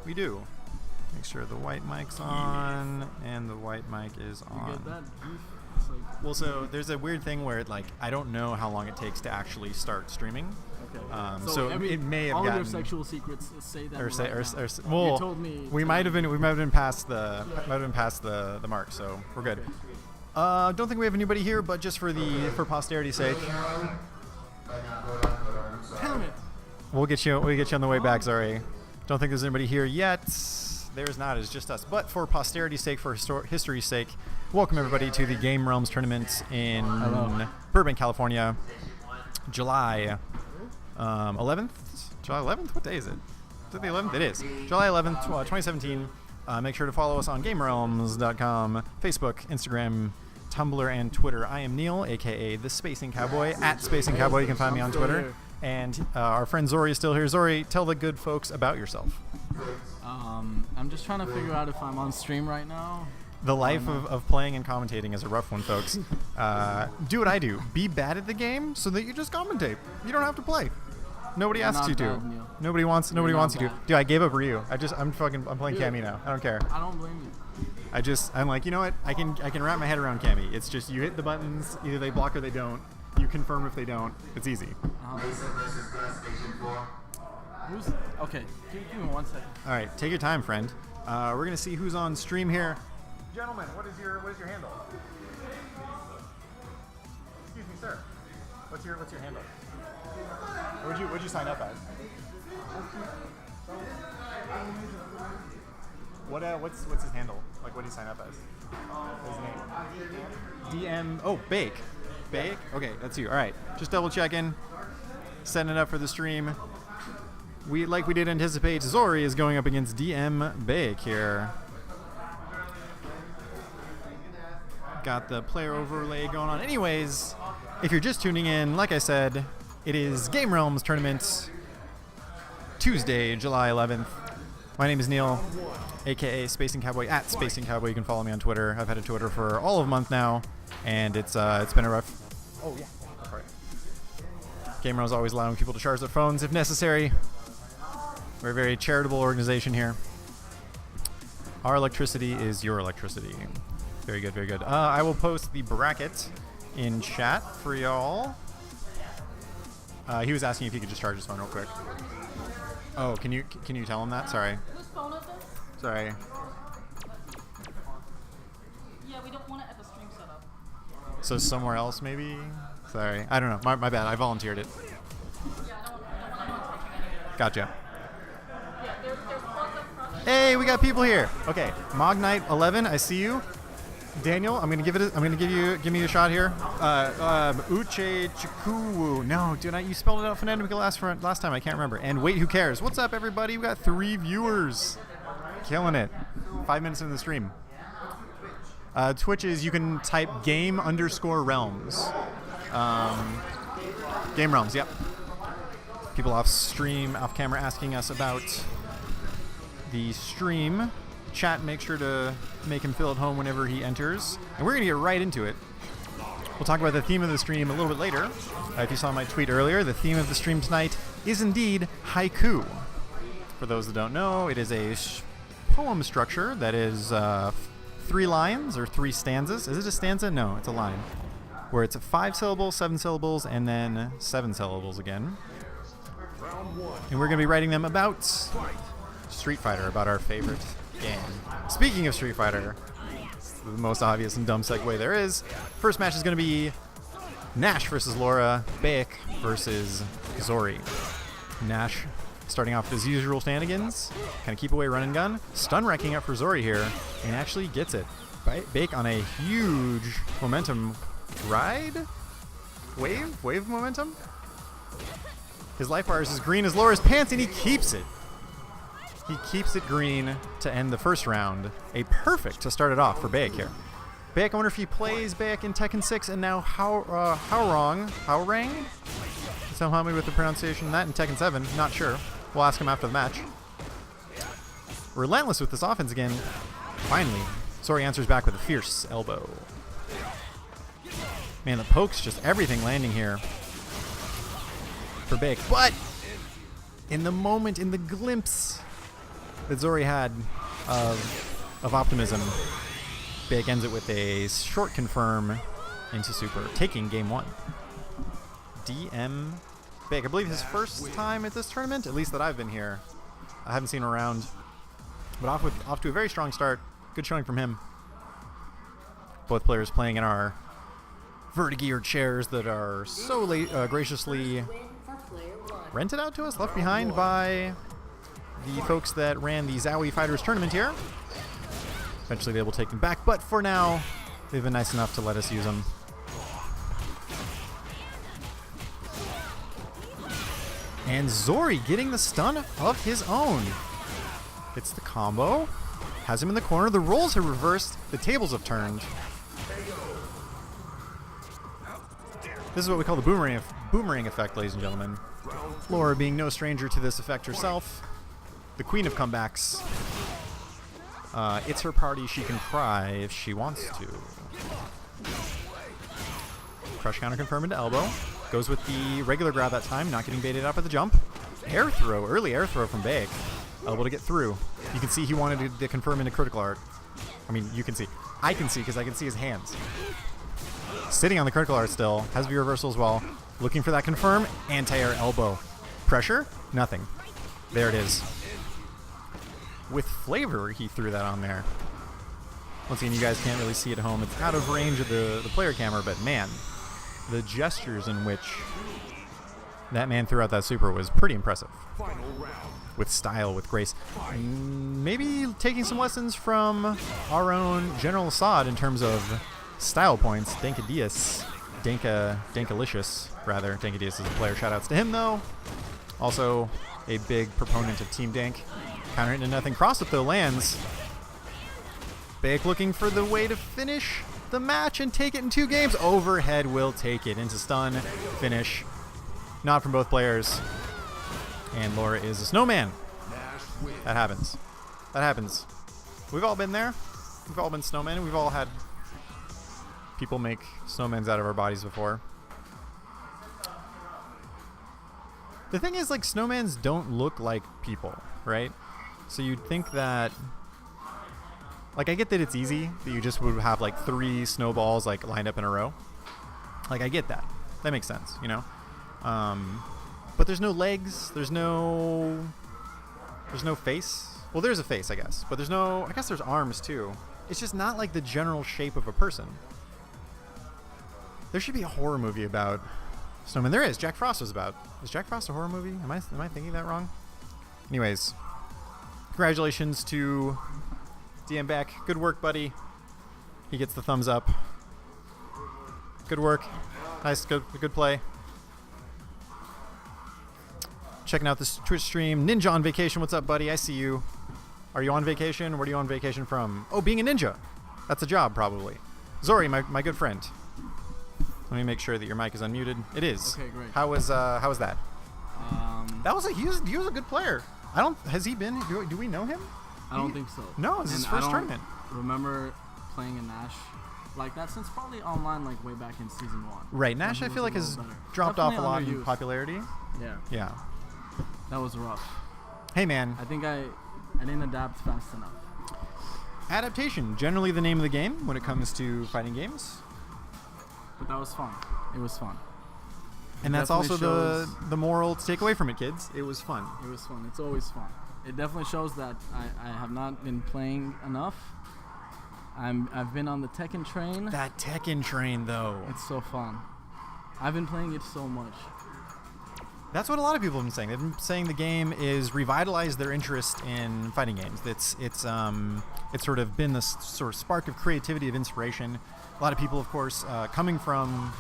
We do. Make sure the white mic's on, and the white mic is on. You get that? It's like Well, so there's a weird thing where like I don't know how long it takes to actually start streaming. okay. So it may have all gotten your sexual secrets. Say that. or say right or, now. well, you told me. we might have been past the mark, so we're good. Okay. Don't think we have anybody here, but just for posterity's sake, Damn it. we'll get you on the way back. Sorry, don't think there's anybody here yet. There's not. It's just us. But for posterity's sake, for history's sake, welcome everybody to the Game Realms tournament in Burbank, California, July 11th. July 11th? What day is it? Is it the 11th? It is. July 11th, 2017. Make sure to follow us on GameRealms.com, Facebook, Instagram, Tumblr, and Twitter. I am Neil, a.k.a. The Spacing Cowboy, at Spacing Cowboy. You can find me on Twitter. And our friend Zori is still here. Zori, tell the good folks about yourself. I'm just trying to figure out if I'm on stream right now. The life of playing and commentating is a rough one, folks. Do what I do. Be bad at the game so that you just commentate. You don't have to play. Nobody asks you to. Nobody wants you to. Dude, I gave up Ryu. I'm playing Cammy now. I don't care. I don't blame you. I'm like, you know what? I can wrap my head around Cammy. It's just you hit the buttons, either they block or they don't. You confirm if they don't. It's easy. Okay, give me 1 second. All right, take your time, friend. We're gonna see who's on stream here. Gentlemen, what is your handle? Excuse me, sir. What's your handle? What'd you sign up as? What's his handle? Like, what did he sign up as? His name? DM. Oh, Bake. Bake? Okay, that's you. All right, just double checking. Setting it up for the stream. We did anticipate, Zori is going up against DM Bake here. Got the player overlay going on. Anyways, if you're just tuning in, like I said, it is Game Realms Tournament, Tuesday, July 11th. My name is Neil, a.k.a. Spacing Cowboy, at Spacing Cowboy. You can follow me on Twitter. I've had a Twitter for all of a month now, and it's been a rough... Oh, yeah. Sorry. Game Realms always allowing people to charge their phones if necessary. We're a very charitable organization here. Our electricity is your electricity. Very good, very good. I will post the bracket in chat for y'all. He was asking if he could just charge his phone real quick. Oh, can you tell him that? Sorry. Whose phone is this? Sorry. Yeah, we don't want it at the stream setup. So somewhere else, maybe? Sorry. I don't know. My bad. I volunteered it. Yeah, I don't want anyone touching anything. Gotcha. Yeah, there's plugs up front. Hey, we got people here. Okay, Mog Knight 11, I see you. Daniel, I'm gonna give me a shot here. Uche Chikuwu. No, dude, you spelled it out phonetically last time. I can't remember. And wait, who cares? What's up, everybody? We got 3 viewers. Killing it. 5 minutes into the stream. Twitch is you can type game_realms. Game Realms, yep. People off camera asking us about the stream. Chat, make sure to make him feel at home whenever he enters. And we're going to get right into it. We'll talk about the theme of the stream a little bit later. If you saw my tweet earlier, the theme of the stream tonight is indeed haiku. For those that don't know, it is a poem structure that is 3 lines or 3 stanzas. Is it a stanza? No, it's a line. Where it's 5 syllables, 7 syllables, and then 7 syllables again. And we're going to be writing them about Street Fighter, about our favorite game. Speaking of Street Fighter, the most obvious and dumb segue there is. First match is going to be Nash versus Laura, Baek versus Zori. Nash starting off with his usual shenanigans, kind of keep away, run and gun. Stun wrecking up for Zori here, and actually gets it. Baek on a huge momentum ride? Wave momentum? His life bar is as green as Laura's pants, and he keeps it. He keeps it green to end the first round. A perfect to start it off for Baek here. Baek, I wonder if he plays Baek in Tekken 6 and now Hwoarang? Somehow help me with the pronunciation of that in Tekken 7. Not sure. We'll ask him after the match. Relentless with this offense again. Finally, Zori answers back with a fierce elbow. Man, the pokes, just everything landing here for Baek. But in the moment, in the glimpse that Zori had of optimism. Big ends it with a short confirm into super, taking game 1. DM Big, I believe his first time at this tournament, at least that I've been here. I haven't seen him around, but off to a very strong start. Good showing from him. Both players playing in our vertigear chairs that are so graciously rented out to us, left behind by the folks that ran the Zowie Fighters tournament here. Eventually they will take them back, but for now, they've been nice enough to let us use them. And Zori getting the stun of his own. It's the combo. Has him in the corner. The roles have reversed. The tables have turned. This is what we call the boomerang effect, ladies and gentlemen. Laura being no stranger to this effect herself. The queen of comebacks. It's her party. She can cry if she wants to. Crush counter confirm into elbow. Goes with the regular grab that time, not getting baited up at the jump. Air throw, early air throw from Bake. Elbow to get through. You can see he wanted to confirm into critical art. I mean, you can see. I can see because I can see his hands. Sitting on the critical art still. Has V reversal as well. Looking for that confirm. Anti-air elbow. Pressure? Nothing. There it is. With flavor, he threw that on there. Once again, you guys can't really see it at home. It's out of range of the player camera, but man, the gestures in which that man threw out that super was pretty impressive. With style, with grace. Maybe taking some lessons from our own General Assad in terms of style points. Dankalicious, rather. Dankadius is a player. Shoutouts to him, though. Also, a big proponent of Team Dank. Counter into nothing. Cross up, though, lands. Bake looking for the way to finish the match and take it in 2 games. Overhead will take it into stun. Finish. Not from both players. And Laura is a snowman. That happens. That happens. We've all been there. We've all been snowmen. We've all had people make snowmans out of our bodies before. The thing is, like, snowmans don't look like people, right? So you'd think that, like, I get that it's easy that you just would have like 3 snowballs like lined up in a row. Like, I get that. That makes sense, you know? But there's no legs. There's no face. Well, there's a face, I guess. But there's no, I guess there's arms too. It's just not like the general shape of a person. There should be a horror movie about snowmen. There is. Jack Frost was about. Is Jack Frost a horror movie? Am I thinking that wrong? Anyways, congratulations to DM Beck. Good work, buddy. He gets the thumbs up. Good work. Nice, good play. Checking out this Twitch stream. Ninja on vacation. What's up, buddy? I see you. Are you on vacation? Where are you on vacation from? Oh, being a ninja. That's a job, probably. Zori, my good friend. Let me make sure that your mic is unmuted. It is. Okay, great. How was that? That was he was a good player. Has he been? Do we know him? I don't think so. No, it's his first tournament. Remember playing in Nash like that since probably online, like way back in season 1. Right, Nash I feel like has dropped off a lot in popularity. Yeah. Yeah. That was rough. Hey man. I think I didn't adapt fast enough. Adaptation, generally the name of the game when it comes to fighting games. But that was fun. It was fun. And that's also the moral to take away from it, kids. It was fun. It was fun. It's always fun. It definitely shows that I have not been playing enough. I've been on the Tekken train. That Tekken train, though. It's so fun. I've been playing it so much. That's what a lot of people have been saying. They've been saying the game is revitalized their interest in fighting games. It's sort of been this sort of spark of creativity, of inspiration. A lot of people, of course, coming from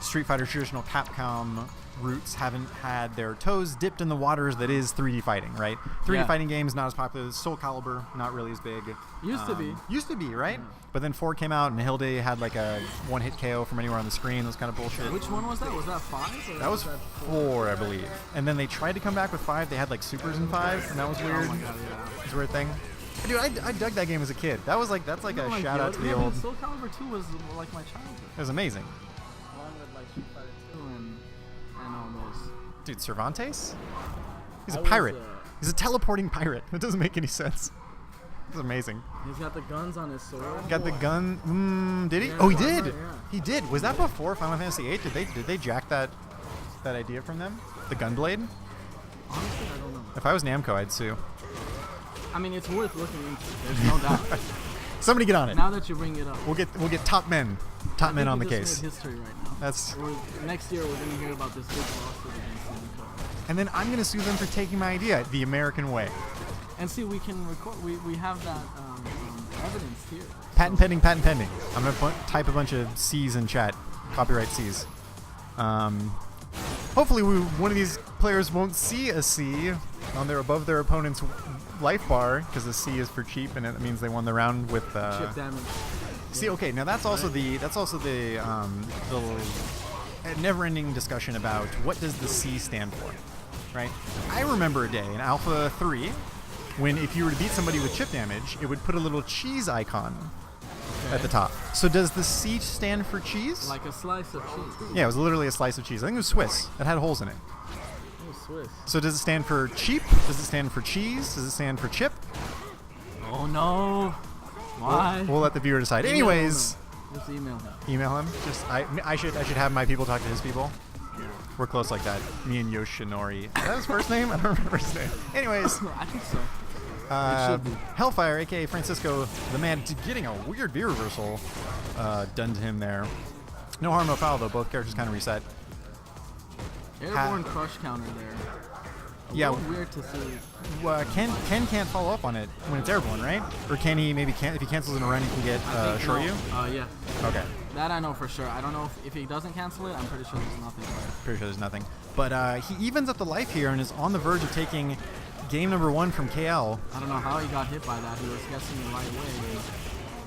Street Fighter traditional Capcom roots, haven't had their toes dipped in the waters that is 3D fighting, right? 3D fighting games not as popular. Soul Calibur, not really as big. Used to be. Used to be, right? Yeah. But then 4 came out, and Hilde had like a one-hit KO from anywhere on the screen. Those kind of bullshit. Which one was that? Was that 5? That was 4, I believe. And then they tried to come back with 5. They had like supers in 5, and that was weird. Oh my god, yeah. It's a weird thing. Dude, I dug that game as a kid. That's like a shout out to the old. Soul Calibur 2 was like my childhood. It was amazing. Along with like Street Fighter 2 and all those. Dude, Cervantes? He's a pirate. He's a teleporting pirate. That doesn't make any sense. It's amazing. He's got the guns on his sword. Got the gun. Did he? Yeah, Oh, he armor, did. yeah. He did. Was that before Final Fantasy VIII? Did they jack that idea from them? The gunblade? Honestly, I don't know. If I was Namco, I'd sue. I mean, it's worth looking into. There's no doubt. Somebody get on it. Now that you bring it up, We'll get top men on the we case. just made history right now. That's. Next year, we're gonna hear about this big lawsuit against Namco. And then I'm gonna sue them for taking my idea the American way. And see, we can record. We have that evidence here. Patent pending. Patent pending. I'm gonna type a bunch of C's in chat. Copyright C's. Hopefully, one of these players won't see a C on their above their opponent's life bar because the C is for cheap, and it means they won the round with Chip damage. See, okay, now that's also the never-ending discussion about what does the C stand for, right? I remember a day in Alpha 3 when if you were to beat somebody with chip damage, it would put a little cheese icon at the top. So does the C stand for cheese? Like a slice of cheese. Yeah, it was literally a slice of cheese. I think it was Swiss. It had holes in it. Oh, Swiss. So does it stand for cheap? Does it stand for cheese? Does it stand for chip? Oh no. Why? We'll let the viewer decide. Email Anyways, him. Just email him. email him. Just I should have my people talk to his people. We're close like that. Me and Yoshinori. Is that his first name? I don't remember his name. Anyways, I think so. It should be. Hellfire, aka Francisco the Man, getting a weird V reversal done to him there. No harm, no foul though. Both characters kind of reset. Airborne crush counter there. Yeah. A little weird to see. Ken can't follow up on it when it's airborne, right? Or can he maybe if he cancels in a run, he can get short you? Yeah. Okay. That I know for sure. I don't know if he doesn't cancel it. I'm pretty sure there's nothing there. Pretty sure there's nothing. But he evens up the life here and is on the verge of taking game number 1 from KL. I don't know how he got hit by that. He was guessing the right way.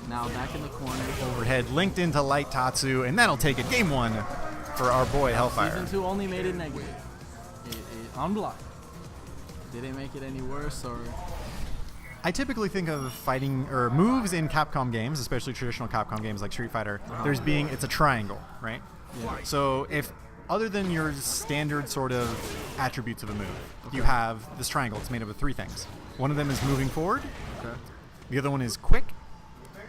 Now back in the corner. Overhead linked into Light Tatsu, and that'll take it. Game 1 for our boy Hellfire. Season 2 only made it negative. It unblocked. Did it make it any worse or? I typically think of fighting or moves in Capcom games, especially traditional Capcom games like Street Fighter. It's a triangle, right? Yeah. So if other than your standard sort of attributes of a move, you have this triangle. It's made up of 3 things. One of them is moving forward. Okay. The other one is quick.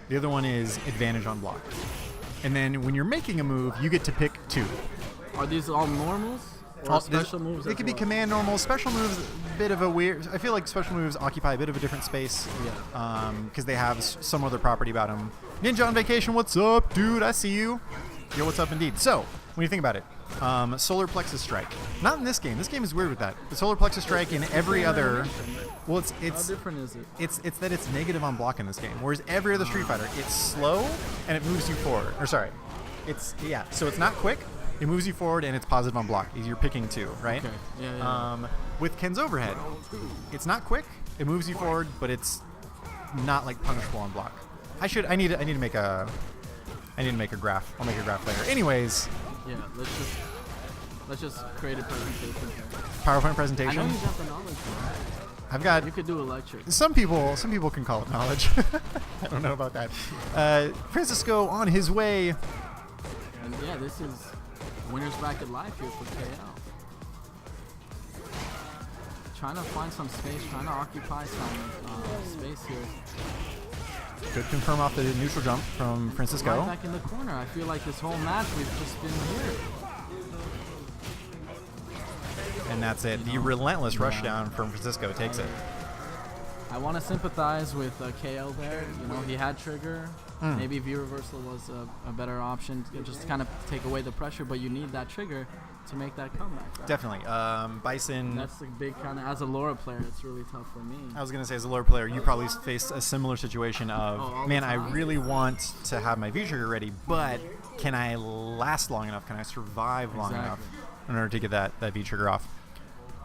The other one is advantage on block. And then when you're making a move, you get to pick 2. Are these all normals? Or special moves? They could be command normals. Special moves, a bit of a weird. I feel like special moves occupy a bit of a different space. Yeah. Because they have some other property about them. Ninja on vacation, what's up, dude? I see you. Yo, what's up, indeed. So when you think about it, Solar Plexus Strike. Not in this game. This game is weird with that. The Solar Plexus Strike in every other. Well, it's How different is it? it's that it's negative on block in this game, whereas every other Street Fighter, it's slow and it moves you forward. Or sorry, so it's not quick. It moves you forward and it's positive on block. You're picking 2, right? Okay. Yeah. With Ken's overhead, it's not quick. It moves you forward, but it's not like punishable on block. I need to make a graph. I'll make a graph later. Anyways. Yeah. Let's just create a presentation here. PowerPoint I presentation. know you got the knowledge. I've got. You could do a lecture. Some people can call it knowledge. I don't know about that. Francisco on his way. And yeah, this is Winner's Bracket Live here for KL. Trying to find some space, trying to occupy some space here. Good confirm off the neutral jump from Francisco. Right back in the corner. I feel like this whole match we've just been here. And that's it. The relentless rushdown from Francisco takes it. I want to sympathize with KL there. You know, he had trigger. Maybe V reversal was a better option to just kind of take away the pressure, but you need that trigger to make that comeback. Right? Definitely. Bison. That's the big kind of, as a Laura player, it's really tough for me. I was going to say, as a lower player, you probably faced a similar situation of, man, I really want to have my V-trigger ready, but can I last long enough? Can I survive long enough in order to get that V-trigger off?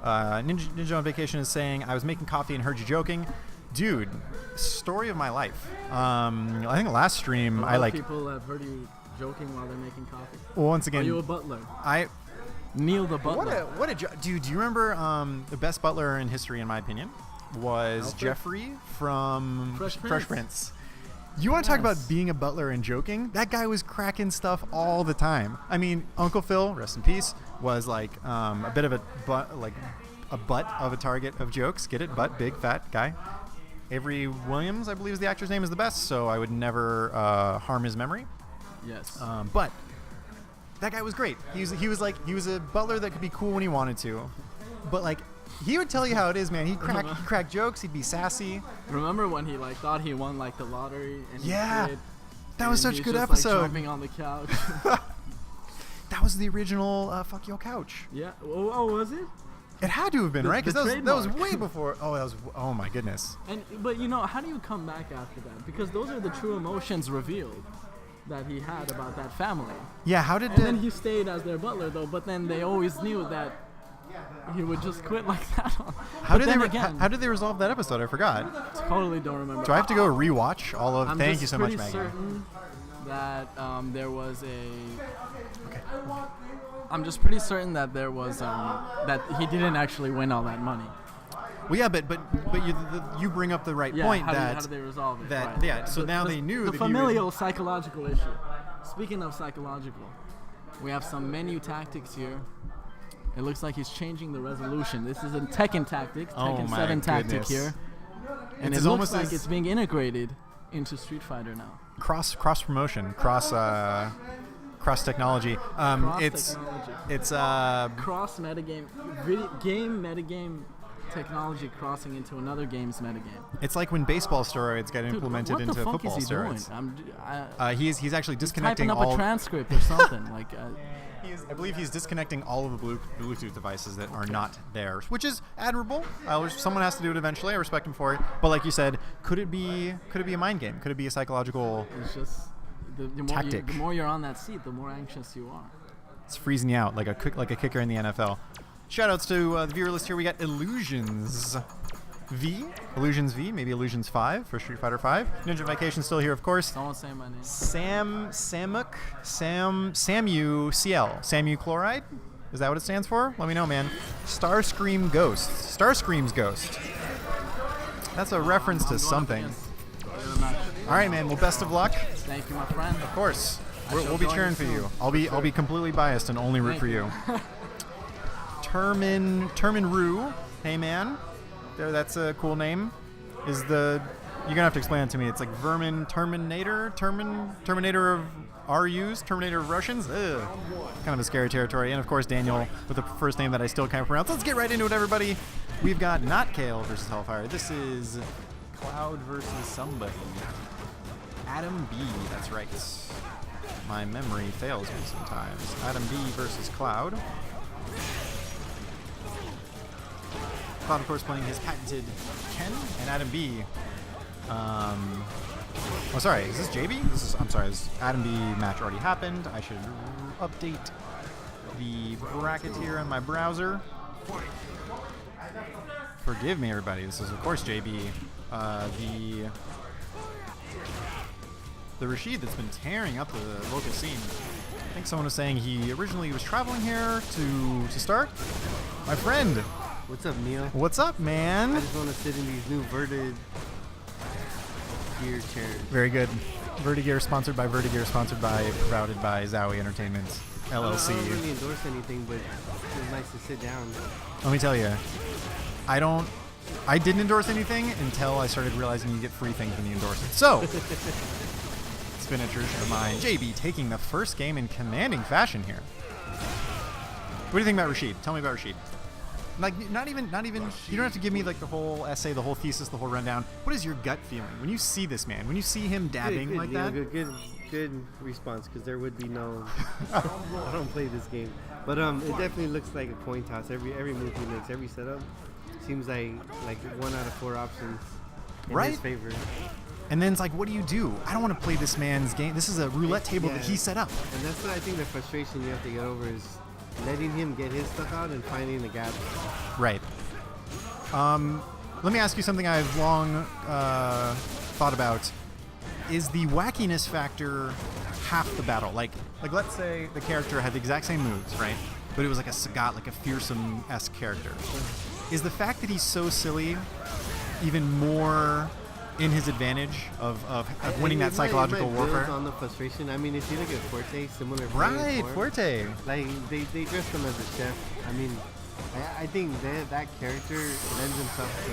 Ninja on Vacation is saying, I was making coffee and heard you joking. Dude, story of my life. I think last stream, people have heard you joking while they're making coffee. Well, once again, are you a butler? Neil the butler. Dude, do you remember the best butler in history, in my opinion, was Alfred? Jeffrey from Fresh Prince. You want to talk about being a butler and joking? That guy was cracking stuff all the time. I mean, Uncle Phil, rest in peace, was like a bit of a a butt of a target of jokes. Get it? Butt, big, fat guy. Avery Williams, I believe is the actor's name, is the best, so I would never harm his memory. Yes. But that guy was great. He was a butler that could be cool when he wanted to, but like he would tell you how it is, man. He'd crack jokes. He'd be sassy. Remember when he like thought he won like the lottery? And Yeah. he quit, That was and such a he's good just, episode. Like, jumping on the couch. That was the original Fuck Your Couch. Yeah. Oh, was it? It had to have been, right? Because the that was trademark. way before. Oh my goodness. But you know, how do you come back after that? Because those are the true emotions revealed that he had about that family. Yeah, how did And then he stayed as their butler though. But then they always knew that he would just quit like that. how But then again, how did they resolve that episode? I forgot. totally don't remember. Do I have to go rewatch all of? Thank you so much, I'm just Maggie. pretty certain that there was a. Okay. I'm just pretty certain that there was that he didn't actually win all that money. Well, yeah, but you bring up the right Yeah, point how that did they resolve it? that Right. yeah. So now they knew the that familial psychological issue. Speaking of psychological, we have some menu tactics here. It looks like he's changing the resolution. This is a Tekken tactic, Oh Tekken my 7 tactic goodness. here, and It's it looks almost like as- it's being integrated into Street Fighter now. cross promotion, cross technology. Cross technology. It's Cross metagame, game metagame technology crossing into another game's metagame. it's like when baseball steroids get Dude, implemented what into the fuck football is he steroids. doing? He's actually disconnecting Typing up all. a transcript or something. I believe he's disconnecting all of the Bluetooth devices that are not theirs, which is admirable. Someone has to do it eventually. I respect him for it. But like you said, could it be a mind game? Could it be a psychological? It's just the Tactic. the more you're on that seat, the more anxious you are. It's freezing you out like a kicker in the NFL. Shoutouts to the viewer list here. We got Illusions V, maybe Illusions 5 for Street Fighter 5. Ninja Vacation still here, of course. Someone say my name. Samu CL, Samu Chloride. Is that what it stands for? Let me know, man. Starscream's Ghost. That's a reference to something. All right, man. Well, best of luck. Thank you, my friend. Of course, I shall we'll be join cheering you for soon. you. I'll be completely biased and only root Thank for you. Termin Rue. Hey, man. That's a cool name. You're gonna have to explain it to me. It's like Vermin Terminator of RUs, Terminator of Russians. Ugh. Kind of a scary territory. And of course, Daniel with the first name that I still can't pronounce. Let's get right into it, everybody. We've got not Kale versus Hellfire. This is Cloud versus somebody. Adam B. That's right. My memory fails me sometimes. Adam B. versus Cloud. Cloud, of course, playing his patented Ken, and Adam B. Sorry, is this JB? I'm sorry, this Adam B match already happened. I should update the bracket here on my browser. Forgive me, everybody. This is, of course, JB. The Rashid that's been tearing up the local scene. I think someone was saying he originally was traveling here to start. My friend. What's up, Neil? What's up, man? I just want to sit in these new Verted gear chairs. Very good. Vertigear, sponsored by provided by Zowie Entertainment, LLC. I don't really endorse anything, but it's nice to sit down. Let me tell you, I didn't endorse anything until I started realizing you get free things when you endorse it. So, it's been a tradition of mine. JB taking the first game in commanding fashion here. What do you think about Rashid? Tell me about Rashid. Like, not even. You don't have to give me like the whole essay, the whole thesis, the whole rundown. What is your gut feeling when you see this man? When you see him dabbing Good, like Neil, that? Good response, because there would be no. I don't play this game, but it definitely looks like a coin toss. Every move he makes, every setup, seems like 1 out of 4 options in Right? his favor. And then it's like, what do you do? I don't want to play this man's game. This is a roulette table that he set up. And that's what I think the frustration you have to get over is letting him get his stuff out and finding the gaps. Right. Let me ask you something I've long thought about. Is the wackiness factor half the battle? Like let's say the character had the exact same moves, right? But it was like a Sagat, like a fearsome-esque character. Is the fact that he's so silly even more in his advantage of winning that psychological warfare? Builds on the frustration. I mean, if you look at Forte, similar. Right, form, Forte. Like they dressed him as a chef. I mean, I think that character lends himself to.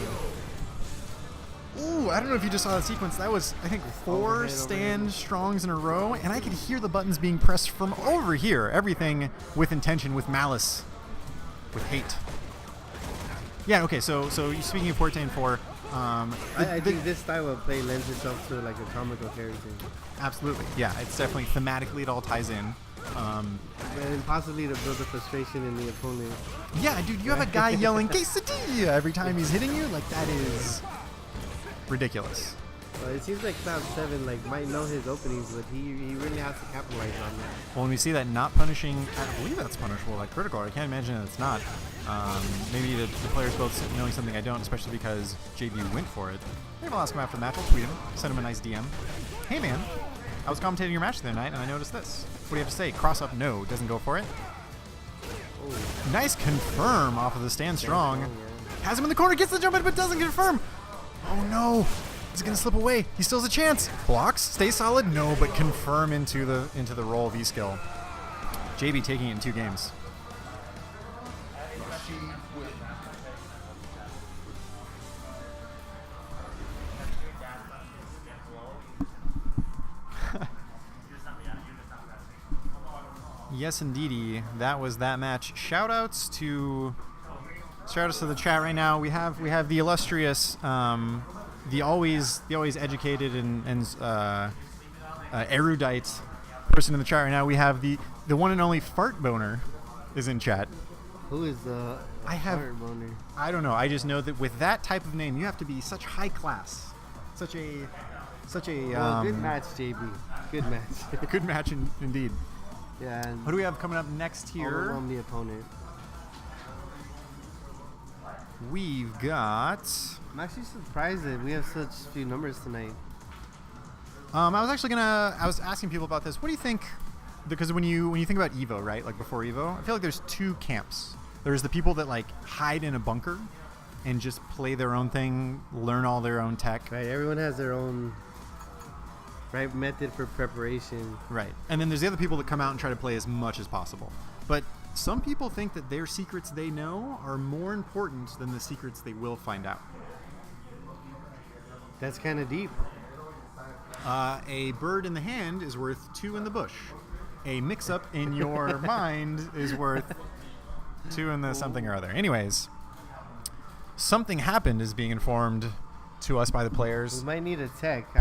Ooh, I don't know if you just saw that sequence. That was, I think, 4 Overhead, stand strongs in a row, and I could hear the buttons being pressed from over here. Everything with intention, with malice, with hate. Yeah, okay, so speaking of Forte and 4, I think this style of play lends itself to like a comical character. absolutely. Yeah, it's definitely thematically it all ties in. And possibly to build a frustration in the opponent. Yeah, dude, you have a guy yelling quesadilla every time he's hitting you? Like, that is ridiculous. Well, it seems like Cloud 7 like might know his openings, but he really has to capitalize on that. Well, when we see that not punishing, I believe that's punishable, like critical. I can't imagine that it's not. Maybe the players both knowing something I don't, especially because JB went for it. Maybe I'll ask him after the match. I'll tweet him, send him a nice DM. Hey, man, I was commentating your match the other night, and I noticed this. What do you have to say? Cross up, no. Doesn't go for it. Oh, Nice confirm off of the stand strong. yeah. Has him in the corner, gets the jump in, but doesn't confirm. Oh, no. Is it going to slip away? He still has a chance. Blocks, stay solid, no, but confirm into the roll V skill. JB taking it in 2 games. Yes, indeedy. That was that match. Shoutouts to the chat right now. We have the illustrious, the always educated and erudite person in the chat right now. We have the one and only Fart Boner is in chat. Who is the fart boner? I don't know. I just know that with that type of name, you have to be such high class, such a Well, good match, JB. Good match. good match indeed. Yeah. And What do we have coming up next here? overwhelm the opponent. We've got. I'm actually surprised that we have such few numbers tonight. I was asking people about this. What do you think? Because when you think about Evo, right? Like before Evo, I feel like there's 2 camps. There's the people that like hide in a bunker and just play their own thing, learn all their own tech. Right. Everyone has their own method for preparation. Right. And then there's the other people that come out and try to play as much as possible. But some people think that their secrets they know are more important than the secrets they will find out. That's kind of deep. A bird in the hand is worth 2 in the bush. A mix-up in your mind is worth 2 in the something or other. Anyways, something happened is being informed to us by the players. We might need a tech.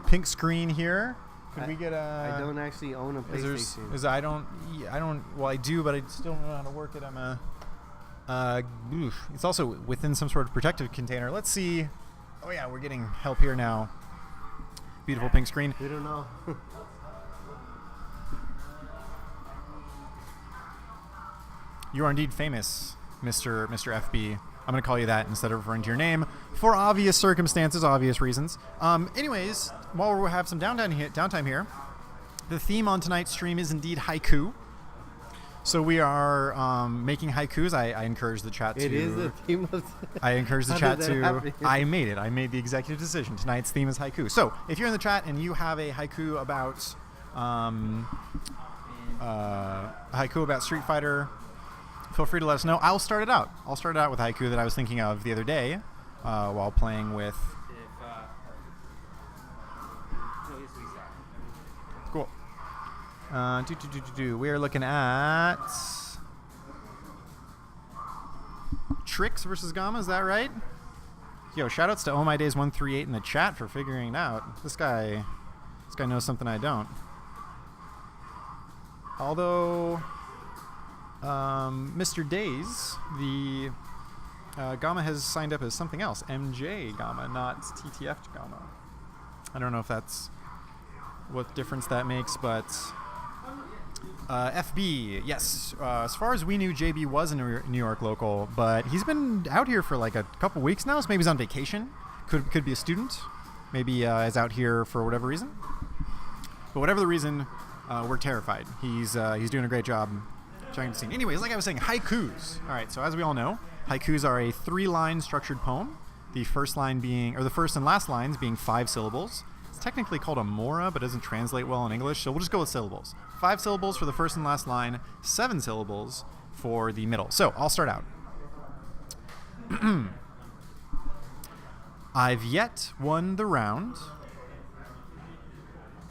Pink screen here. Could we get a? I don't actually own a PlayStation. Well, I do, but I still don't know how to work it. It's also within some sort of protective container. Let's see. Oh yeah, we're getting help here now. Beautiful pink screen. We don't know. You are indeed famous, Mr. FB. I'm going to call you that instead of referring to your name for obvious circumstances, obvious reasons. Anyways, while we have some downtime here, the theme on tonight's stream is indeed haiku. So we are making haikus. I encourage the chat to... It is the theme of... I encourage the How chat did that to... happen? I made it. I made the executive decision. Tonight's theme is haiku. So if you're in the chat and you have a haiku about... Street Fighter... Feel free to let us know. I'll start it out. I'll start it out with haiku that I was thinking of the other day while playing with... Cool. We are looking at... Trix versus Gamma, is that right? Yo, shoutouts to Oh My Days 138 in the chat for figuring it out. This guy knows something I don't. Although... Mr. Days, the Gamma has signed up as something else. MJ Gamma, not TTF Gamma. I don't know if that's what difference that makes, but FB, yes. As far as we knew, JB was a New York local, but he's been out here for like a couple weeks now, so maybe he's on vacation. Could be a student. Maybe is out here for whatever reason. But whatever the reason, we're terrified. He's doing a great job. Anyways, like I was saying, haikus. All right, so as we all know, haikus are a 3-line structured poem. The first and last lines being 5 syllables. It's technically called a mora, but doesn't translate well in English, so we'll just go with syllables. 5 syllables for the first and last line, 7 syllables for the middle. So I'll start out. I've yet won the round.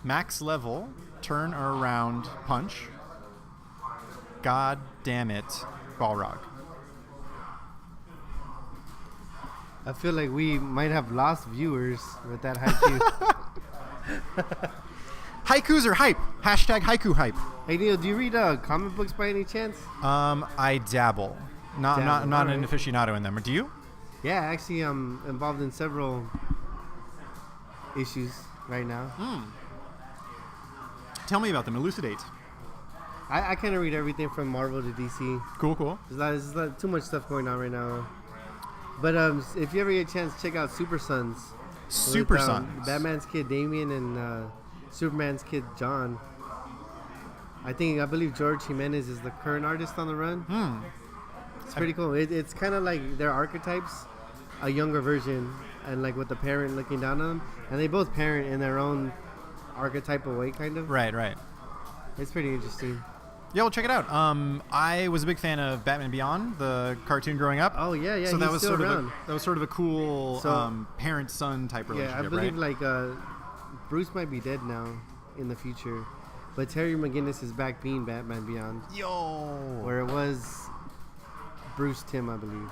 Max level, turn around punch. God damn it, Balrog. I feel like we might have lost viewers with that haiku. Haikus are hype. Hashtag haiku hype. Hey Neil, do you read comic books by any chance? I dabble. I'm not an Alright. aficionado in them. Do you? Yeah, actually, I'm involved in several issues right now. Tell me about them. Elucidate. I kind of read everything from Marvel to DC. Cool. There's not too much stuff going on right now. But if you ever get a chance, check out Super Sons. Super with, Sons. Batman's kid Damian and Superman's kid John. I believe George Jimenez is the current artist on the run. It's pretty cool. It's kind of like their archetypes, a younger version, and like with the parent looking down on them, and they both parent in their own archetypal way, kind of. Right. It's pretty interesting. Yeah, well, check it out. I was a big fan of Batman Beyond, the cartoon growing up. Oh yeah. So that he's was still sort around. of a cool So- parent-son type relationship, Yeah, I believe right? like Bruce might be dead now in the future, but Terry McGinnis is back being Batman Beyond, Yo. where it was Bruce Timm, I believe.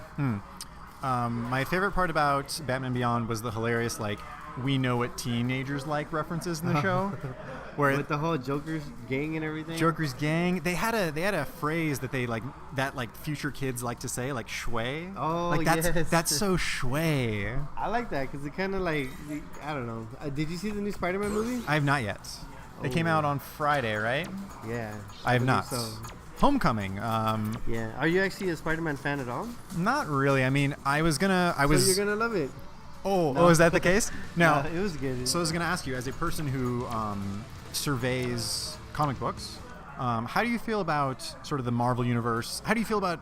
My favorite part about Batman Beyond was the hilarious, like, we know what teenagers like references in the show. Where With the whole Joker's gang and everything. Joker's gang, they had a phrase that they like future kids like to say, like shway. Oh, like yes. that's so shway. I like that because it kind of like, I don't know. Did you see the new Spider-Man movie? I have not yet. They came Oh. out on Friday, right? Yeah. I have believe not. So. Homecoming. Yeah. Are you actually a Spider-Man fan at all? Not really. I mean, I was. So you're gonna love it. Oh, is that the case? No. It was good. So I was gonna ask you, as a person who surveys comic books, how do you feel about sort of the Marvel universe? How do you feel about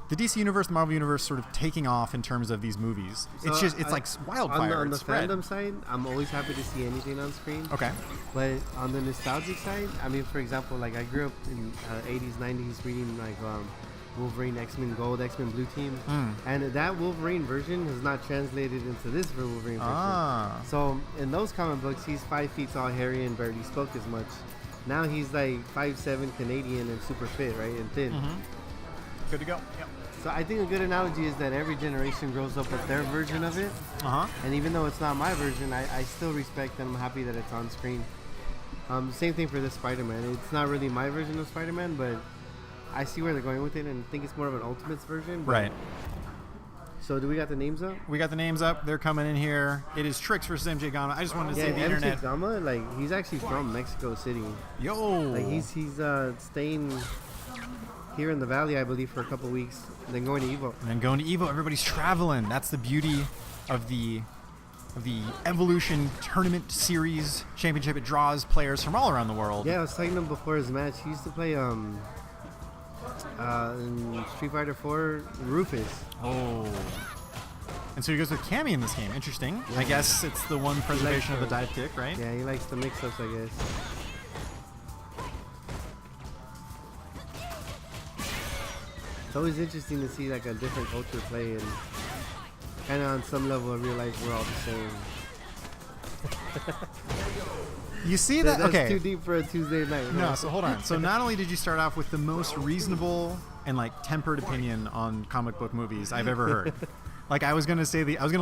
the DC universe, the Marvel universe, sort of taking off in terms of these movies? So it's like wildfire. On the It's spread. fandom side, I'm always happy to see anything on screen. Okay. But on the nostalgic side, I mean, for example, like I grew up in 80s, 90s reading like Wolverine, X-Men Gold, X-Men Blue Team, and that Wolverine version is not translated into this Wolverine version. So in those comic books, he's 5 feet tall, hairy, and barely spoke as much. Now he's like 5'7" Canadian and super fit, right, and thin. Good to go. Yep. So I think a good analogy is that every generation grows up with their version of it. And even though it's not my version, I still respect and I'm happy that it's on screen. Same thing for this Spider-Man. It's not really my version of Spider-Man, but I see where they're going with it and think it's more of an Ultimates version. But Right. So do we got the names up? We got the names up. They're coming in here. It is Trix versus MJ Gama. I just wanted to say the MJ internet. Gama, like he's actually from Mexico City. Yo. Like he's staying here in the Valley, I believe, for a couple weeks, and then going to Evo. And then going to Evo, everybody's traveling. That's the beauty of the Evolution Tournament Series Championship. It draws players from all around the world. Yeah, I was talking to him before his match. He used to play in Street Fighter 4 Rufus. Oh. And so he goes with Cammy in this game. Interesting. I guess it's the one preservation of the dive kick, right? Yeah, he likes the mix-ups, I guess. It's always interesting to see like a different culture play, and kind of on some level I realize we're all the same. You see that? That's Okay. too deep for a Tuesday night. No, so hold on. So not only did you start off with the most reasonable and like tempered opinion on comic book movies I've ever heard. Like I was gonna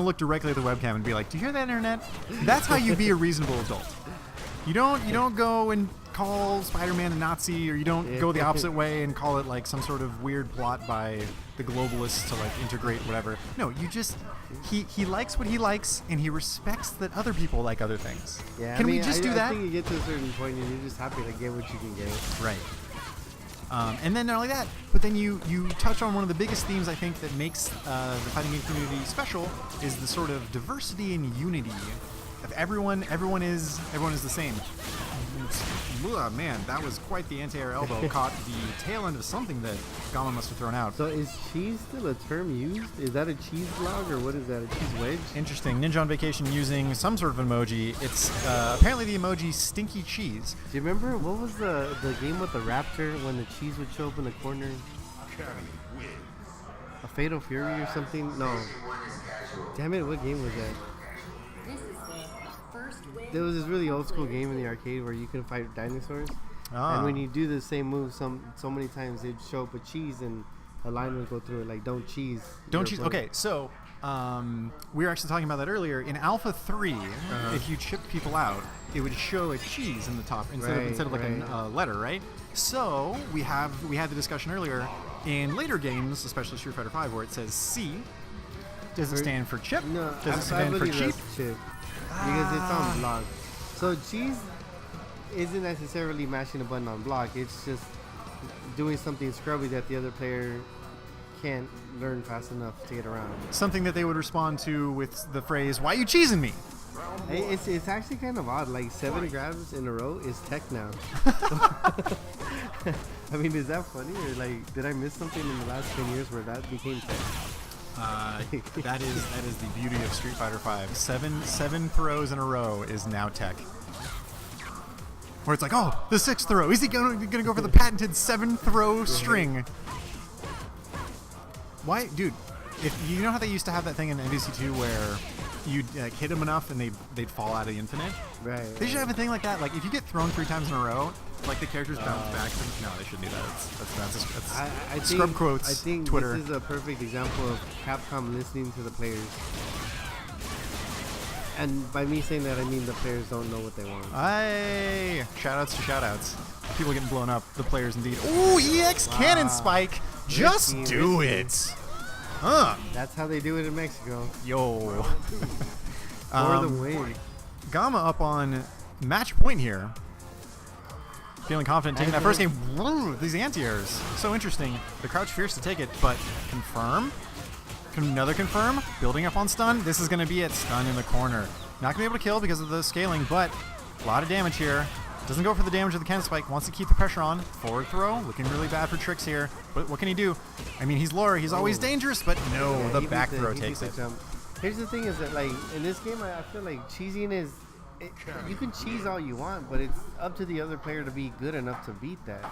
look directly at the webcam and be like, "Do you hear that, internet? That's how you be a reasonable adult. You don't go and call Spider-Man a Nazi, or you don't go the opposite way and call it like some sort of weird plot by the globalists to like integrate whatever. No, you just he likes what he likes and he respects that other people like other things. Yeah, Can I mean, we just do I that? think you get to a certain point and you're just happy to get what you can get. Right. And then not only that, but then you touch on one of the biggest themes I think that makes the fighting game community special is the sort of diversity and unity of everyone. Everyone is the same. Ugh, man, that was quite the anti-air elbow. Caught the tail end of something that Gama must have thrown out. So is cheese still a term used? Is that a cheese vlog or what is that? A cheese wedge? Interesting. Ninja on vacation using some sort of emoji. It's apparently the emoji stinky cheese. Do you remember what was the game with the raptor when the cheese would show up in the corner? a Fatal Fury or something. No. Damn it! What game was that? There was this really old school game in the arcade where you can fight dinosaurs, and when you do the same move so many times, it'd show up a cheese and a line would go through it like "Don't cheese." Don't cheese. Okay, so we were actually talking about that earlier. In Alpha 3, if you chip people out, it would show a cheese in the top instead of like a letter, right? So we had the discussion earlier in later games, especially Street Fighter 5, where it says C. Does it stand for chip? No, Does it stand for cheap? Chip. Because it's on block. So cheese isn't necessarily mashing a button on block. It's just doing something scrubby that the other player can't learn fast enough to get around. Something that they would respond to with the phrase, "Why you cheesing me?" It's actually kind of odd. Like 7 grabs in a row is tech now. I mean, is that funny, or like, did I miss something in the last 10 years where that became tech? That is the beauty of Street Fighter 5. Seven throws in a row is now tech. Where it's like, oh, the 6th throw. Is he gonna go for the patented 7-throw string? Why, dude? If you know how they used to have that thing in MVC2 where you'd hit them enough and they'd fall out of the infinite. Right. They should have a thing like that. Like if you get thrown 3 times in a row, like the characters bounce back. No, they shouldn't do that. That's scrub quotes. I think Twitter. This is a perfect example of Capcom listening to the players. And by me saying that, I mean the players don't know what they want. Shoutouts to shoutouts. People getting blown up. The players indeed. Ooh, EX Cannon Spike. Just do it. That's how they do it in Mexico. Yo. For the win. Gamma up on match point here. Feeling confident taking that first game. These anti-airs. So interesting. The crouch fierce to take it, but confirm. Another confirm. Building up on stun. This is going to be it. Stun in the corner. Not going to be able to kill because of the scaling, but a lot of damage here. Doesn't go for the damage of the cannon spike. Wants to keep the pressure on. Forward throw. Looking really bad for tricks here. But what can he do? I mean, he's Laura. He's always dangerous, but no, the back throw takes it. Here's the thing is that, like, in this game, I feel like cheesing is... you can cheese all you want, but it's up to the other player to be good enough to beat that.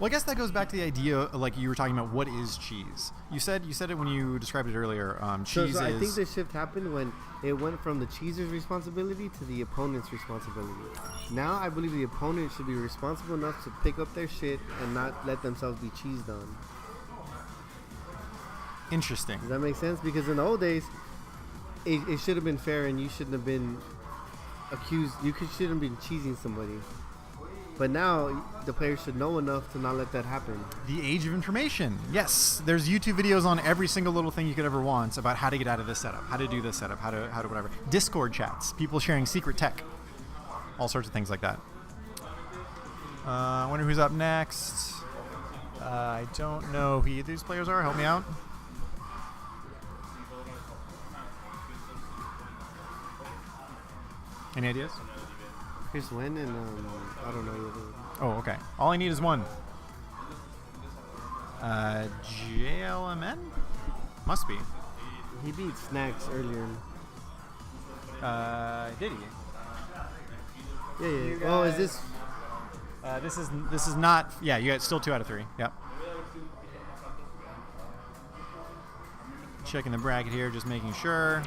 Well, I guess that goes back to the idea, like you were talking about, what is cheese? You said it when you described it earlier. Cheese so I think the shift happened when it went from the cheeser's responsibility to the opponent's responsibility. Now I believe the opponent should be responsible enough to pick up their shit and not let themselves be cheesed on. Interesting. Does that make sense? Because in the old days, it should have been fair and you shouldn't have been accused. Shouldn't have been cheesing somebody. But now, the players should know enough to not let that happen. The age of information. Yes, there's YouTube videos on every single little thing you could ever want about how to get out of this setup, how to do this setup, how to whatever. Discord chats, people sharing secret tech, all sorts of things like that. I wonder who's up next. I don't know who these players are. Help me out. Any ideas? Chris Wynn and I don't know. Oh, okay. All I need is one. JLMN? Must be. He beat Snacks earlier. Did he? Yeah. Oh, is this? This is not. Yeah, you got still 2 out of 3. Yep. Checking the bracket here, just making sure.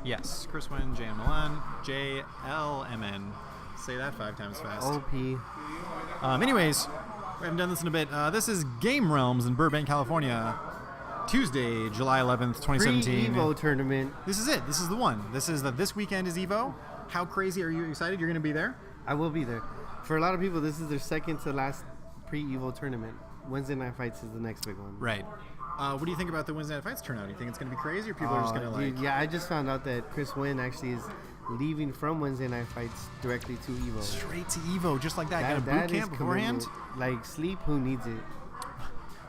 Yes, Chris Wynn, JLMN. Say that 5 times fast. OP. Anyways, we haven't done this in a bit. This is Game Realms in Burbank, California. Tuesday, July 11th, 2017. Pre-Evo tournament. This is it. This is the one. This weekend is Evo. How crazy are you excited? You're going to be there? I will be there. For a lot of people, this is their second to last pre-Evo tournament. Wednesday Night Fights is the next big one. Right. What do you think about the Wednesday Night Fights turnout? Do you think it's going to be crazy, or people are just going to like... Yeah, I just found out that Chris Wynn actually is leaving from Wednesday Night Fights directly to Evo. Straight to Evo, just like that. Got a boot camp beforehand? Like, sleep, who needs it?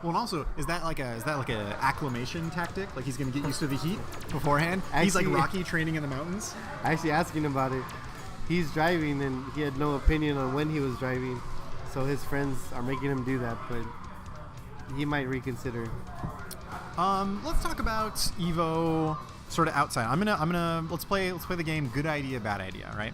Well, and also, is that like a acclimation tactic? Like he's going to get used to the heat beforehand? Actually, he's like Rocky training in the mountains? Actually, asking about it. He's driving, and he had no opinion on when he was driving. So his friends are making him do that, but he might reconsider. Let's talk about Evo sort of outside. I'm gonna let's play the game good idea, bad idea, right?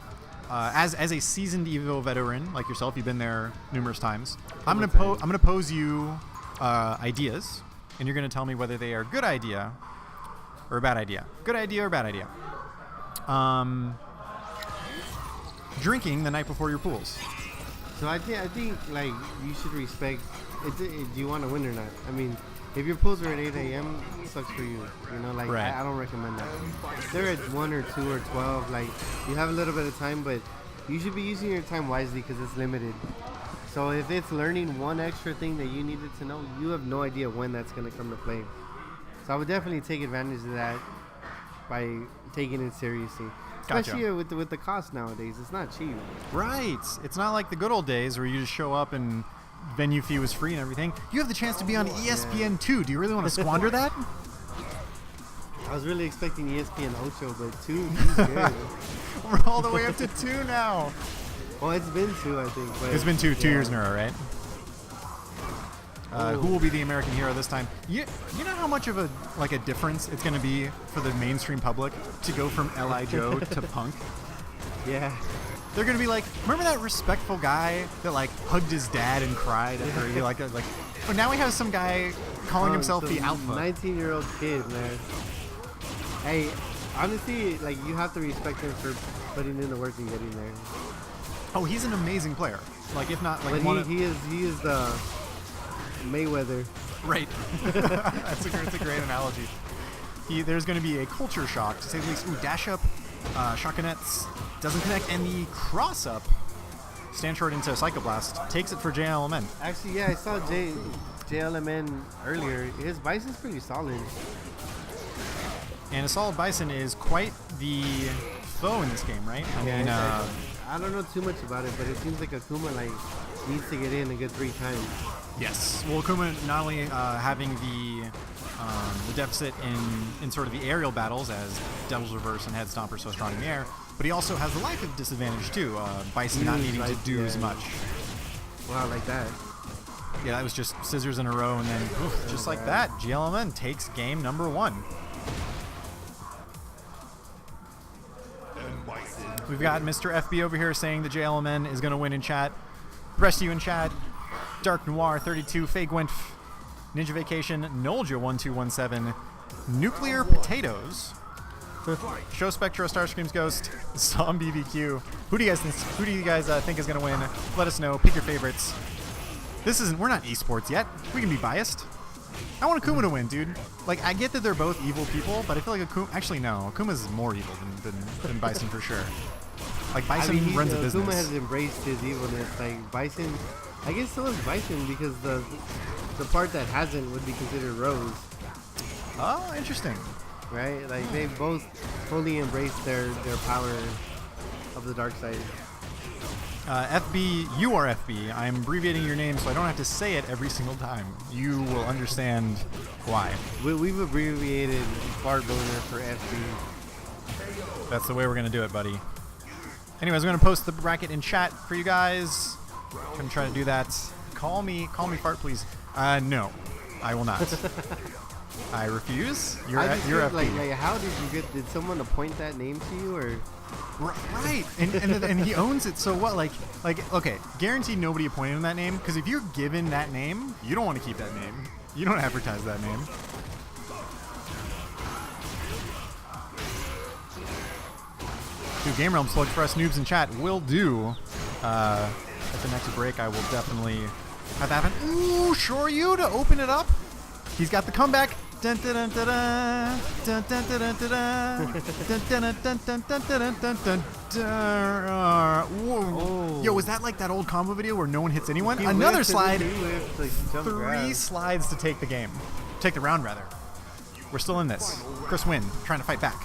As a seasoned Evo veteran like yourself, you've been there numerous times. I'm gonna pose you ideas, and you're going to tell me whether they are a good idea or a bad idea. Good idea or bad idea. Drinking the night before your pools. So I think like you should respect. Do you want to win or not? I mean, if your pools are at 8 a.m., it sucks for you. You know, like Right. I don't recommend that. If they're at 1 or 2 or 12, like you have a little bit of time, but you should be using your time wisely because it's limited. So if it's learning one extra thing that you needed to know, you have no idea when that's going to come to play. So I would definitely take advantage of that by taking it seriously. Gotcha. Especially with the cost nowadays. It's not cheap. Right. It's not like the good old days where you just show up and venue fee was free and everything. You have the chance to be on ESPN 2. Do you really want to squander that? I was really expecting ESPN Ocho, but 2 is good. We're all the way up to 2 now. Well, it's been 2, I think. But It's been two years in a row, right? Who will be the American hero this time? You know how much of a difference it's going to be for the mainstream public to go from L.I. Joe to Punk? Yeah. They're going to be like, remember that respectful guy that like hugged his dad and cried? Or you but now we have some guy calling himself the alpha. 19-year-old kid, man. Hey, honestly, like you have to respect him for putting in the work and getting there. Oh, he's an amazing player. Like if not like But he is the Mayweather. Right. That's a great analogy. There's going to be a culture shock, to say the least. Ooh, dash up, shotgunettes, doesn't connect, and the cross up, stand short into Psychoblast, takes it for JLMN. Actually, yeah, I saw JLMN earlier. His Bison's pretty solid. And a solid Bison is quite the foe in this game, right? I mean, I don't know too much about it, but it seems like Akuma needs to get in a good 3 times. yes. Well, Akuma not only having the deficit in sort of the aerial battles as Devil's Reverse and Head Stomper so strong in the air, but he also has the life disadvantage too. Bison not needing to do as much. Wow, like that. Yeah, that was just scissors in a row, and then just like that, GLMN takes game number 1. We've got Mr. FB over here saying the JLMN is going to win in chat. Rest of you in chat. Dark Noir 32, Faye Gwynf, Ninja Vacation, Nolja1217, Nuclear Potatoes, Show Spectro, Starscream's Ghost, Som BBQ. Who do you guys think is going to win? Let us know. Pick your favorites. We're not esports yet. We can be biased. I want Akuma to win, dude. Like, I get that they're both evil people, but I feel like actually no, Akuma's more evil than Bison for sure. Like Bison runs a business. Akuma has embraced his evilness. Like Bison, I guess so is Bison because the part that hasn't would be considered Rose. Oh, interesting. Right? Like they both fully embraced their power of the dark side. FB, you are FB. I'm abbreviating your name so I don't have to say it every single time. You will understand why. We've abbreviated Bart Boner for FB. That's the way we're going to do it, buddy. Anyways, I'm going to post the bracket in chat for you guys. I'm going to try to do that. Call me fart, please. No, I will not. I refuse. You're FB. Like, how did someone appoint that name to you, or? Right, and he owns it. So what? Like, okay, guaranteed nobody appointed him that name. Because if you're given that name, you don't want to keep that name. You don't advertise that name. Dude, Game Realm Slug for us noobs in chat will do. At the next break, I will definitely have that happen. Ooh, Shoryu to open it up. He's got the comeback. Dun, dun, dun, dun, dun, dun, dun, dun, dun, dun, dun. Yo, was that like that old combo video where no one hits anyone? Another slide. 3 slides to take the game. Take the round, rather. We're still in this. Chris Wynn trying to fight back.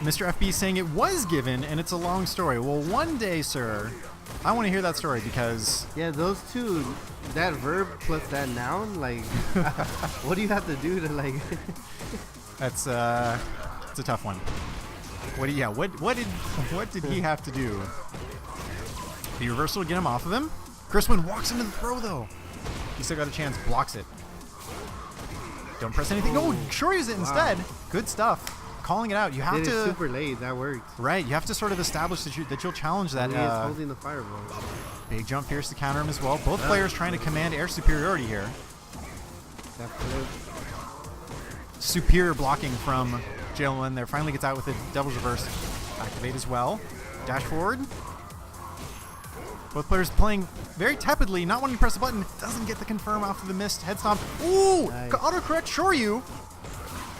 Mr. FB saying it was given and it's a long story. Well, one day, sir, I want to hear that story because... Yeah, those two, that verb plus that noun, like, what do you have to do to, like... That's, it's a tough one. What did he have to do? The reversal to get him off of him? Chris Wynn walks into the throw, though. He still got a chance, blocks it. Don't press anything. No, sure use it instead. Good stuff. calling it out. You have Did it to super late. That worked. right. You have to sort of establish that you'll challenge that. He is holding the fireball. Big jump fierce to counter him as well. Both players trying to command air superiority here. That flip. Superior blocking from Jalen there. Finally gets out with the Devil's Reverse. Activate as well. Dash forward. Both players playing very tepidly, not wanting to press the button. Doesn't get the confirm off of the missed head stomp. Ooh! Nice. Autocorrect Shoryu.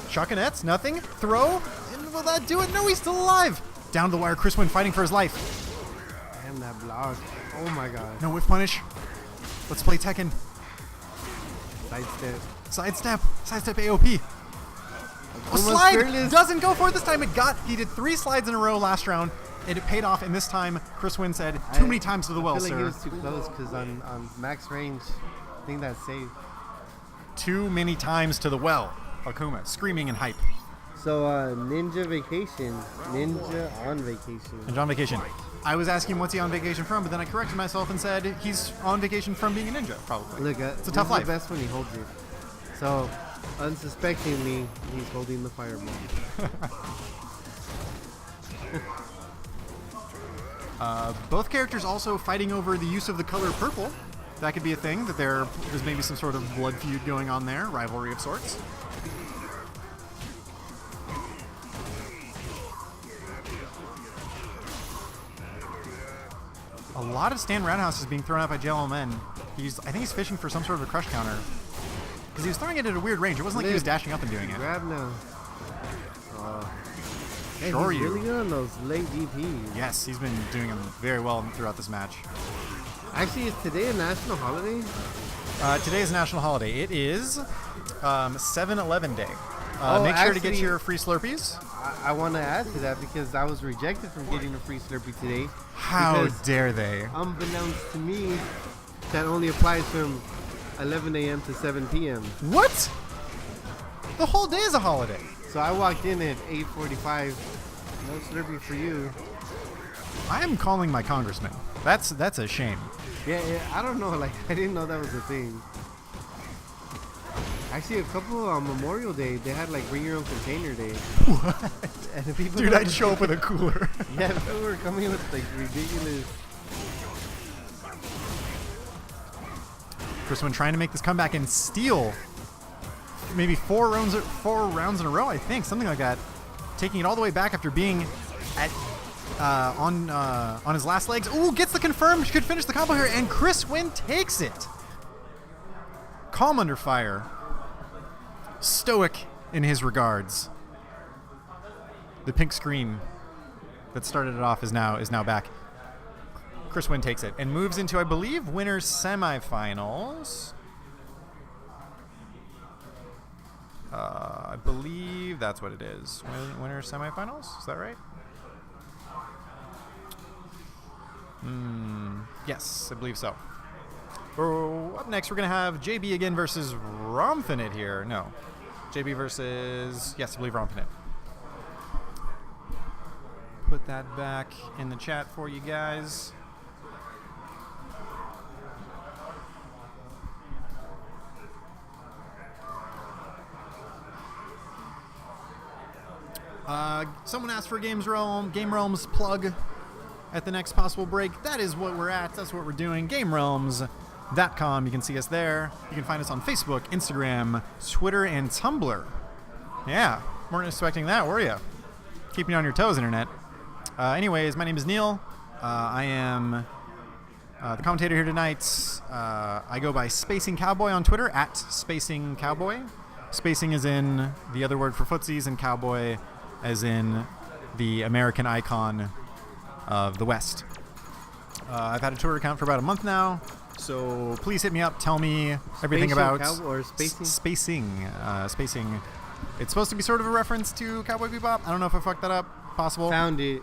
Shotgunettes, nothing. Throw. And will that do it? No, he's still alive. Down the wire, Chris Wynn fighting for his life. Damn that block. Oh my god. No whiff punish. Let's play Tekken. Sidestep. Sidestep. Sidestep AOP. A Almost slide fearless. doesn't go for it this time. He did 3 slides in a row last round, and it paid off. And this time, Chris Wynn said, too many times to the well, I feel like sir. he was too close because on max range, I think that's safe. Too many times to the well. Akuma screaming in hype. So Ninja Vacation. Ninja on vacation. And on vacation. I was asking what's he on vacation from, but then I corrected myself and said he's on vacation from being a ninja, probably. Look, it's a tough life. The best when he holds it. So, unsuspectingly, he's holding the fireball. Both characters also fighting over the use of the color purple. That could be a thing, that there's maybe some sort of blood feud going on there, rivalry of sorts. A lot of stand roundhouses being thrown out by JLMN. I think he's fishing for some sort of a crush counter. Because he was throwing it at a weird range. It wasn't like he was dashing up and doing it. Grab now. Hey, Sure he's you. really good on those late DPs. Yes, he's been doing them very well throughout this match. Actually, is today a national holiday? Today is a national holiday. It is 7-Eleven Day. Oh, Make sure to get actually- your free Slurpees. I want to add to that because I was rejected from getting a free Slurpee today. How because dare they? unbeknownst to me, that only applies from 11 a.m. to 7 p.m. What? The whole day is a holiday. So I walked in at 8:45. No Slurpee for you. I am calling my congressman. That's a shame. Yeah, I don't know. Like, I didn't know that was a thing. Actually, a couple on Memorial Day, they had like bring your own container day. What? And the people Dude, that- I'd show up with a cooler. Yeah, people were coming with like ridiculous. Chris Wynn trying to make this comeback and steal maybe four rounds in a row, I think, something like that. Taking it all the way back after being at on his last legs. Ooh, gets the confirm. Could finish the combo here, and Chris Wynn takes it. Calm under fire. Stoic in his regards. The pink screen that started it off is now back. Chris Wynn takes it and moves into, I believe, winners semifinals. I believe that's what it is. Winners semifinals? Is that right? Yes, I believe so. Oh, up next, we're going to have JB again versus Romfinite here. No. JB versus... Yes, I believe Romfinite. Put that back in the chat for you guys. Someone asked for Game Realms plug at the next possible break. That is what we're at. That's what we're doing. GameRealms.com. You can see us there. You can find us on Facebook, Instagram, Twitter, and Tumblr. Yeah, weren't expecting that, were you? Keeping you on your toes, Internet. Anyways, my name is Neil. I am the commentator here tonight. I go by Spacing Cowboy on Twitter, at Spacing Cowboy. Spacing is in the other word for footsies, and cowboy as in the American icon of the West. I've had a Twitter account for about a month now, so please hit me up. Tell me everything Spatial about cowboy or spacing? Spacing. It's supposed to be sort of a reference to Cowboy Bebop. I don't know if I fucked that up. Possible. Found it.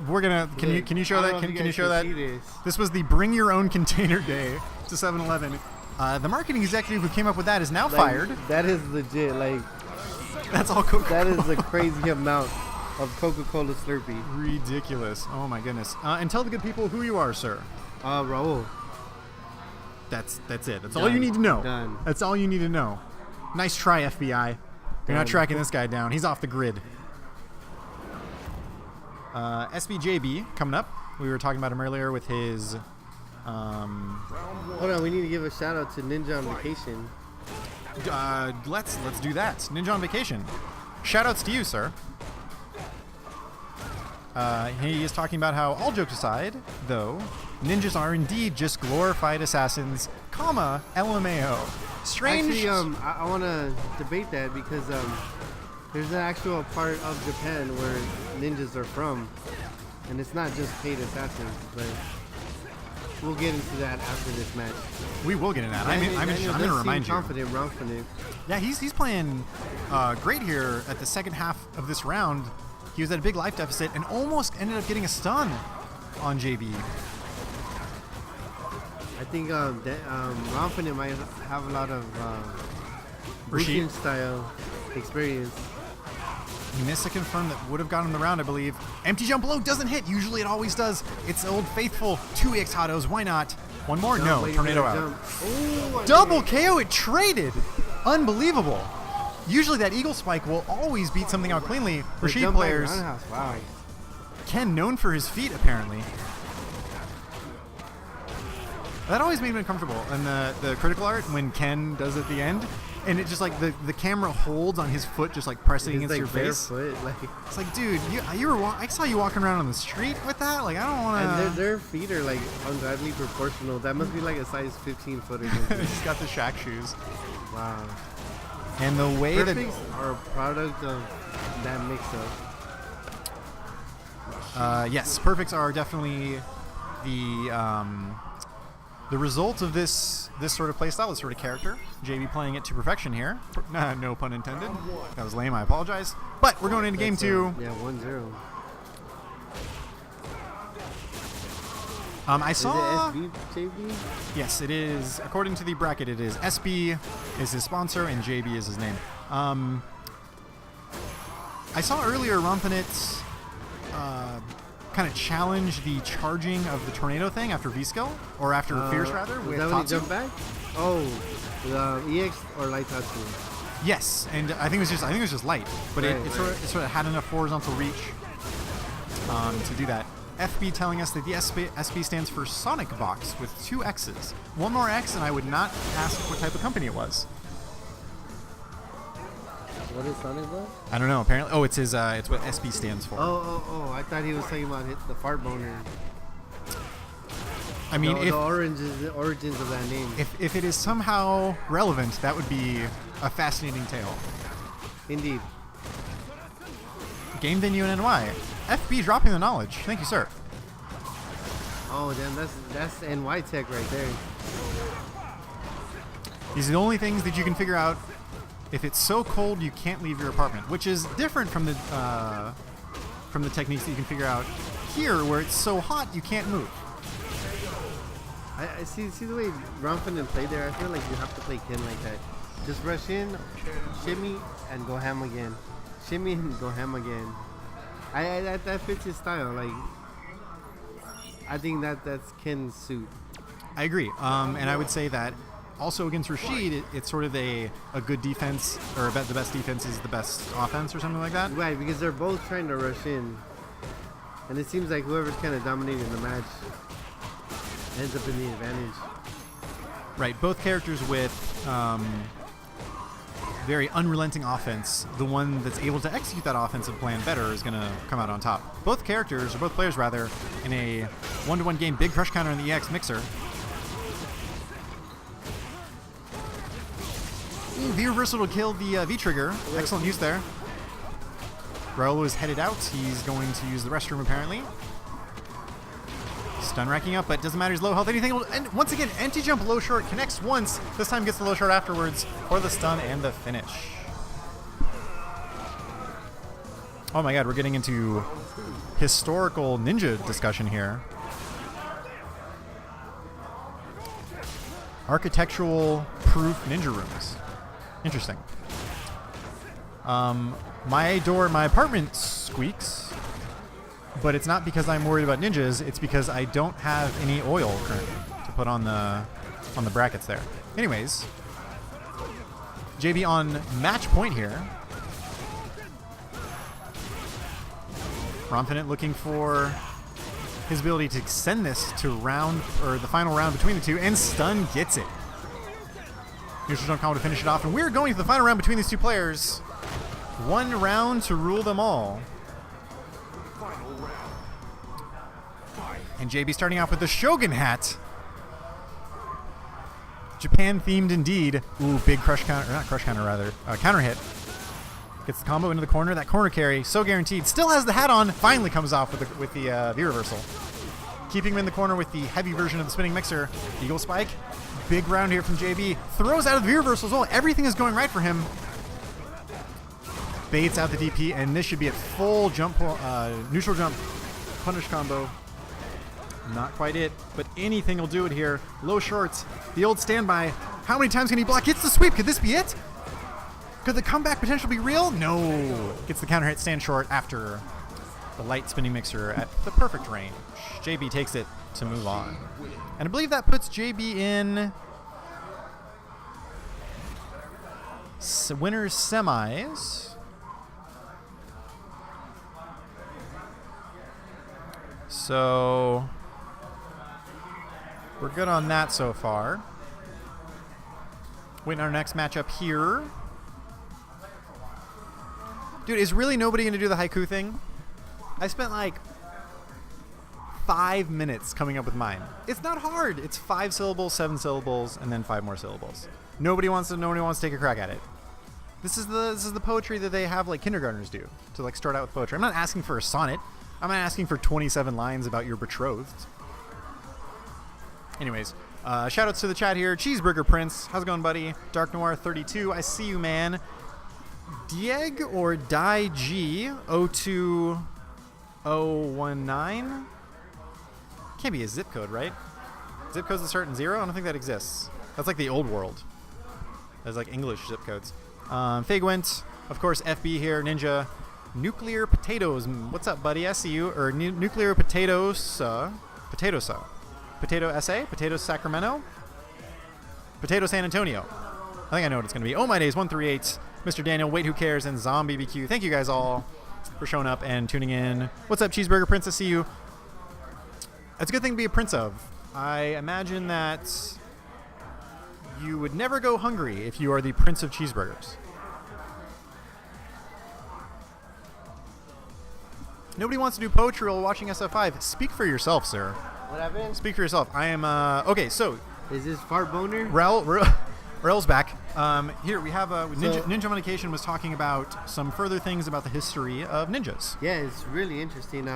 We're gonna. Can you show that? Can you show that? This. This was the Bring Your Own Container Day to 7-Eleven. The marketing executive who came up with that is now fired. That is legit. Like, That's all Coca-Cola. that is a crazy amount of Coca-Cola Slurpee. Ridiculous. Oh my goodness. And tell the good people who you are, sir. Raul. That's it. That's Done. all you need to know. Done. That's all you need to know. Nice try, FBI. You're not tracking this guy down. He's off the grid. SBJB coming up. We were talking about him earlier with his... Hold on, we need to give a shout out to Ninja on Vacation. Let's do that. Ninja on Vacation. Shoutouts to you, sir. He is talking about how, all jokes aside, though, ninjas are indeed just glorified assassins, comma, LMAO. Strange. Actually, I want to debate that because there's an actual part of Japan where ninjas are from, and it's not just paid assassins, but we'll get into that after this match. We will get into that. I'm going to remind you. Confident. Yeah, he's playing great here at the second half of this round. He was at a big life deficit and almost ended up getting a stun on JB. I think Ronfinite might have a lot of Rashid Bukin style experience. He missed a confirm that would have gotten the round, I believe. Empty jump low doesn't hit. Usually it always does. It's old faithful 2EX autos. Why not? One more? No. Tornado out. Ooh, Double KO. It traded. Unbelievable. Usually that Eagle Spike will always beat something out cleanly. Rashid players. Wow. Ken known for his feet, apparently. That always made me uncomfortable. And the critical art, when Ken does at the end, and it just like the camera holds on his foot, just like pressing against your face. Barefoot, It's like, dude, I saw you walking around on the street with that. Like, I don't want to. And their feet are like ungodly proportional. That must be like a size 15 foot or something. He's got the Shaq shoes. Wow. And the way Perfects are a product of that mix-up. Yes, perfects are definitely the result of this sort of playstyle, this sort of character. JB playing it to perfection here. No pun intended. That was lame. I apologize. But we're going into game 2. Yeah, 1-0. I saw. Is it SB, JB? Yes, it is. According to the bracket, it is SB is his sponsor and JB is his name. I saw earlier Ronfinite kind of challenge the charging of the tornado thing after V-Skill, or after Fierce rather, with that when he Tatsu. jumped back? Oh, the EX or Light Tatsu? Yes, and I think it was just light, but Right, it sort of had enough horizontal reach to do that. FB telling us that the SB stands for Sonic Box with 2 X's. One more X, and I would not ask what type of company it was. What is Sonic Box? I don't know. Apparently, it's what SB stands for. Oh! I thought he was talking about the fart boner. I mean, the origins of that name. If it is somehow relevant, that would be a fascinating tale. Indeed. Game Venue and NY. FB dropping the knowledge. Thank you, sir. Oh, damn, that's NY Tech right there. These are the only things that you can figure out. If it's so cold you can't leave your apartment, which is different from the techniques that you can figure out here, where it's so hot you can't move. I see the way Ronfinite played there. I feel like you have to play Ken like that. Just rush in, shimmy, and go ham again. Shimmy and go ham again. That fits his style. Like, I think that's Ken's suit. I agree, and I would say that also against Rashid, it's sort of a good defense, or the best defense is the best offense, or something like that. Right, because they're both trying to rush in, and it seems like whoever's kind of dominating the match ends up in the advantage. Right, both characters with very unrelenting offense. The one that's able to execute that offensive plan better is going to come out on top. Both players rather, in a 1-to-1 game, big crush counter in the EX mixer. V reversal to kill the V trigger. Excellent use there. Raul is headed out. He's going to use the restroom apparently. Stun racking up, but doesn't matter. He's low health. Anything will, and once again, empty jump low short connects once. This time gets the low short afterwards for the stun and the finish. Oh my god, we're getting into historical ninja discussion here. Architectural proof ninja rooms. Interesting. My door in my apartment squeaks, but it's not because I'm worried about ninjas. It's because I don't have any oil currently to put on the brackets there. Anyways, JB on match point here. Romfinite looking for his ability to extend this to the final round between the two, and Stun gets it. Neutral jump combo to finish it off, and we're going to the final round between these two players. One round to rule them all. And JB starting off with the Shogun hat. Japan themed indeed. Ooh, big crush counter, or not crush counter rather, counter hit. Gets the combo into the corner. That corner carry, so guaranteed. Still has the hat on. Finally comes off with the V reversal. Keeping him in the corner with the heavy version of the spinning mixer. Eagle spike. Big round here from JB. Throws out of the V reversal as well. Everything is going right for him. Baits out the DP, and this should be at full jump, neutral jump punish combo. Not quite it, but anything will do it here. Low shorts, the old standby. How many times can he block? Gets the sweep. Could this be it? Could the comeback potential be real? No. Gets the counter hit, stand short after the light spinning mixer at the perfect range. JB takes it to move on. And I believe that puts JB in winners semis. So we're good on that so far. Waiting on our next matchup here. Dude, is really nobody going to do the haiku thing? I spent like 5 minutes coming up with mine. It's not hard. It's 5 syllables, 7 syllables, and then 5 more syllables. Nobody wants to take a crack at it. This is the poetry that they have like kindergartners do to like start out with poetry. I'm not asking for a sonnet. I'm not asking for 27 lines about your betrothed. Anyways, shout outs to the chat here. Cheeseburger Prince, how's it going, buddy? Dark Noir 32, I see you, man. Dieg or Dai G 02019? Can't be a zip code, right? Zip codes that start in 0? I don't think that exists. That's like the old world. There's like English zip codes. Fagwent, of course, FB here. Ninja. Nuclear Potatoes. What's up, buddy? I see you. Or Nuclear Potatoes. Potatoes. Potato SA? Potato Sacramento? Potato San Antonio. I think I know what it's going to be. Oh My Days 138. Mr. Daniel, Wait Who Cares, and Zombie BQ. Thank you guys all for showing up and tuning in. What's up, Cheeseburger Prince? I see you. It's a good thing to be a prince of. I imagine that you would never go hungry if you are the Prince of Cheeseburgers. Nobody wants to do poetry while watching SF5. Speak for yourself, sir. What happened? Speak for yourself. I am, okay, so. Is this fart boner? Raul's back. Here we have Ninja on Vacation was talking about some further things about the history of ninjas. Yeah, it's really interesting.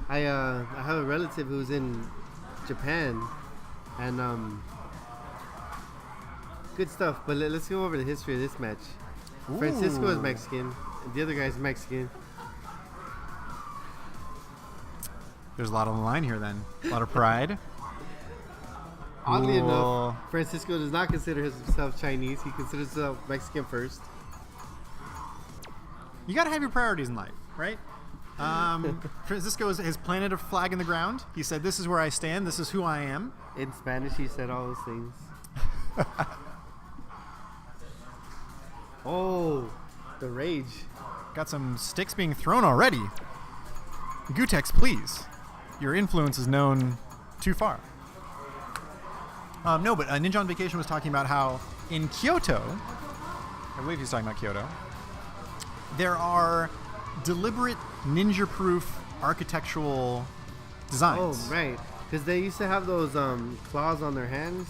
I have a relative who's in Japan, and good stuff. But let's go over the history of this match. Ooh. Francisco is Mexican, and the other guy's Mexican. There's a lot on the line here then. A lot of pride. Oddly enough, Francisco does not consider himself Chinese. He considers himself Mexican first. You gotta have your priorities in life, right? Francisco has planted a flag in the ground. He said, "This is where I stand. This is who I am." In Spanish, he said all those things. Oh, the rage. Got some sticks being thrown already. Gutex, please. Your influence is known too far. No, but Ninja on Vacation was talking about how in Kyoto, I believe he's talking about Kyoto, there are deliberate ninja-proof architectural designs. Oh, right. Because they used to have those claws on their hands.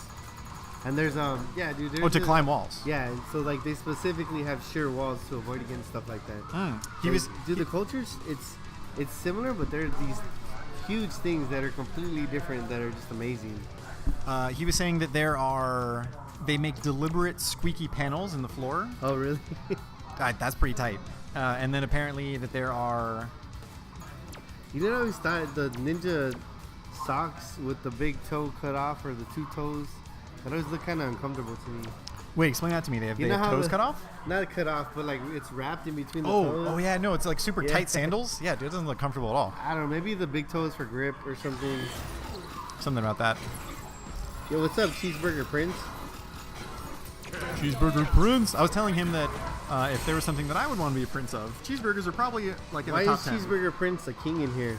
And there's, yeah, dude. To climb walls. Yeah, and so, like, they specifically have sheer walls to avoid against stuff like that. The cultures, it's similar, but there are these huge things that are completely different that are just amazing. He was saying that they make deliberate squeaky panels in the floor. Oh, really? That's pretty tight. And then apparently that there are... You know, I always thought the ninja socks with the big toe cut off or the two toes, that always look kind of uncomfortable to me. Wait, explain that to me. They have toes cut off? Not cut off, but like it's wrapped in between the toes. Oh yeah, no, it's like super tight sandals. Yeah, dude, it doesn't look comfortable at all. I don't know, maybe the big toe is for grip or something. Something about that. Yo, what's up, Cheeseburger Prince? Cheeseburger Prince. I was telling him that if there was something that I would want to be a prince of, cheeseburgers are probably like in Why the top is 10. Cheeseburger Prince a king in here?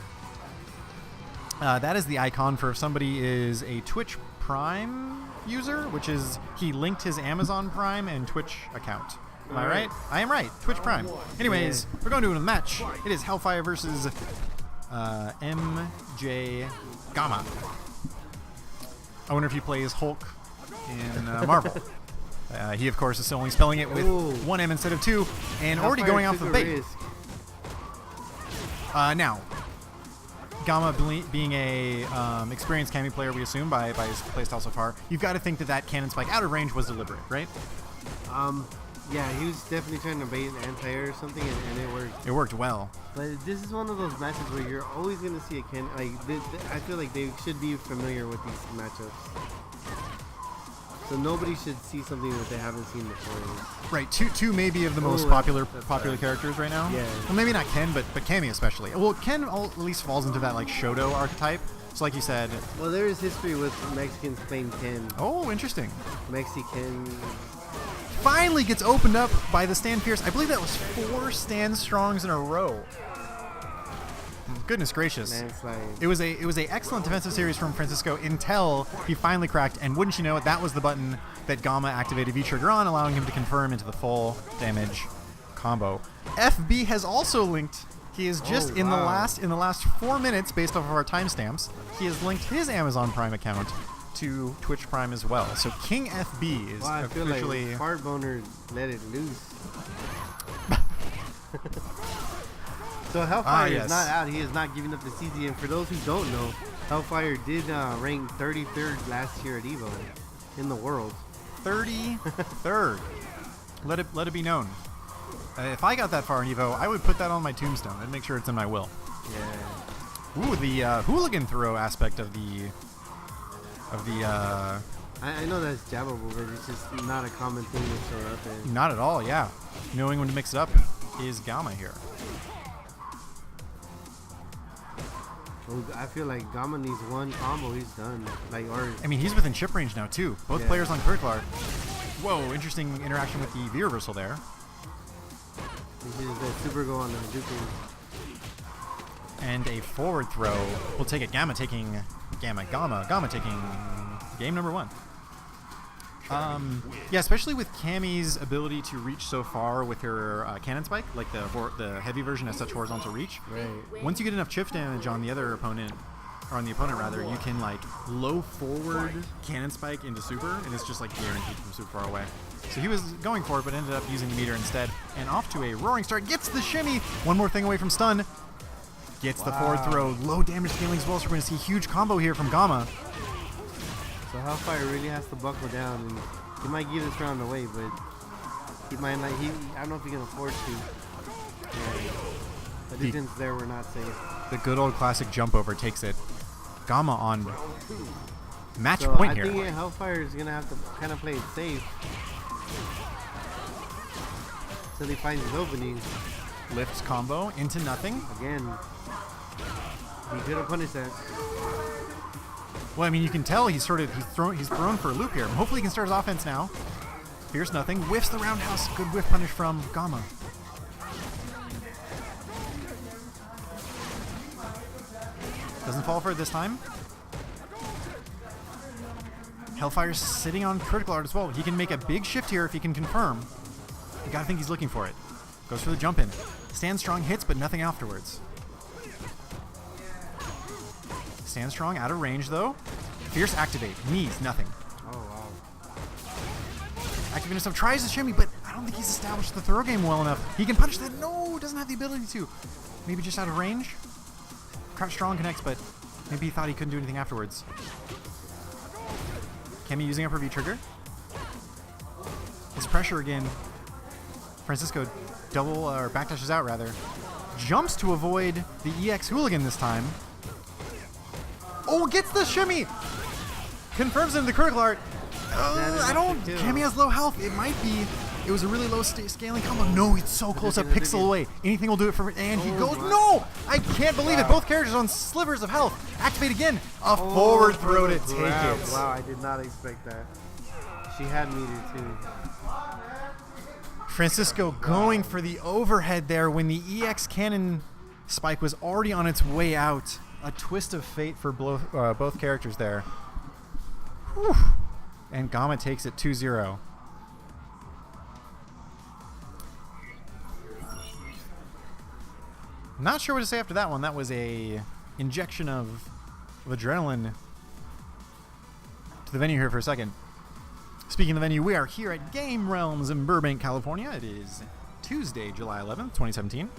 That is the icon for if somebody is a Twitch Prime user, which is he linked his Amazon Prime and Twitch account. Am I right? I am right. Twitch Prime. Anyways, we're going to a match. It is Hellfire versus MJ Gamma. I wonder if he plays Hulk in Marvel. He, of course, is only spelling it with one M instead of two, and already going off of bait. Now, Gamma being a experienced Cammy player, we assume, by his playstyle so far, you've got to think that cannon spike out of range was deliberate, right? Yeah, he was definitely trying to bait an anti-air or something, and it worked. It worked well. But this is one of those matches where you're always going to see a cannon. Like, I feel like they should be familiar with these matchups. So nobody should see something that they haven't seen before. Right, two maybe of the most that's popular characters right now. Yeah. Well, maybe not Ken, but Cammy especially. Well, Ken at least falls into that like Shoto archetype. So like you said. Well, there is history with Mexicans playing Ken. Oh, interesting. Mexican. Finally gets opened up by the Stand Fierce. I believe that was 4 Stand Strongs in a row. Goodness gracious. Landslide. It was a excellent defensive series from Francisco until he finally cracked, and wouldn't you know it, that was the button that Gamma activated V-Trigger on, allowing him to confirm into the full damage combo. FB has also linked. He is just in the last 4 minutes, based off of our timestamps, he has linked his Amazon Prime account to Twitch Prime as well. So King FB is I feel officially like Fart Boner let it loose. So Hellfire is not out. He is not giving up the CZ. And for those who don't know, Hellfire did rank 33rd last year at EVO in the world. 33rd. Let it be known. If I got that far in EVO, I would put that on my tombstone and make sure it's in my will. Yeah. Ooh, the hooligan throw aspect of the. I know that's jabbable, but it's just not a common thing to show up in. Not at all. Yeah, knowing when to mix it up is Gamma here. Well, I feel like Gamma needs one combo, he's done. I mean, he's within chip range now too. Both Yeah. players on critical art. Whoa, interesting interaction with the V reversal there. This is the super go on the Hadouken. And a forward throw. We'll take it. Gamma taking game number 1. Yeah, especially with Cammy's ability to reach so far with her cannon spike, like the heavy version has such horizontal reach. Right. Once you get enough chip damage on the other opponent, or on the opponent rather, you can like low forward cannon spike into super, and it's just like guaranteed from super far away. So he was going for it, but ended up using the meter instead. And off to a roaring start. Gets the shimmy. One more thing away from stun. Gets the forward throw. Low damage scaling as well, so we're going to see a huge combo here from Gamma. So Hellfire really has to buckle down, and he might give this round away, but he might not. I don't know if he can afford to. Yeah. The defense there were not safe. The good old classic jump over takes it. Gamma on match So point I here. think Hellfire is gonna have to kind of play it safe until he finds his opening. Lifts combo into nothing. Again, he could have punished that. Well, I mean, you can tell he's thrown for a loop here. Hopefully, he can start his offense now. Fierce nothing. Whiffs the roundhouse. Good whiff punish from Gamma. Doesn't fall for it this time. Hellfire's sitting on critical art as well. He can make a big shift here if he can confirm. You gotta think he's looking for it. Goes for the jump in. Stand strong hits, but nothing afterwards. Stand strong, out of range though. Fierce activate, knees, nothing. Oh wow. Activating himself, tries to shimmy, but I don't think he's established the throw game well enough. He can punish that. No, doesn't have the ability to. Maybe just out of range. Crouch strong connects, but maybe he thought he couldn't do anything afterwards. Cammy using up her V-trigger. His pressure again. Francisco double or backdashes out rather. Jumps to avoid the EX hooligan this time. Oh, gets the shimmy! Confirms into the critical art. Cammy has low health. It might be. It was a really low scaling combo. No, it's so close, a pixel away. Anything will do it for me. And he goes, no! I can't believe it. Both characters on slivers of health. Activate again. A forward throw to take it. Wow, I did not expect that. She had meter too. Francisco going for the overhead there when the EX cannon spike was already on its way out. A twist of fate for both characters there. Whew. And Gamma takes it 2-0. Not sure what to say after that one. That was a injection of adrenaline to the venue here for a second. Speaking of the venue, we are here at Game Realms in Burbank, California. It is Tuesday, July 11th, 2017.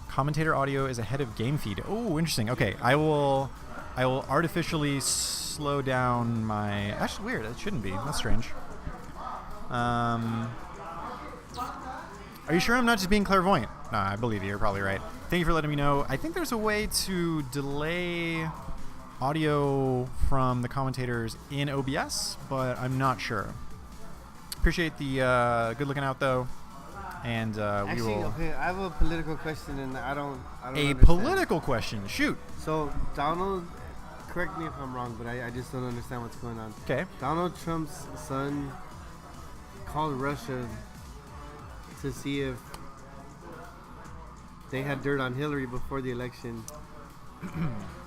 Commentator audio is ahead of game feed. Oh, interesting. Okay, I will artificially slow down my... Actually, weird. It shouldn't be. That's strange. Are you sure I'm not just being clairvoyant? No, I believe you. You're probably right. Thank you for letting me know. I think there's a way to delay audio from the commentators in OBS, but I'm not sure. Appreciate the good looking out, though. And Actually, we will... okay, I have a political question, and I don't A understand. political question. Shoot. So, Donald, correct me if I'm wrong, but I just don't understand what's going on. Okay. Donald Trump's son called Russia to see if they had dirt on Hillary before the election.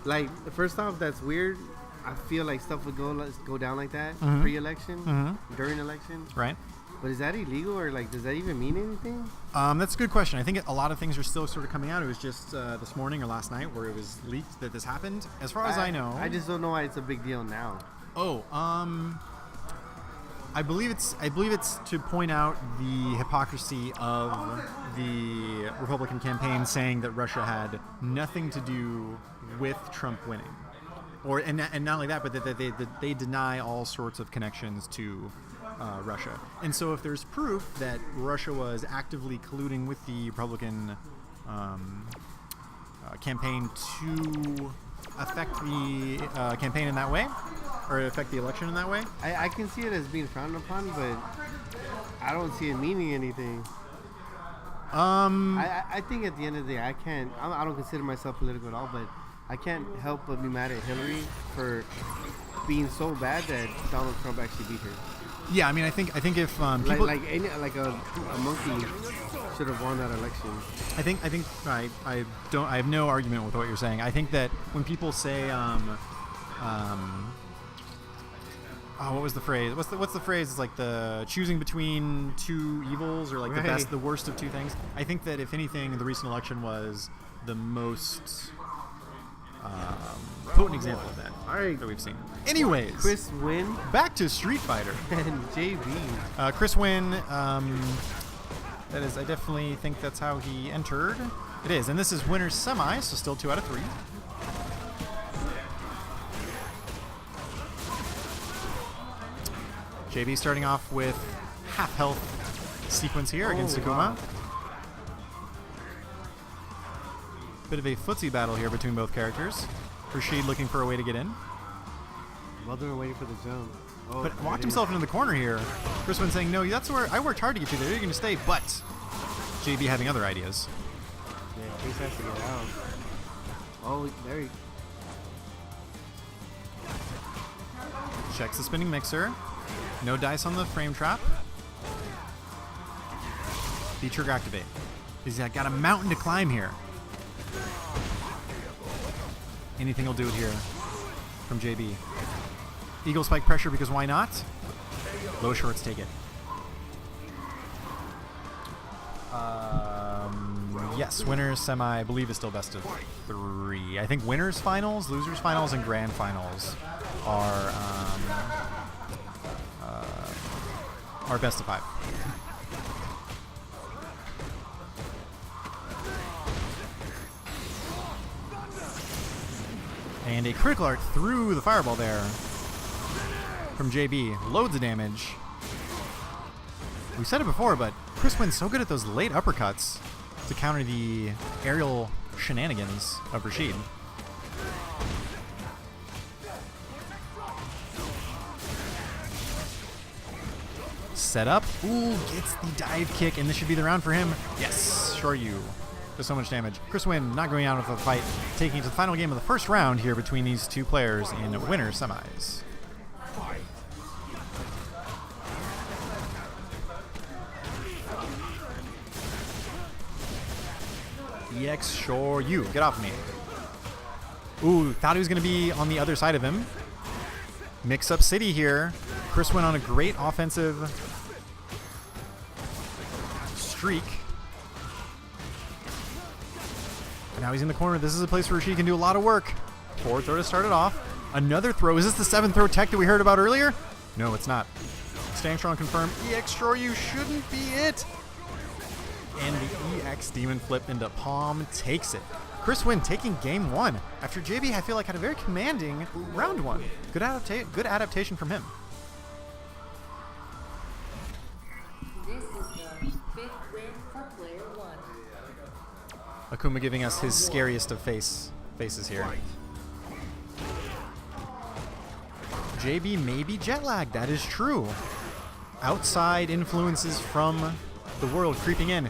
Like, first off, that's weird. I feel like stuff would go down like that pre-election, during election. Right. But is that illegal, or like, does that even mean anything? That's a good question. I think a lot of things are still sort of coming out. It was just this morning or last night where it was leaked that this happened. As far as I know, I just don't know why it's a big deal now. Oh, I believe it's to point out the hypocrisy of the Republican campaign saying that Russia had nothing to do with Trump winning, and not only that, but that they deny all sorts of connections to Russia. And so, if there's proof that Russia was actively colluding with the Republican campaign to affect the campaign in that way, or affect the election in that way, I can see it as being frowned upon, but I don't see it meaning anything. I think at the end of the day, I don't consider myself political at all, but I can't help but be mad at Hillary for being so bad that Donald Trump actually beat her. Yeah, I mean, I think if people like a monkey should have won that election. I think I have no argument with what you're saying. I think that when people say what was the phrase? What's the phrase? It's like the choosing between two evils, or like the worst of two things. I think that if anything, the recent election was the most potent example of that. All right, that we've seen. Anyways, Chris Wynn back to Street Fighter and JB. Chris Wynn. That is, I definitely think that's how he entered. It is, and this is winner's semi, so still 2 out of 3. JB starting off with half health sequence here against Takuma. Wow. Bit of a footsie battle here between both characters. Rashid looking for a way to get in. Well, they're waiting for the jump. Oh, But walked himself into the corner here. Chris Wynn saying, no, that's where I worked hard to get you there. You're going to stay. But JB having other ideas. Yeah, Chris has to get out. Oh, there he... Checks the spinning mixer. No dice on the frame trap. V-trigger activate. He's got a mountain to climb here. Anything will do it here from JB. Eagle spike pressure because why not? Low shorts take it. Yes, winners semi, I believe, is still best of 3. I think winners finals, losers finals, and grand finals are best of 5. And a critical art through the fireball there from JB. Loads of damage. We said it before, but Chris Wynn's so good at those late uppercuts to counter the aerial shenanigans of Rashid. Set up. Ooh, gets the dive kick, and this should be the round for him. Yes, sure you. Does so much damage. Chris Wynn not going out of the fight, taking it to the final game of the first round here between these two players in winner semis. EX, sure you. Get off me. Ooh, thought he was going to be on the other side of him. Mix-up city here. Chris went on a great offensive streak. And now he's in the corner. This is a place where she can do a lot of work. Forward throw to start it off. Another throw. Is this the 7th throw tech that we heard about earlier? No, it's not. Staying strong, confirm. EX, sure you shouldn't be it. And the EX demon flip into palm takes it. Chris Wynn taking game 1 after JB, I feel like, had a very commanding round 1. Good adaptation from him. This is the 5th win for player 1. Akuma giving us his scariest of faces here. JB may be jet lagged. That is true. Outside influences from the world creeping in.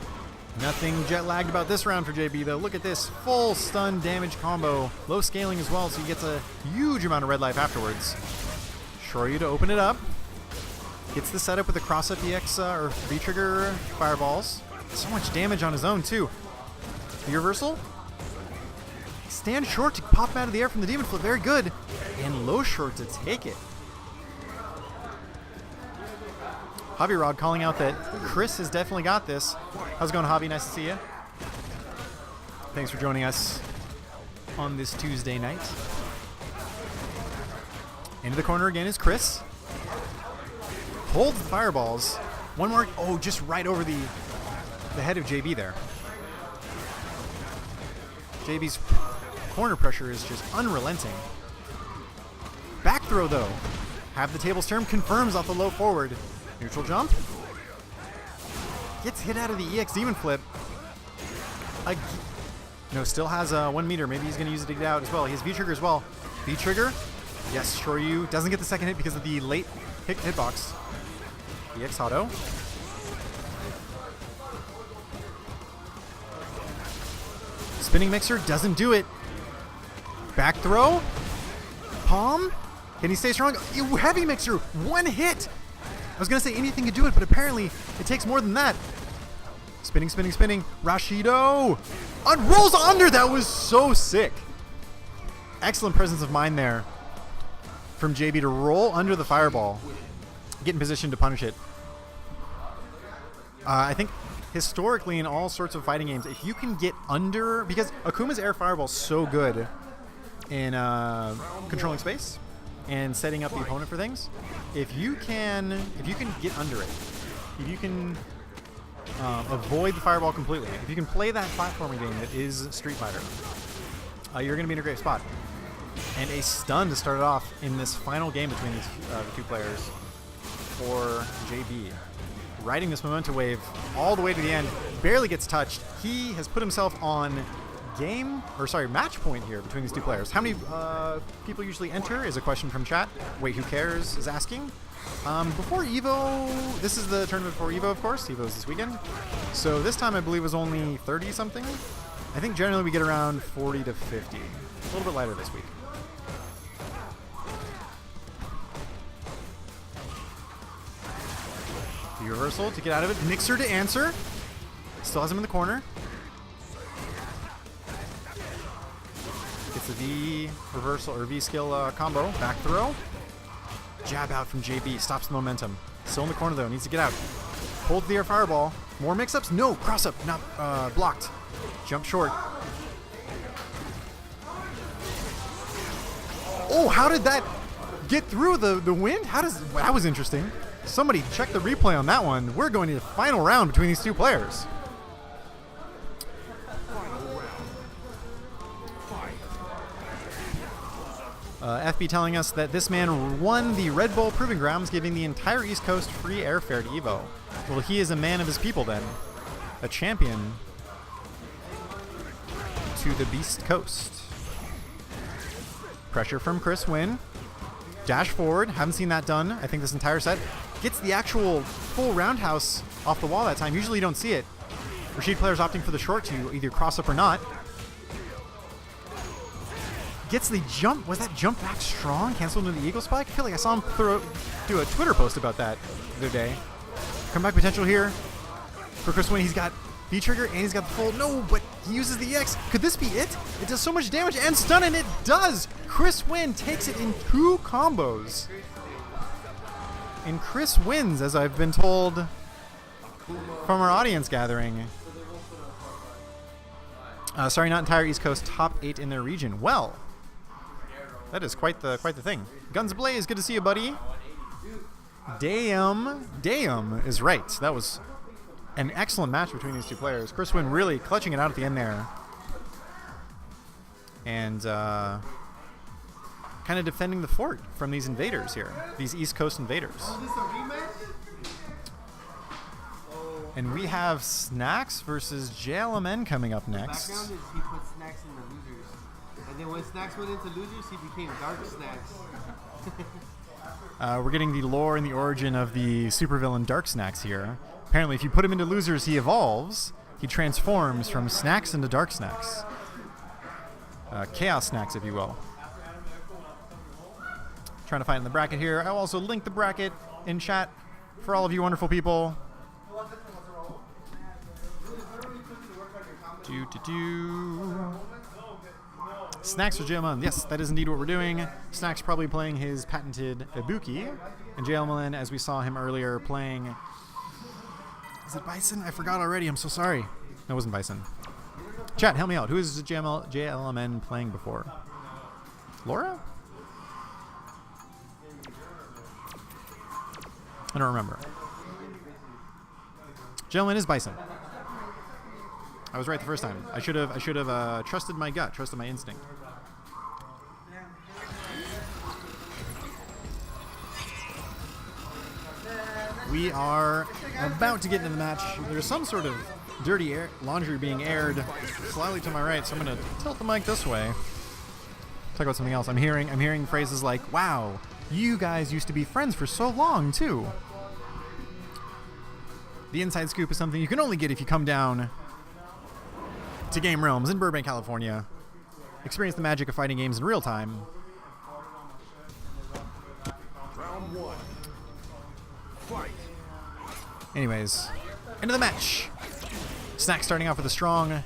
Nothing jet lagged about this round for JB though. Look at this full stun damage combo. Low scaling as well, so he gets a huge amount of red life afterwards. Shoryu to open it up. Gets the setup with the cross-up EX or V-trigger fireballs. So much damage on his own too. The reversal. Stand short to pop him out of the air from the demon flip. Very good. And low short to take it. Javi Rod calling out that Chris has definitely got this. How's it going, Javi? Nice to see you. Thanks for joining us on this Tuesday night. Into the corner again is Chris. Holds the fireballs. One more. Oh, just right over the head of JB there. JB's corner pressure is just unrelenting. Back throw, though. Have the tables turn. Confirms off the low forward. Neutral jump. Gets hit out of the EX demon flip. No, still has 1 meter. Maybe he's going to use it to get out as well. He has V-trigger as well. V-trigger. Yes, Shoryu doesn't get the second hit because of the late hitbox. EX auto. Spinning mixer doesn't do it. Back throw. Palm. Can he stay strong? Heavy mixer. 1 hit. I was going to say anything could do it, but apparently it takes more than that. Spinning, spinning, spinning. Rashido. Rolls under. That was so sick. Excellent presence of mind there from JB to roll under the fireball. Get in position to punish it. I think historically in all sorts of fighting games, if you can get under, because Akuma's air fireball is so good in controlling space and setting up the opponent for things. If you can get under it, if you can avoid the fireball completely, if you can play that platforming game that is Street Fighter, you're going to be in a great spot. And a stun to start it off in this final game between these the two players for JB. Riding this momentum wave all the way to the end, barely gets touched. He has put himself on match point here between these two players. How many people usually enter is a question from chat. Wait, who cares is asking. Before Evo, this is the tournament before Evo, of course. Evo's this weekend. So this time I believe was only 30 something. I think generally we get around 40 to 50. A little bit lighter this week. The reversal to get out of it. Mixer to answer. Still has him in the corner. Gets the V reversal or V skill combo. Back throw. Jab out from JB. Stops the momentum. Still in the corner though. Needs to get out. Hold the air fireball. More mix-ups. No. Cross up. Not blocked. Jump short. Oh, how did that get through the wind? That was interesting. Somebody check the replay on that one. We're going to the final round between these two players. FB telling us that this man won the Red Bull Proving Grounds, giving the entire East Coast free airfare to Evo. Well, he is a man of his people then. A champion to the Beast Coast. Pressure from Chris Wynn. Dash forward. Haven't seen that done, I think, this entire set. Gets the actual full roundhouse off the wall that time. Usually you don't see it. Rashid players opting for the short to either cross up or not. Gets the jump. Was that jump back strong? Canceled into the eagle spike? I feel like I saw him do a Twitter post about that the other day. Comeback potential here for Chris Wynn. He's got V-trigger, and he's got the full. No, but he uses the EX. Could this be it? It does so much damage and stun, and it does. Chris Wynn takes it in 2 combos. And Chris wins, as I've been told from our audience gathering. Sorry, not entire East Coast, top 8 in their region. Well, that is quite the thing. Guns Blaze, good to see you, buddy. Damn is right. That was an excellent match between these two players. Chris Wynn really clutching it out at the end there. And kind of defending the fort from these invaders here. These East Coast invaders. And we have Snacks versus JLMN coming up next. The background is he put Snacks in the losers. And then when Snacks went into losers, he became Dark Snacks. We're getting the lore and the origin of the supervillain Dark Snacks here. Apparently, if you put him into losers, he evolves. He transforms from Snacks into Dark Snacks. Chaos Snacks, if you will. Trying to find in the bracket here. I'll also link the bracket in chat for all of you wonderful people. Snacks for JLMN. Yes, that is indeed what we're doing. Snacks probably playing his patented Ibuki. And JLMN, as we saw him earlier, playing... Is it Bison? I forgot already. I'm so sorry. No, it wasn't Bison. Chat, help me out. Who is JLMN playing before? Laura? I don't remember. JLMN is Bison. I was right the first time. I should have trusted my gut, trusted my instinct. We are about to get into the match. There's some sort of dirty laundry being aired slightly to my right, so I'm going to tilt the mic this way. Talk about something else. I'm hearing phrases like, "Wow, you guys used to be friends for so long too." The inside scoop is something you can only get if you come down to Game Realms in Burbank, California. Experience the magic of fighting games in real time. Round 1. Fight. Anyways, into the match. Snack starting off with a strong,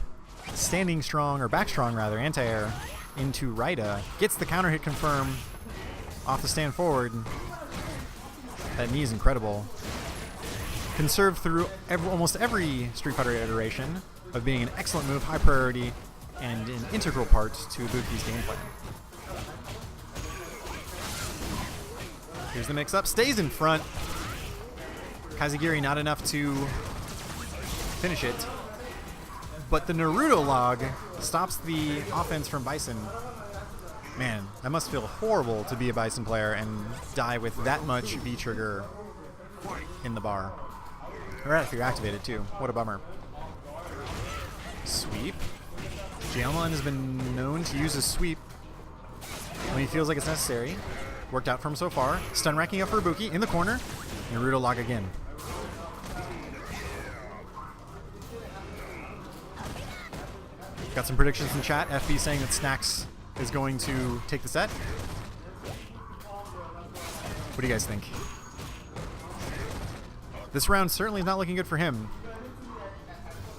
standing strong, or back strong rather, anti-air into Rida. Gets the counter hit confirm off the stand forward. That knee is incredible. Conserved through almost every Street Fighter iteration of being an excellent move, high priority, and an integral part to Ibuki's gameplay. Here's the mix-up. Stays in front. Kazagiri not enough to finish it. But the Naruto log stops the offense from Bison. Man, that must feel horrible to be a Bison player and die with that much V-trigger in the bar. Right if you're activated, too. What a bummer. Sweep. JLMN has been known to use a sweep when he feels like it's necessary. Worked out for him so far. Stun racking up for Ibuki in the corner. Naruto log again. Got some predictions in chat. FB saying that Snacks is going to take the set. What do you guys think? This round certainly is not looking good for him.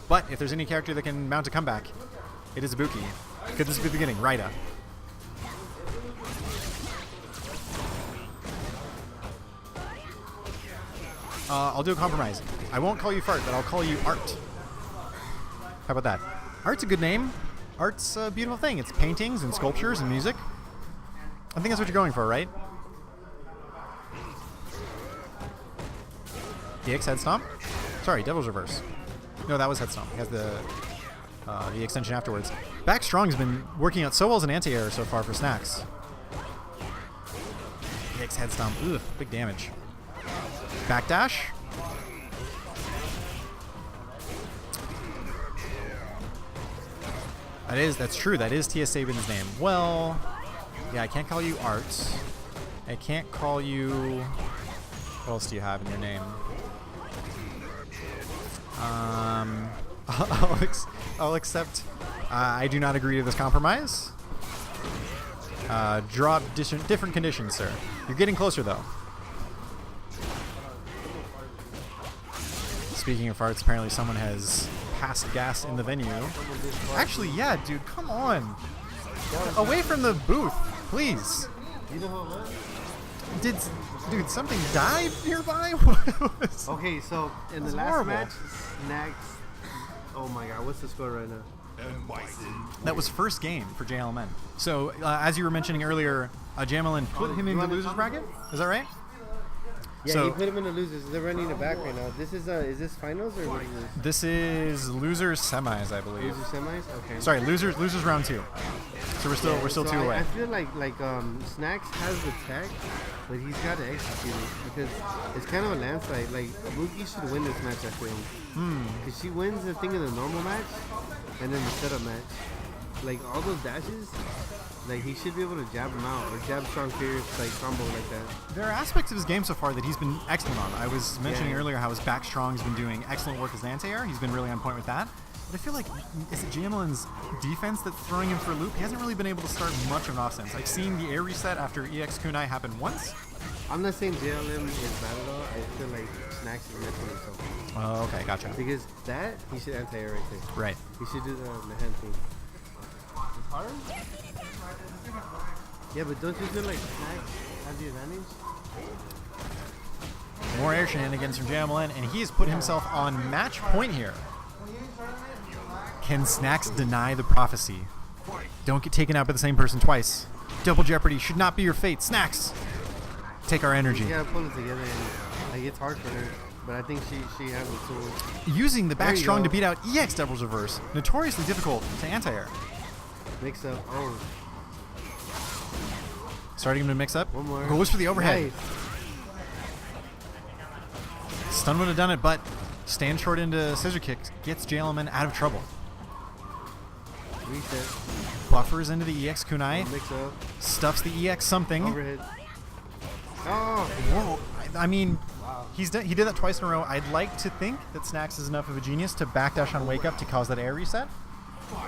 But if there's any character that can mount a comeback, it is Ibuki. Could this be the beginning? Rida. I'll do a compromise. I won't call you Fart, but I'll call you Art. How about that? Art's a good name. Art's a beautiful thing. It's paintings and sculptures and music. I think that's what you're going for, right? DX head stomp? Sorry, Devil's Reverse. No, that was head stomp. He has the extension afterwards. Back strong has been working out so well as an anti-air so far for Snacks. DX head stomp. Ugh, big damage. Backdash. That's true. That is T.S. Sabin's name. Well, yeah, I can't call you Art. I can't call you... What else do you have in your name? I'll accept. I do not agree to this compromise. Drop different conditions, sir. You're getting closer, though. Speaking of farts, apparently someone has past gas in the venue. Actually, yeah, dude, come on. Away from the booth, please. You know how much? Dude, something died nearby? What was- Okay, so in the That's last horrible. match, Snacks. Oh my God, what's the score right now? That was first game for JLMN. So, as you were mentioning earlier, JLMN put him in the losers bracket? Is that right? Yeah, So- he put him in the losers. They're running it back right now. This is this finals or what is this? This is losers semis, I believe. Loser semis? Okay. Sorry, losers round 2. So we're still So two away. I feel like Snacks has the tech, but he's got to execute it because it's kind of a landslide. Like Mookie should win this match, I feel. Because she wins the thing in the normal match, and then the setup match. Like all those dashes, like he should be able to jab him out or jab strong fierce like combo like that. There are aspects of his game so far that he's been excellent on. I was mentioning Yeah. earlier how his back strong has been doing excellent work as an anti-air. He's been really on point with that. But I feel like, is it JMLN's defense that's throwing him for a loop? He hasn't really been able to start much of an offense. I've seen the air reset after EX Kunai happen once. I'm not saying JLM is bad at all. I feel like Snacks is messing himself Oh, okay, gotcha. because that he should anti-air right there. Right. He should do the hand thing. Yeah, but don't you feel like Snacks has the advantage? More air shenanigans from JMLN, and he has put himself on match point here. Can Snacks deny the prophecy? Don't get taken out by the same person twice. Double jeopardy should not be your fate. Snacks! Take our energy. You gotta pull it together, and like it's hard for her. But I think she has the tools. Using the back There you strong go. to beat out EX Devil's Reverse, notoriously difficult to anti-air. Mix up. Oh, Starting him to mix up. one more. Goes for the overhead. Nice. Stun would have done it, but stand short into scissor kicks gets JLMN out of trouble. Reset. Buffers into the EX Kunai, Mix up. stuffs the EX something. Overhead. Oh, Whoa! I mean, he did that twice in a row. I'd like to think that Snacks is enough of a genius to backdash on wake up to cause that air reset.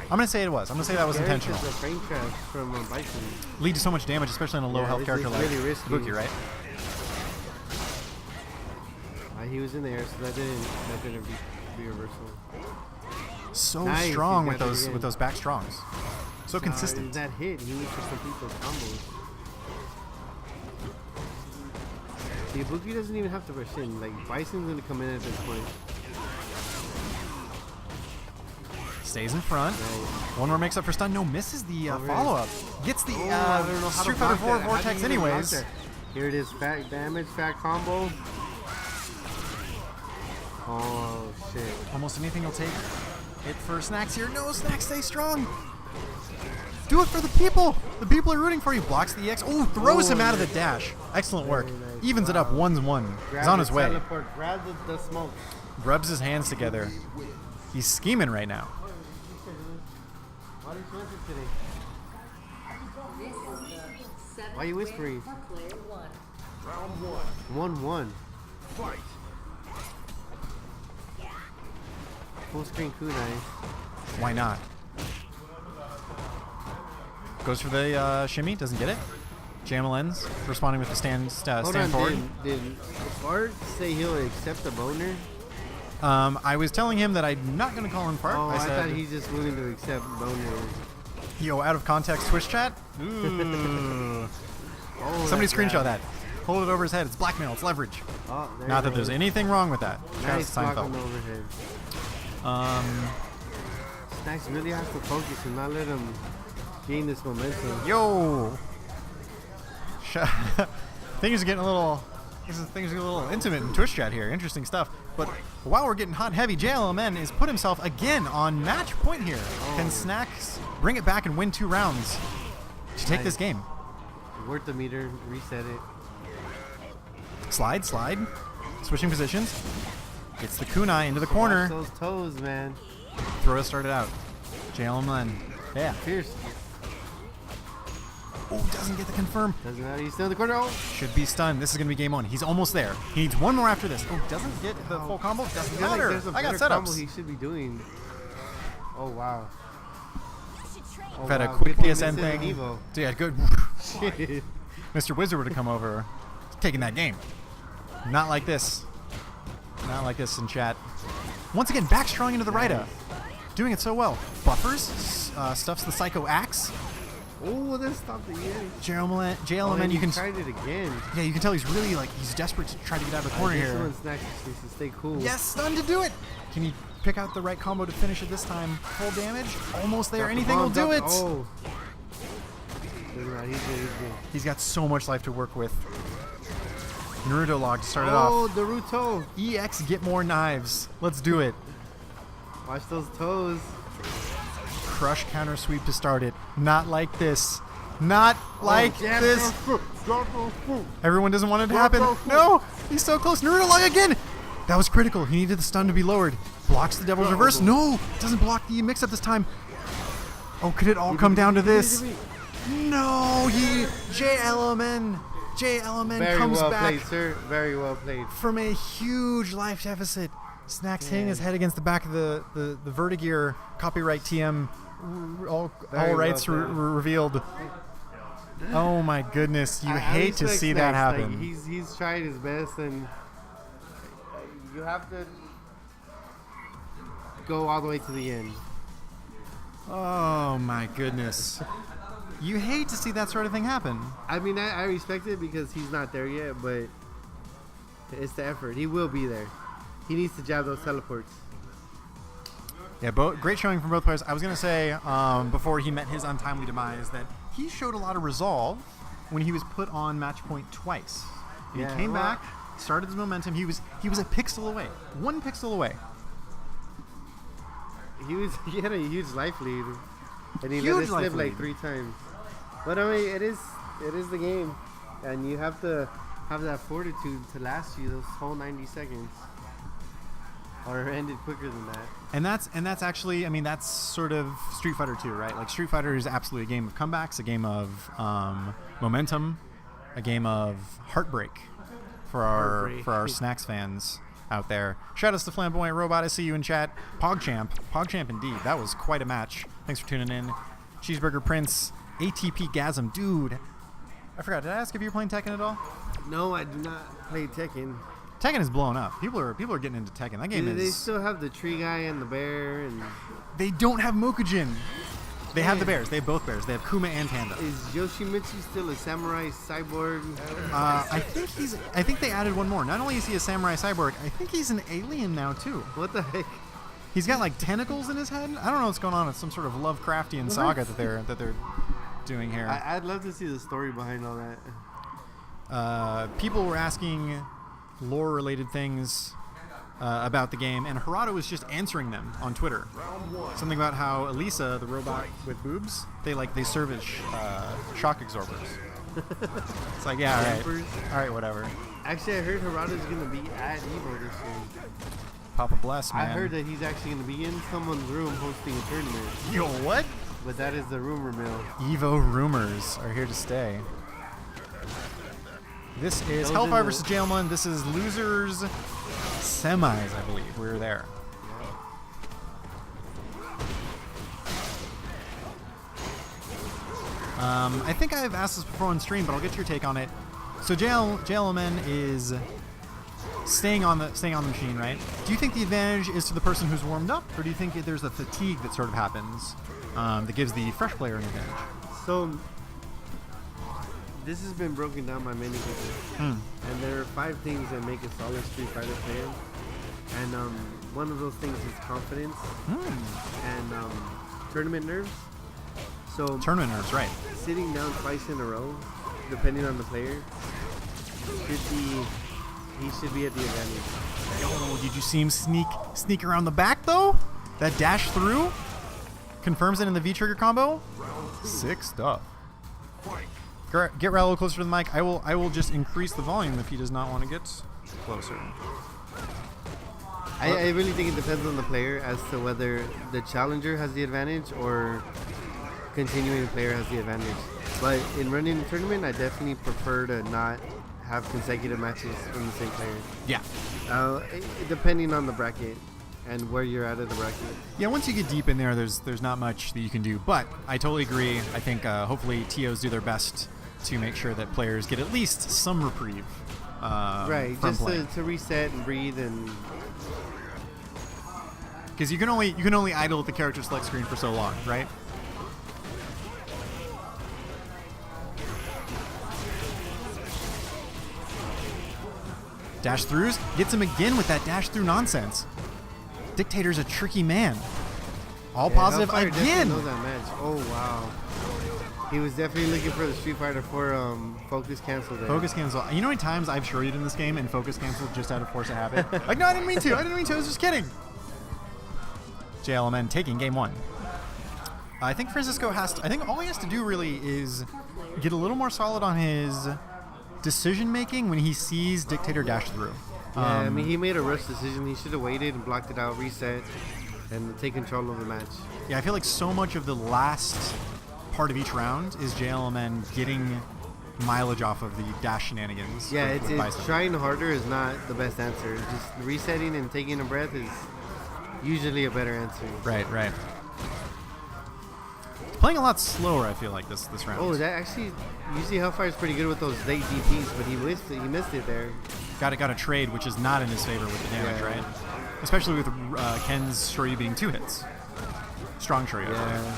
I'm gonna say it was. I'm gonna say that was Garrick intentional. is a frame trap from Bison. Lead to so much damage, especially on a low Yeah, health it's character like really risky. Buki, right? He was in the air, so that didn't be reversal. So Nice, strong he's with got it those again. with those back strongs. So consistent. That hit, he needs to complete those combos. See, Buki doesn't even have to rush in. Like Bison's gonna come in at this point. Stays in front. Nice. One more makes up for stun. No, misses the Overhead. follow up. Gets the I don't know how to Street Fighter block 4 that. How do Vortex you even block anyways. that? Here it is, fat damage, fat combo. Oh shit. Almost anything will take it for Snacks here. No, Snacks, stay strong. Do it for the people. The people are rooting for you. Blocks the EX. Oh, throws him out of the dash. Excellent work. Very nice. Evens it up 1-1. He's on his way. Teleport, grab the smoke. Rubs his hands together. He's scheming right now. Why are you sweating today? This is the 7th Why are you whispering? round for player 1. Round 1. 1-1. Fight. Full screen kunai. Why not? Goes for the shimmy. Doesn't get it. JMLN's responding with the stand Hold stand forward. on, did Bart say he'll accept the boner? I was telling him that I'm not going to call him Fart. Oh, I said, thought he's just willing to accept boner. yo, out of context Twitch chat. Ooh. Oh, Somebody that's screenshot bad. that. Hold it over his head. It's blackmail. It's leverage. Oh, there Not it that there's goes. anything wrong with that. Nice Travis block on Seinfeld. the overhead. Um, Snacks really has to focus and not let him gain this momentum. yo. Things are getting a little. Things are a little intimate in Twitch chat here. Interesting stuff. But while we're getting hot and heavy, JLMN has put himself again on match point here. Can Snacks bring it back and win 2 rounds to take this game? Worth the meter, reset it. Slide. Switching positions. Gets the kunai into the corner. Watch those toes, man. Throw started out. JLMN. Yeah. Pierce. Oh, doesn't get the confirm. Doesn't matter. He's still in the corner. Oh, Should be stunned. This is going to be game on. He's almost there. He needs one more after this. Oh, doesn't get the full combo. I Doesn't feel like matter. there's a I got better combo setups. he should be doing. Oh, wow. Oh, I've had a wow. quick Good one, PSN Mr. thing. Evo. So yeah, good. Shit. Mr. Wizard would have come over, taking that game. Not like this. Not like this in chat. Once again, back strong into the Rida. Doing it so well. Buffers, stuffs the Psycho Axe. Oh, that stopped again. JLMN, you can... tried it again. Yeah, you can tell he's really, like, he's desperate to try to get out of the corner This here. one Snacks just needs to stay cool. Yes, stun to do it. Can he pick out the right combo to finish it this time? Full damage? Almost there. Drop the Anything bomb, will do it. drop the- Oh. Look at that, he's good, he's good. He's got so much life to work with. Naruto log to start it off. Oh, Naruto. EX, get more knives. Let's do it. Watch those toes. Crush counter sweep to start it. Not like this. Not like jab, this. drop those foot. Everyone doesn't want it to happen. No, he's so close. Naruto log again. That was critical. He needed the stun to be lowered. Blocks the devil's reverse. No, doesn't block the mix-up this time. Oh, could it all come down to this? No, JLMN Very comes well back played, sir. Very well played. from a huge life deficit. Snacks hitting his head against the back of the Vertigear copyright TM. All Very rights well played. revealed. Oh my goodness! You I hate to respect see that Snacks. happen. Like, he's tried his best, and you have to go all the way to the end. Oh my goodness! You hate to see that sort of thing happen. I mean, I respect it because he's not there yet, but it's the effort. He will be there. He needs to jab those teleports. Yeah, great showing from both players. I was going to say, before he met his untimely demise, that he showed a lot of resolve when he was put on match point twice. And Yeah, he came well- back, started his momentum. He was a pixel away. 1 pixel away. He had a huge life lead, and he Huge let it life slip like lead. 3 times. But I mean, it is the game, and you have to have that fortitude to last you those whole 90 seconds, or end it quicker than that. And that's actually, I mean, that's sort of Street Fighter 2, right? Like Street Fighter is absolutely a game of comebacks, a game of momentum, a game of heartbreak for our Snacks fans out there. Shout outs to Flamboyant Robot. I see you in chat. PogChamp indeed. That was quite a match. Thanks for tuning in. Cheeseburger Prince, ATP Gasm, dude. I forgot. Did I ask if you're playing Tekken at all? No, I do not play Tekken. Tekken is blown up. People are getting into Tekken. That game They is. still have the tree guy and the bear, and They don't have Mokujin. They have the bears. They have both bears. They have Kuma and Panda. is Yoshimitsu still a samurai cyborg? I think they added one more. Not only is he a samurai cyborg, I think he's an alien now too. What the heck? He's got like tentacles in his head. I don't know what's going on. It's some sort of Lovecraftian saga that they're doing here. I'd love to see the story behind all that. People were asking lore-related things about the game, and Harado was just answering them on Twitter. Something about how Elisa, the robot with boobs, they serve as shock absorbers. It's like, yeah, all right, whatever. Actually, I heard Harada's gonna be at Evo this year. Papa bless, man. I heard that he's actually gonna be in someone's room hosting a tournament, Yo, what? but that is the rumor mill. Evo rumors are here to stay. This is Those Hellfire in the- vs. Jailman. This is losers semis, I believe. We were there. I think I've asked this before on stream, but I'll get your take on it. So JLMN is staying on the machine, right? Do you think the advantage is to the person who's warmed up, or do you think there's a fatigue that sort of happens that gives the fresh player an advantage? So this has been broken down by many people, and there are 5 things that make a solid Street Fighter fan, and one of those things is confidence and tournament nerves. So Tournament nerves, right? sitting down twice in a row, depending on the player, he should be at the advantage. Oh, did you see him sneak around the back though? That dash through confirms it in the V trigger combo. Sick stuff. Get Raul closer to the mic. I will just increase the volume if he does not want to get closer. I really think it depends on the player as to whether the challenger has the advantage or continuing player has the advantage. But in running a tournament, I definitely prefer to not have consecutive matches from the same player. Yeah. Depending on the bracket and where you're at in the bracket. Yeah, once you get deep in there, there's not much that you can do. But I totally agree. I think hopefully TOs do their best to make sure that players get at least some reprieve. Right, from just playing. to reset and breathe and Because you can only idle at the character select screen for so long, right? Dash throughs gets him again with that dash through nonsense. Dictator's a tricky man. All positive Hellfire definitely again. knows that match. Oh wow. He was definitely looking for the Street Fighter 4 focus cancel there. Focus cancel. You know how many times I've shorted in this game and focus canceled just out of force of habit? Like, no, I didn't mean to. I was just kidding. JLMN taking game 1. I think Francisco has to. I think all he has to do really is get a little more solid on his decision making when he sees Dictator dash through. Yeah, I mean, he made a rush decision. He should have waited and blocked it out, reset, and take control of the match. Yeah, I feel like so much of the last part of each round is JLMN getting mileage off of the dash shenanigans. Yeah, with it's Bison. trying harder is not the best answer. Just resetting and taking a breath is usually a better answer. Right. Playing a lot slower, I feel like this round. Oh, that actually usually Hellfire's pretty good with those late DPs, but he missed it there. Got a trade, which is not in his favor with the damage, Yeah. right? Especially with Ken's Shoryu being 2 hits. Strong Shoryu. Yeah.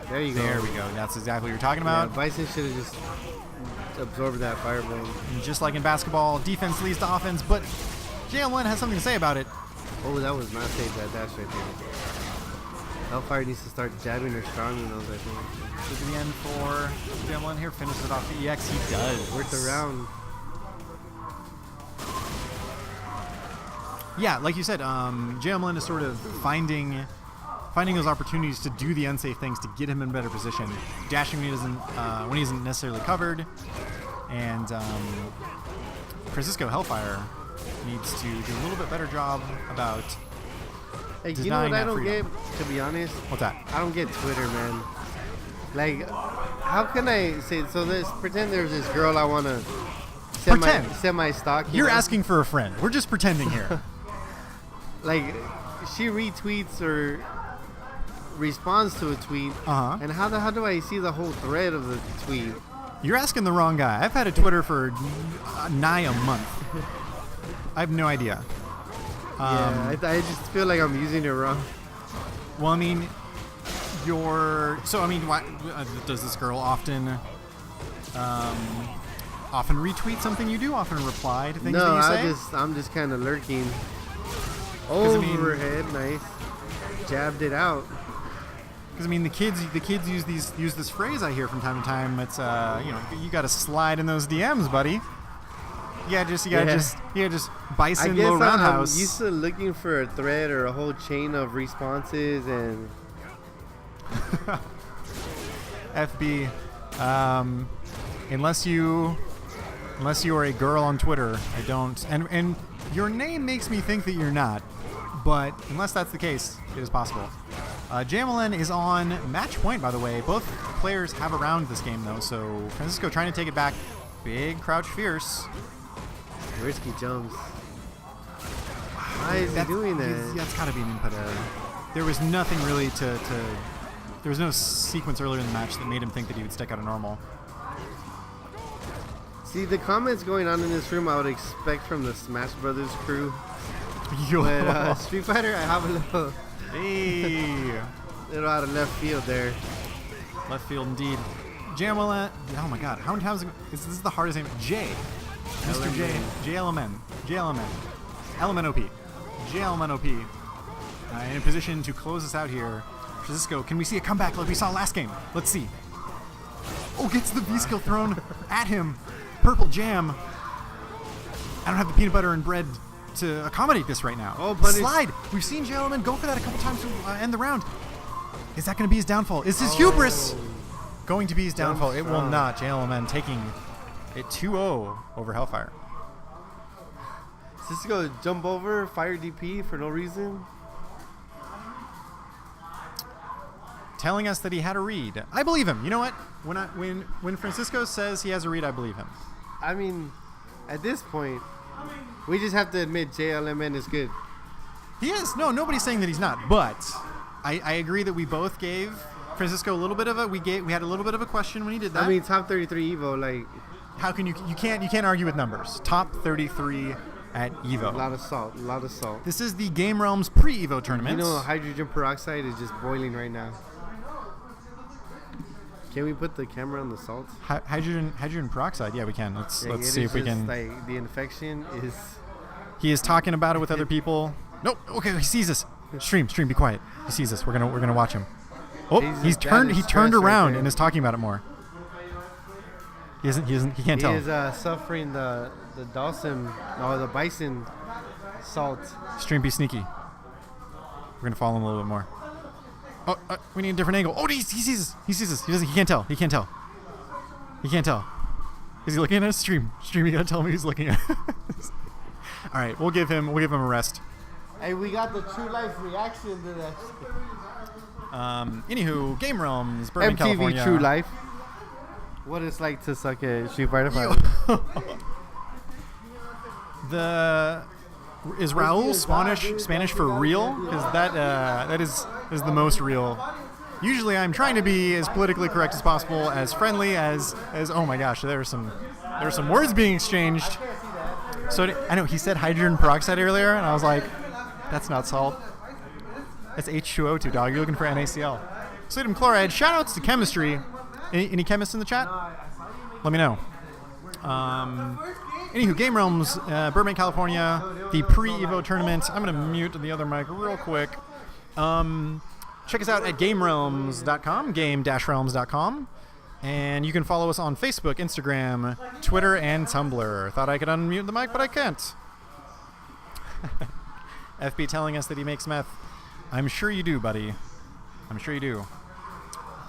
There you go. There we go. That's exactly what you're talking Yeah, about. Bison should have just absorbed that fireball. And just like in basketball, defense leads to offense, but JLMN has something to say about it. Oh, that was not safe, that dash right there. Hellfire needs to start jabbing or stronging those, I think. To the end for JLMN here. Finishes it off the EX. He does. Worth the round. Yeah, like you said, JLMN is sort of finding those opportunities to do the unsafe things to get him in better position. Dashing when he isn't necessarily covered. And Francisco Hellfire needs to do a little bit better job about Hey, you know denying what I that don't freedom. get, to be honest? What's that? I don't get Twitter, man. Like, how can I say, so pretend there's this girl I want to Pretend. semi-stalk. You're know? asking for a friend. We're just pretending here. Like, she retweets or responds to a tweet, Uh-huh. and how do I see the whole thread of the tweet? You're asking the wrong guy. I've had a Twitter for nigh a month. I have no idea. Yeah, I just feel like I'm using it wrong. Well, I mean, why, does this girl often retweet something you do? Often reply to things No, that you say? I'm just kind of lurking. 'Cause, I mean- Overhead, nice. Jabbed it out. Because I mean, the kids use this phrase I hear from time to time. It's you got to slide in those DMs, buddy. You gotta just Bison I guess low I'm roundhouse. used to looking for a thread or a whole chain of responses, and FB, unless you are a girl on Twitter, I don't. And your name makes me think that you're not. But unless that's the case, it is possible. JMLN is on match point, by the way. Both players have a round this game, though. So Francisco trying to take it back. Big crouch fierce. risky jumps. Why is he doing that? That's got to be an input error. There was nothing really to. There was no sequence earlier in the match that made him think that he would stick out a normal. See, the comments going on in this room I would expect from the Smash Brothers crew. Yo. But Street Fighter, I have a little Hey. out of left field there. Left field indeed. JMLN. Oh my god. How many times? This is the hardest name. J. Mr. J. JLMN. JLMN. LMNOP. JLMNOP. In a position to close us out here. Francisco, can we see a comeback like we saw last game? Let's see. Oh, gets the V-skill thrown at him. Purple jam. I don't have the peanut butter and bread to accommodate this right now. Oh, punish. Slide. We've seen JLMN go for that a couple times to end the round. Is that going to be his downfall? Is his hubris going to be his downfall? It will not. JLMN taking it 2-0 over Hellfire. Cisco jump over, fire DP for no reason. Telling us that he had a read. I believe him. You know what? When Francisco says he has a read, I believe him. I mean, at this point, we just have to admit JLMN is good. He is. No, nobody's saying that he's not. But I agree that we both gave Francisco a little bit of we had a little bit of a question when he did that. I mean, top 33 Evo, like, how can you can't argue with numbers. Top 33 at A Evo. lot of salt. A lot of salt. This is the Game Realms pre-Evo You tournament. know, hydrogen peroxide is just boiling right now. Can we put the camera on the salt? Hydrogen peroxide. Yeah, we can. Let's Yeah, see it if we is just can. Like the infection is. He is talking about it with other people. Nope. Okay, he sees us. Stream, be quiet. He sees us. We're gonna watch him. Oh, He's turned. He stressed turned right around there. and is talking about it more. He can't He tell. is suffering the Dawson or the bison salt. Stream, be sneaky. We're gonna follow him a little bit more. Oh, we need a different angle. Oh, he sees us. He sees us. He can't tell. He can't tell. Is he looking at us? Stream, you gotta tell me he's looking at us. All right, we'll give him a rest. Hey, we got the true life reaction to that. Anywho, Game Realms, Burbank, MTV California. True Life. What it's like to suck a Street Fighter fighter. Is Raul Spanish for real? Because that is the most real. Usually, I'm trying to be as politically correct as possible, as friendly as. Oh my gosh, there were some words being exchanged. So I know he said hydrogen peroxide earlier, and I was like, that's not salt. That's H2O2, dog. You're looking for NaCl. Sodium chloride. Shoutouts to chemistry. Any chemists in the chat? Let me know. Anywho, Game Realms, Burbank, California, the pre-Evo tournament. I'm going to mute the other mic real quick. Check us out at GameRealms.com, game-realms.com. And you can follow us on Facebook, Instagram, Twitter, and Tumblr. Thought I could unmute the mic, but I can't. FB telling us that he makes meth. I'm sure you do, buddy. I'm sure you do.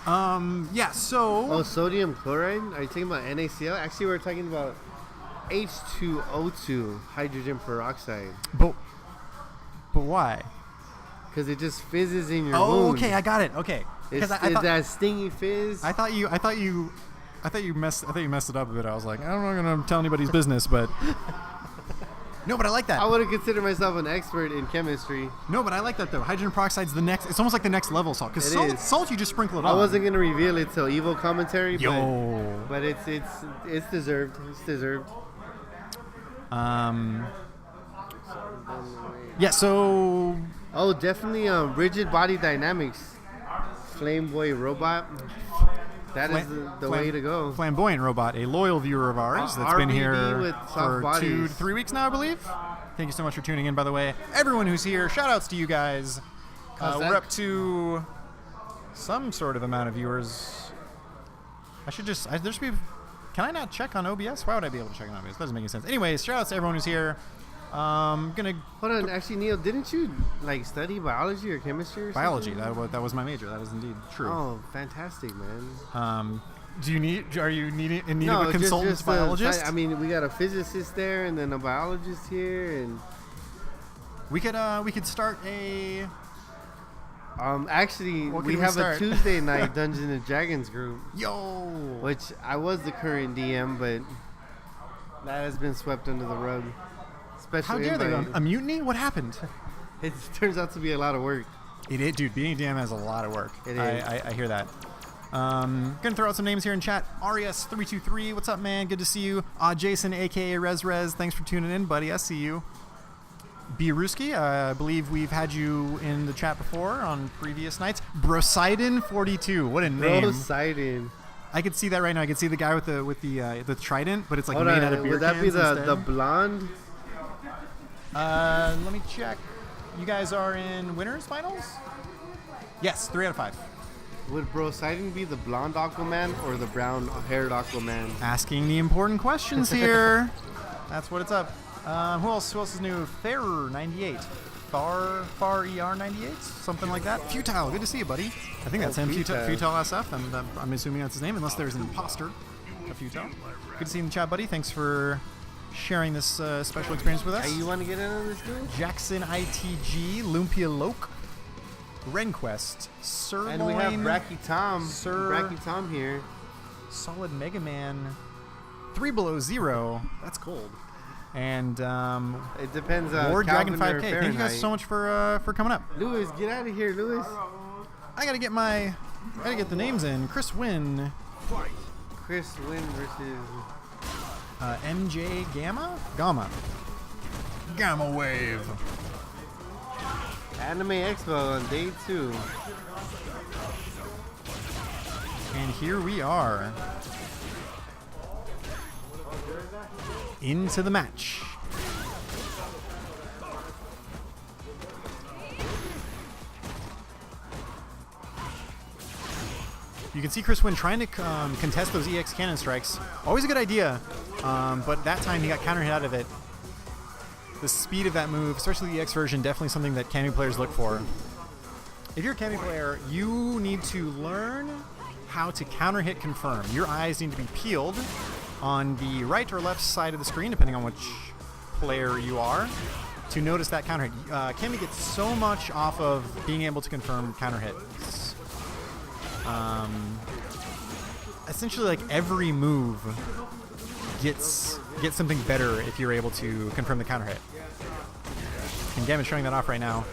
Yeah, so... Oh, sodium chloride? Are you talking about NaCl? Actually, we're talking about H2O2, hydrogen peroxide. But why? Because it just fizzes in your Oh, wound. okay, I got it. Okay. It's, I thought, that stingy fizz. I thought you messed it up a bit. I was like, I'm not gonna tell anybody's business, but no, but I like that. I wouldn't consider myself an expert in chemistry. No, but I like that though. Hydrogen peroxide's the next. It's almost like the next level salt. Because It is. salt, you just sprinkle it on. I wasn't gonna reveal it till Evo commentary, Yo. but it's deserved. It's deserved. Yeah. So. Oh, definitely. Rigid body dynamics. Flame Boy robot. That is the way to go. Flamboyant robot, a loyal viewer of ours that's been RVD here with soft for bodies. 2 to 3 weeks now, I believe. Thank you so much for tuning in, by the way. Everyone who's here, shout outs to you guys. We're up to some sort of amount of viewers. Can I not check on OBS? Why would I be able to check on OBS? Doesn't make any sense. Anyways, shout outs to everyone who's here. Hold on, actually, Neil, didn't you study biology or chemistry or biology. something? That was my major. That is indeed true. Oh, fantastic, man. Are you in need No, of a consultant biologist? I mean, we got a physicist there, and then a biologist here, and we could start a. actually, What we can we have start? a Tuesday night Dungeons and Dragons group, Yo. which I was the current DM, but that has been swept under the rug. Special How dare they? invite. A mutiny? What happened? It turns out to be a lot of work. Dude, being a DM has a lot of work. It is. I hear that. Gonna throw out some names here in chat. Arias323, what's up, man? Good to see you. Jason, aka Rez, thanks for tuning in, buddy. I see you. Biruski, I believe we've had you in the chat before on previous nights. Brosidon42, what a name. Brosidon. I could see that right now. I could see the guy with the trident, but it's like Hold made on, out of beer would that be cans the instead. blonde? Let me check. You guys are in winners finals? Yes, 3 out of 5. Would Brosidon be the blonde Aquaman or the brown-haired Aquaman? Asking the important questions here. That's what it's up. Who else is new? Farer98. Far ER98? Something like that. Futile. Good to see you, buddy. I think that's him. Futile. Futile SF. I'm assuming that's his name, unless there's an imposter. A Futile. Good to see you in the chat, buddy. Thanks for sharing this special experience with us. Hey, you want to get in on this dude? Jackson ITG, Lumpia Loke, Renquest, Sirloin, And we have Bracky Tom. Sir- Bracky Tom here. Solid Mega Man, 3 Below Zero. That's cold. And It depends on Lord Dragon Calvin or 5K. Thank you guys Fahrenheit. so much for coming up. Lewis, get out of here, Lewis. I gotta get the names in. Chris Wynn, Chris Wynn versus... MJ Gamma. Gamma Wave. Anime Expo on day 2. And here we are. Into the match. You can see Chris Wynn trying to contest those EX cannon strikes. Always a good idea, but that time he got counter hit out of it. The speed of that move, especially the EX version, definitely something that Cammy players look for. If you're a Cammy player, you need to learn how to counter hit confirm. Your eyes need to be peeled on the right or left side of the screen, depending on which player you are, to notice that counter hit. Cammy gets so much off of being able to confirm counter hits. Essentially, like every move gets something better if you're able to confirm the counter hit. And Gam is showing that off right now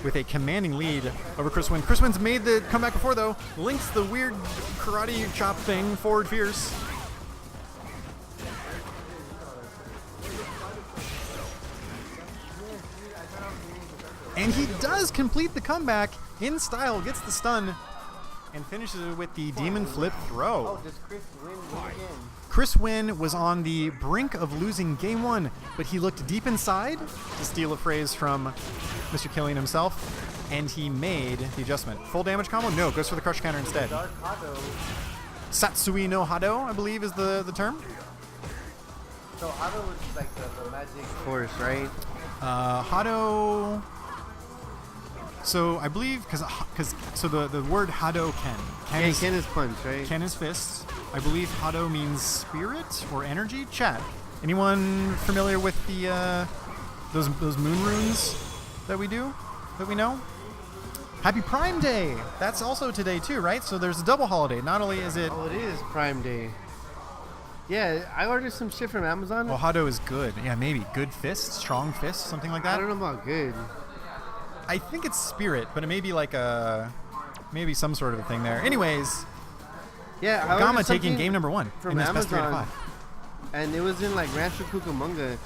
with a commanding lead over Chris Wynn. Chris Wynn's made the comeback before, though. Links the weird karate chop thing forward fierce. And he does complete the comeback in style, gets the stun, and finishes it with the Demon Flip throw. Does Chris win again? Chris Wynn was on the brink of losing game 1, but he looked deep inside, to steal a phrase from Mr. Killian himself, and he made the adjustment. Full damage combo? No, goes for the crush counter instead. Dark Hado. Satsui no Hado, I believe is the term. So Hado was like the magic force, right? Hado... So I believe, because the word Hado Ken Ken is punch, right? Ken is fist. I believe Hado means spirit or energy. Chat. Anyone familiar with the those moon runes that we know? Happy Prime Day. That's also today too, right? So there's a double holiday. Not only is it. Oh, it is Prime Day. Yeah, I ordered some shit from Amazon. Well, Hado is good. Yeah, maybe good fist, strong fist, something like that. I don't know about good. I think it's spirit, but it may be like maybe some sort of a thing there. Anyways, yeah, I Gamma ordered taking game number 1 from in this best 3 out of Amazon, 5. and it was in like Rancho Cucamonga,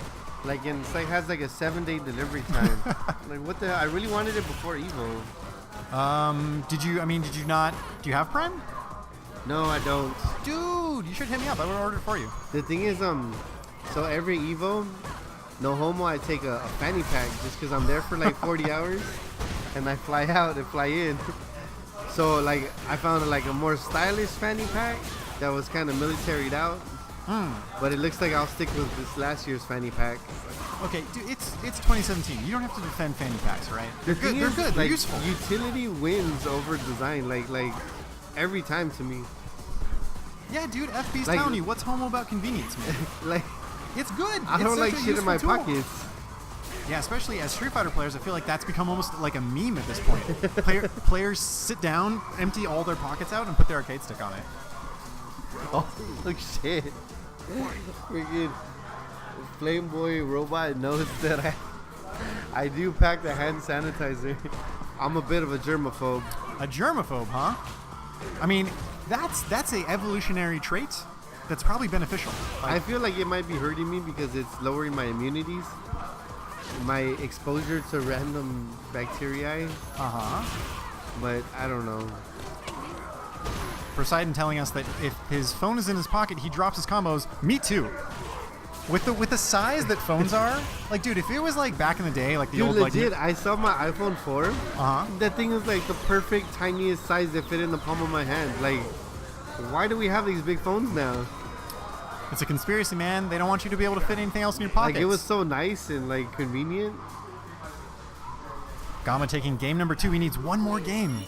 like and it's like has like a 7-day delivery time. Like what the? I really wanted it before Evo. Did you not? Do you have Prime? No, I don't. Dude, you should hit me up. I would order it for you. The thing is, so every Evo, no homo, I take a fanny pack just because I'm there for like 40 hours, and I fly out and fly in. So like I found like a more stylish fanny pack that was kind of militaried out, but it looks like I'll stick with this last year's fanny pack. Okay, dude, it's 2017. You don't have to defend fanny packs, right? They're good. thing They're is, good. They're like, useful. Utility wins over design, like every time to me. Yeah, dude. FB's like- telling you what's homo about convenience, man. Like It's good. I It's don't such like a shit in my useful tool. pockets. Yeah, especially as Street Fighter players, I feel like that's become almost like a meme at this point. Players sit down, empty all their pockets out, and put their arcade stick on it. Oh, look shit. Freaking Flame Boy Robot knows that I do pack the hand sanitizer. I'm a bit of a germaphobe. A germaphobe, huh? I mean, that's a evolutionary trait that's probably beneficial. I feel like it might be hurting me because it's lowering my immunities, my exposure to random bacteria, but I don't know. Poseidon telling us that if his phone is in his pocket, he drops his combos. Me too. With the size that phones are, like, dude, if it was like back in the day, like the Dude, old legit, like, I saw my iPhone 4. That thing is like the perfect tiniest size that fit in the palm of my hand. Like, why do we have these big phones now? it's a conspiracy, man. They don't want you to be able to fit anything else in your pockets. Like, it was so nice and like convenient. Gamma taking game number 2. He needs one more game.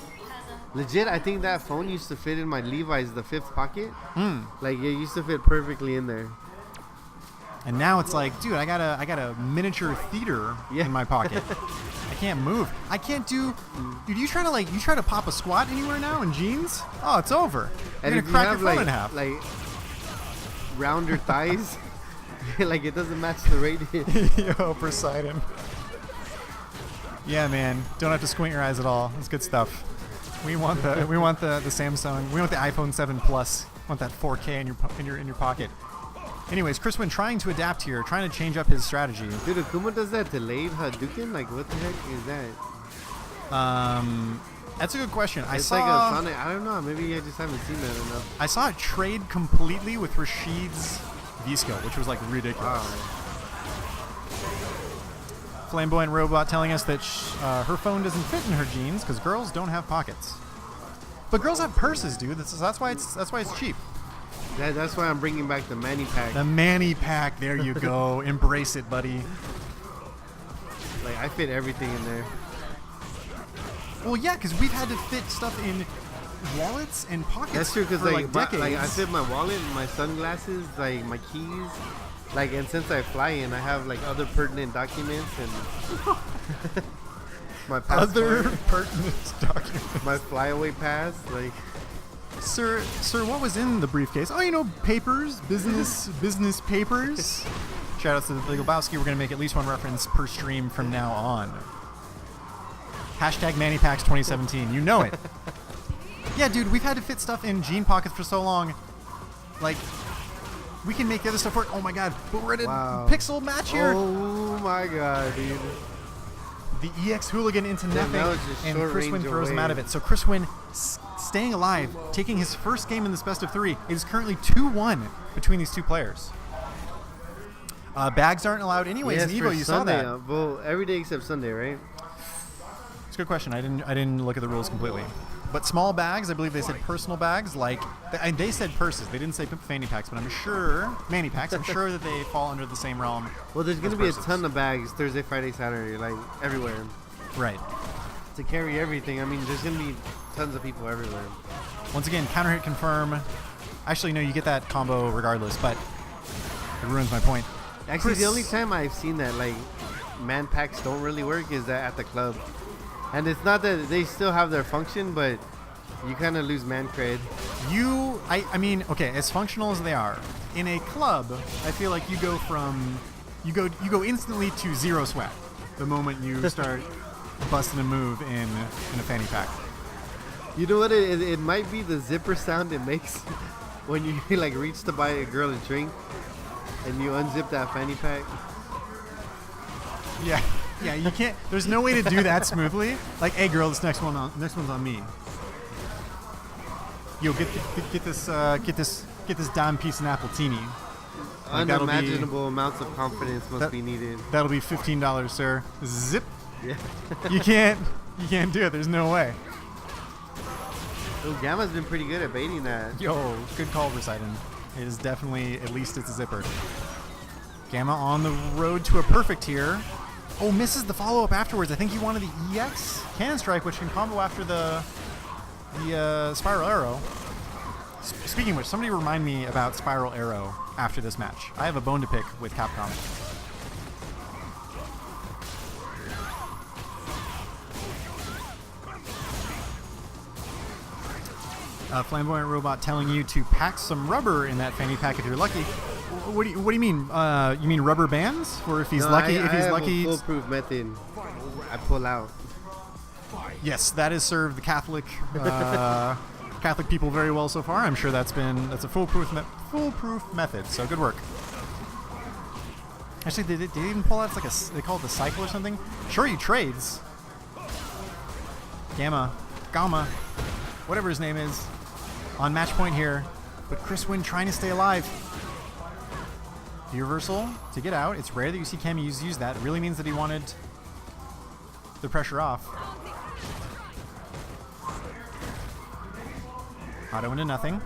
Legit, I think that phone used to fit in my Levi's, the 5th pocket. Like, it used to fit perfectly in there. And now it's like, dude, I got a miniature theater in my pocket. I can't move. I can't do. Dude, you try to pop a squat anywhere now in jeans? Oh, it's over. You're And gonna if you crack your have phone like, in half. like rounder thighs, like it doesn't match the radius. Yo, Poseidon. Yeah, man. Don't have to squint your eyes at all. It's good stuff. We want the Samsung. We want the iPhone 7 Plus. We want that 4K in your pocket. Anyways, Chris Wynn trying to adapt here, trying to change up his strategy. Dude, Akuma does that delayed Hadouken? Like, what the heck is that? That's a good question. It's like a Sonic. I don't know. Maybe I just haven't seen that enough. I saw it trade completely with Rashid's V-skill, which was like ridiculous. Wow. Flamboyant Robot telling us that her phone doesn't fit in her jeans because girls don't have pockets. But girls have purses, dude. That's why it's cheap. That's why I'm bringing back the Manny Pack. The Manny Pack. There you go. Embrace it, buddy. Like, I fit everything in there. Well, yeah, because we've had to fit stuff in wallets and pockets. That's true, because for like decades. I fit my wallet, my sunglasses, like my keys, like, and since I fly in, I have like other pertinent documents and my passport, Other pertinent documents. my flyaway pass, like. Sir, what was in the briefcase? Oh, you know, papers, business papers. Shout out to the Lebowski. We're gonna make at least one reference per stream from now on. Hashtag MannyPacks 2017. You know it. Yeah, dude, we've had to fit stuff in jean pockets for so long. Like, we can make the other stuff work. Oh my god, but we're at a pixel match here. Oh my god, dude. The EX Hooligan into nothing, that was just and short Chris Wynn range throws him away. out of it. So Chris Wynn staying alive, taking his first game in this best of 3. It is currently 2-1 between these two players. Bags aren't allowed anyways. Yes, in for Evo, you Sunday, saw that. Well, every day except Sunday, right? It's a good question. I didn't look at the rules completely. But small bags, I believe they said personal bags, like, and they said purses. They didn't say fanny packs, but I'm sure, Manny packs, I'm sure that they fall under the same realm. Well, there's going to as be purses. a ton of bags Thursday, Friday, Saturday, like everywhere. Right. To carry everything. I mean, there's going to be tons of people everywhere. Once again, counter hit confirm. Actually, no, you get that combo regardless, but it ruins my point. Actually, Chris- the only time I've seen that, like, man packs don't really work is that at the club. And it's not that they still have their function, but you kind of lose man cred. I mean, okay, as functional as they are, in a club, I feel like you go instantly to zero sweat the moment you start busting a move in a fanny pack. You know what? It might be the zipper sound it makes when you like reach to buy a girl a drink and you unzip that fanny pack. Yeah, you can't. There's no way to do that smoothly. Like, hey, girl, this next one's on me. Yo, get this dime piece and appletini. Like, Unimaginable amounts of confidence must be needed. That'll be $15, sir. Zip. Yeah. You can't do it. There's no way. Oh, Gamma's been pretty good at baiting that. Yo, good call, Poseidon. It is definitely, at least it's a zipper. Gamma on the road to a perfect here. Oh, misses the follow-up afterwards. I think he wanted the EX Cannon Strike, which can combo after the Spiral Arrow. Speaking of which, somebody remind me about Spiral Arrow after this match. I have a bone to pick with Capcom. Flamboyant Robot telling you to pack some rubber in that fanny pack if you're lucky. What do you mean? You mean rubber bands? Or if he's lucky? I If he's have lucky, a foolproof method. I pull out. yes, that has served the Catholic people very well so far. I'm sure that's a foolproof method. So good work. Actually, did they even pull out? It's like they call it the cycle or something. Sure, he trades. Gamma, whatever his name is, on match point here. But Chris Wynn trying to stay alive. The reversal to get out. It's rare that you see Cammy use that. It really means that he wanted the pressure off. Auto into nothing.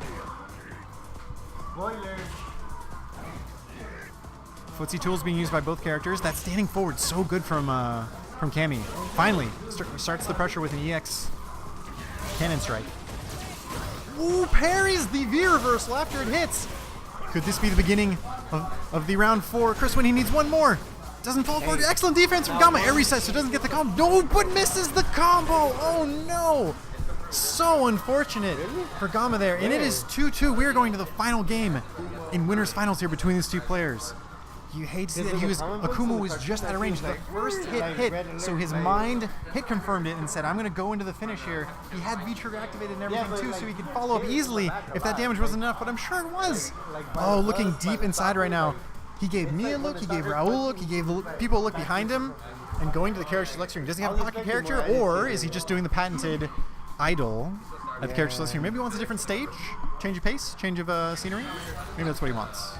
Footsie tools being used by both characters. That standing forward so good from Cammy. Finally starts the pressure with an EX Cannon Strike. Ooh, parries the V reversal after it hits. Could this be the beginning of the round 4? Chris Wynn, he needs one more. Doesn't fall forward. Excellent defense from Gamma. Air reset, so doesn't get the combo. No, but misses the combo. Oh no. So unfortunate for Gamma there. And it is 2-2. We're going to the final game in winners finals here between these two players. You hate to see Because that. in He the was comic books Akuma and the was cartoons, just I out of see range. it's The like, first hit like, hit, red alert, so his like- mind hit confirmed it and said, "I'm going to go into the finish here." He had V trigger activated and everything but, too, like, so he could follow up hit it easily from the back if a that lot. damage wasn't enough. But I'm sure it was. Like, by Oh, the looking buzz, by deep the inside right now. like- He gave me a look. He gave Raul a look. He gave the people a look behind him, and going to the character select screen. Does he have a pocket character, or is he just doing the patented idle at the character select screen? Maybe he wants a different stage, change of pace, change of scenery. Maybe that's what he wants.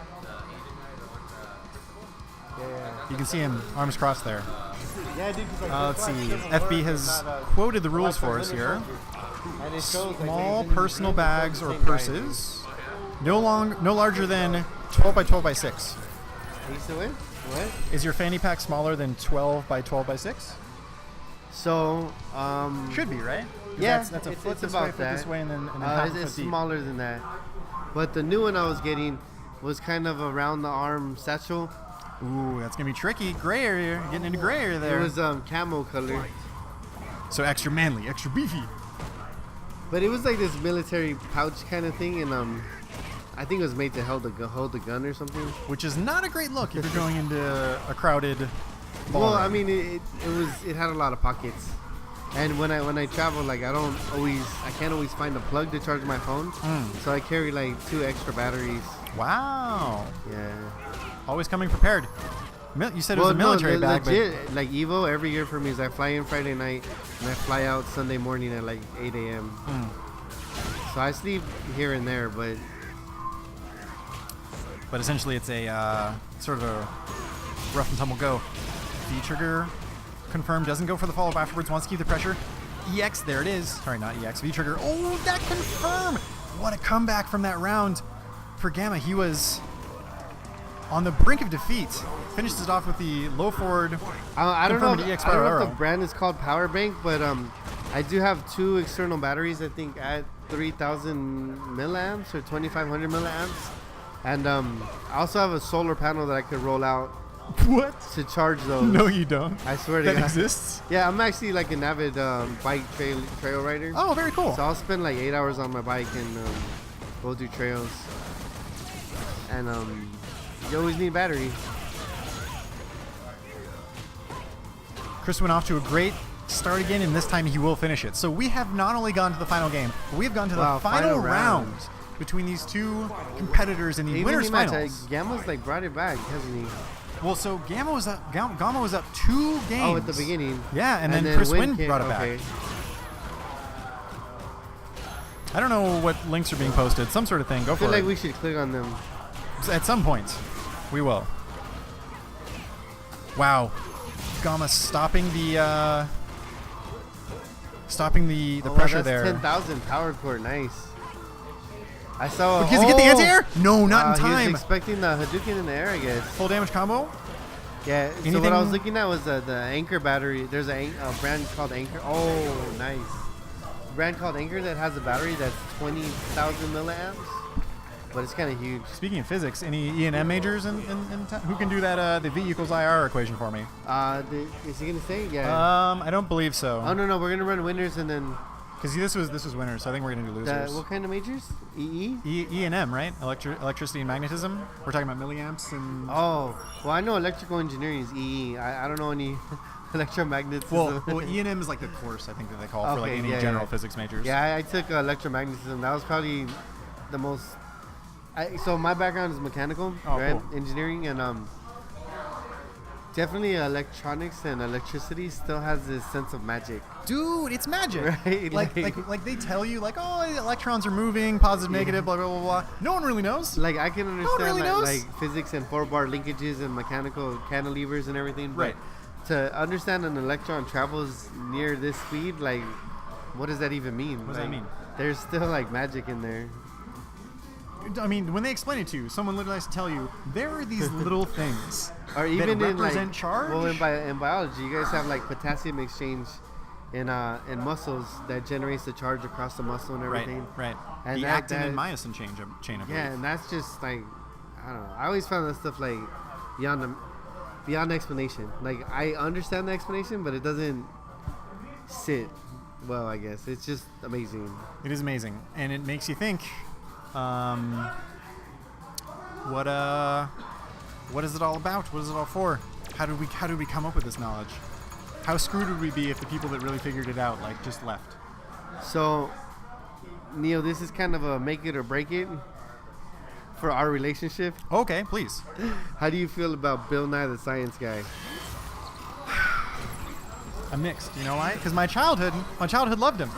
You can see him, arms crossed there. Yeah, dude, 'cause, like, Let's see. there's FB like has not, quoted the rules like, for us winter here. soldier. And it shows, like, Small ladies and personal gentlemen, bags or same guy. purses, no larger than 12 by 12 by 6. Are you still in? What? Is your fanny pack smaller than 12 by 12 by 6? So, Should be, right? 'Cause yeah, that's a it's- foot it's this about way, foot that. this way, and then half a it's foot deep. smaller than that. But the new one I was getting was kind of around the arm satchel. Ooh, that's gonna be tricky. Gray area, getting into gray area there. It was camo color, So extra manly, extra beefy. but it was like this military pouch kind of thing, and I think it was made to hold the gun or something. Which is not a great look if you're going into a crowded ball Well, ring. I mean, it had a lot of pockets, and when I travel, like I can't always find a plug to charge my phone, so I carry like 2 extra batteries. Wow. Yeah. Always coming prepared. You said it was a military bag, legit, like Evo every year for me is I fly in Friday night and I fly out Sunday morning at like 8 a.m. So I sleep here and there, but essentially it's a sort of a rough and tumble go. V trigger confirmed, doesn't go for the follow-up afterwards, wants to keep the pressure. EX, there it is. Sorry, not EX. V trigger. Oh, that confirmed! What a comeback from that round for Gamma. He was on the brink of defeat. Finished it off with the low forward. I don't know. Confirmed I EX don't know Power if the Arrow. brand is called Power Bank, but I do have 2 external batteries. I think at 3,000 milliamps or 2,500 milliamps, and I also have a solar panel that I could roll out What? to charge those. No, you don't. I swear to That God. exists? Yeah, I'm actually like an avid bike trail rider. Oh, very cool. So I'll spend like 8 hours on my bike and go do trails. And you always need battery. Chris went off to a great start again, and this time he will finish it. So we have not only gone to the final game, but we have gone to the Wow, final final round round. between these two competitors in the Even winners the match, finals. Gamma's like brought it back, hasn't he? Well, so Gamma was up 2 games. Oh, at the beginning. Yeah, and then Chris Wynn came- brought it okay. back. I don't know what links are being posted. Some sort of thing. Go I for feel it. like we should click on them. At some point, we will. Wow, Gamma stopping the Oh, wow, pressure that's there. 10,000 power core, nice. I saw. But does he get the anti-air? No, not in He time. was expecting the Hadouken in the air, I guess. Full damage combo. Yeah. So Anything- what I was looking at was the Anchor battery. There's a brand called Anchor. Oh, nice. A brand called Anchor that has a battery that's 20,000 milliamps, but it's kind of huge. Speaking of physics, any E&M majors in who can do that? The V equals IR equation for me. Is he gonna say? Yeah. I don't believe so. Oh no, we're gonna run winners and then Because this was winners, so I think we're gonna do losers. what kind of majors? EE. E&M, right? Electricity and magnetism. We're talking about milliamps and. Oh, well, I know electrical engineering is EE. I don't know any electromagnetism. Well, E&M is like the course I think that they call for like Okay, any yeah, general yeah. physics majors. Yeah, I took electromagnetism. That was probably the most. So my background is mechanical, Oh, right? cool. Engineering, and definitely electronics and electricity still has this sense of magic. Dude, it's magic. Right, Like they tell you like, oh, the electrons are moving, positive, negative, blah blah blah blah. No one really knows. Like I can understand really knows. like physics and 4-bar linkages and mechanical cantilevers and everything, but Right. to understand an electron travels near this speed, like what does that even mean? What does that Like, mean? There's still like magic in there. I mean, when they explain it to you, someone literally has to tell you there are these little things Or even that in represent like charge. well, in biology, you guys have like potassium exchange in muscles that generates the charge across the muscle and everything. Right. And the that- actin and that- myosin chain, I Yeah, believe. and that's just like I don't know. I always found that stuff like beyond explanation. Like I understand the explanation, but it doesn't sit well. I guess it's just amazing. It is amazing, and it makes you think. What What is it all about? What is it all for? How did we come up with this knowledge? How screwed would we be if the people that really figured it out like just left? So, Neil, this is kind of a make it or break it for our relationship. Okay, please. How do you feel about Bill Nye the Science Guy? I'm mixed. You know why? Because my childhood loved him.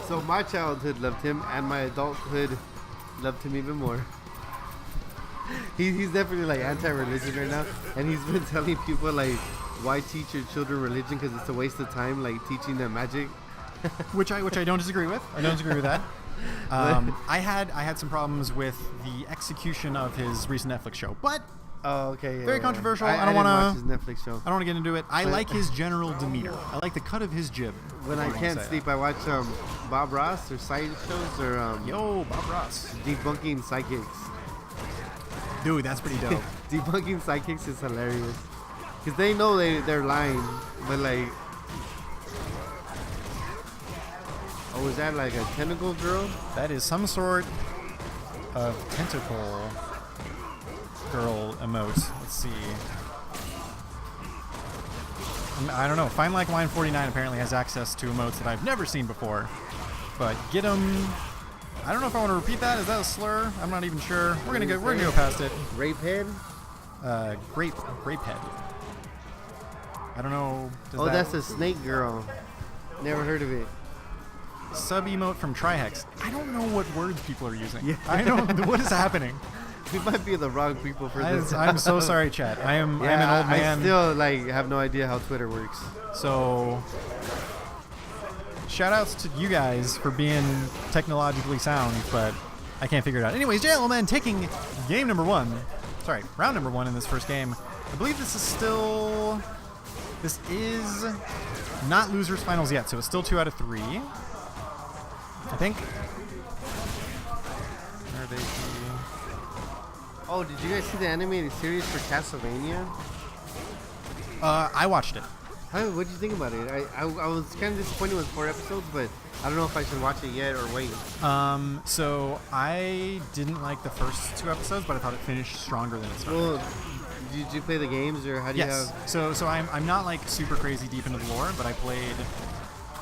So my childhood loved him, and my adulthood loved him even more. He's definitely like anti-religion right now, and he's been telling people like, why teach your children religion? Because it's a waste of time, like teaching them magic. which I don't disagree with. I don't disagree with that. I had some problems with the execution of his recent Netflix show, but Oh, okay. Yeah, very yeah. controversial. I don't didn't want watch his Netflix show. I don't want to get into it. I like his general demeanor. I like the cut of his jib. When I can't sleep, I watch Bob Ross or side shows or Yo, Bob Ross. debunking psychics. Dude, that's pretty dope. Debunking psychics is hilarious because they know they're lying, but like, oh, is that like a tentacle girl? That is some sort of tentacle girl emote. Let's see. I don't know. Fine Like Wine 49 apparently has access to emotes that I've never seen before. But get 'em. I don't know if I want to repeat that. Is that a slur? I'm not even sure. We're gonna go past it. Rape head? Grape head. I don't know. Oh, that's a snake girl. Never heard of it. Sub emote from Trihex. I don't know what words people are using. Yeah. I don't. What is happening? We might be the wrong people for this. I'm so sorry, chat. I'm an old man. I still like have no idea how Twitter works. So, shout outs to you guys for being technologically sound, but I can't figure it out. Anyways, gentlemen, taking round number one in this first game. I believe this is not losers finals yet, so it's still 2 out of 3. I think. Where are they? Oh, did you guys see the animated series for Castlevania? I watched it. What did you think about it? I was kind of disappointed with 4 episodes, but I don't know if I should watch it yet or wait. So I didn't like the first 2 episodes, but I thought it finished stronger than it started. Well, did you play the games, or how do you have? So I'm not like super crazy deep into the lore, but I played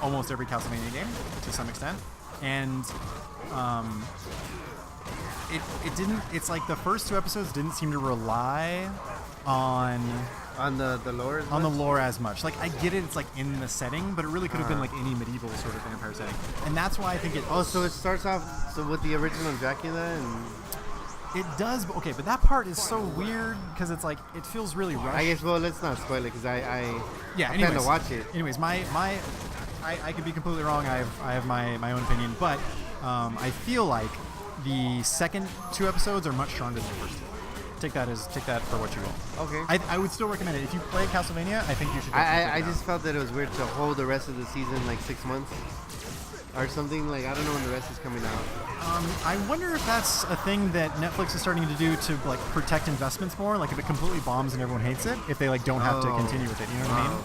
almost every Castlevania game to some extent, and it didn't. It's like the first 2 episodes didn't seem to rely on the lore as on much? the lore as much. Like I get it, it's like in the setting, but it really could have been like any medieval sort of vampire setting, and that's why I think it. Oh, so it starts off with the original Dracula and. It does, but okay, but that part is so weird because it's like it feels really rushed. I guess. Well, let's not spoil it because I plan anyways, to watch it. Anyways, I could be completely wrong. I have my own opinion, but I feel like the second 2 episodes are much stronger than the first 2. Take that for what you will. Okay. I would still recommend it if you play Castlevania. I think you should. I just felt that it was weird to hold the rest of the season like 6 months or something. Like I don't know when the rest is coming out. I wonder if that's a thing that Netflix is starting to do to like protect investments more. Like if it completely bombs and everyone hates it, if they like don't have to continue with it. You know what I mean?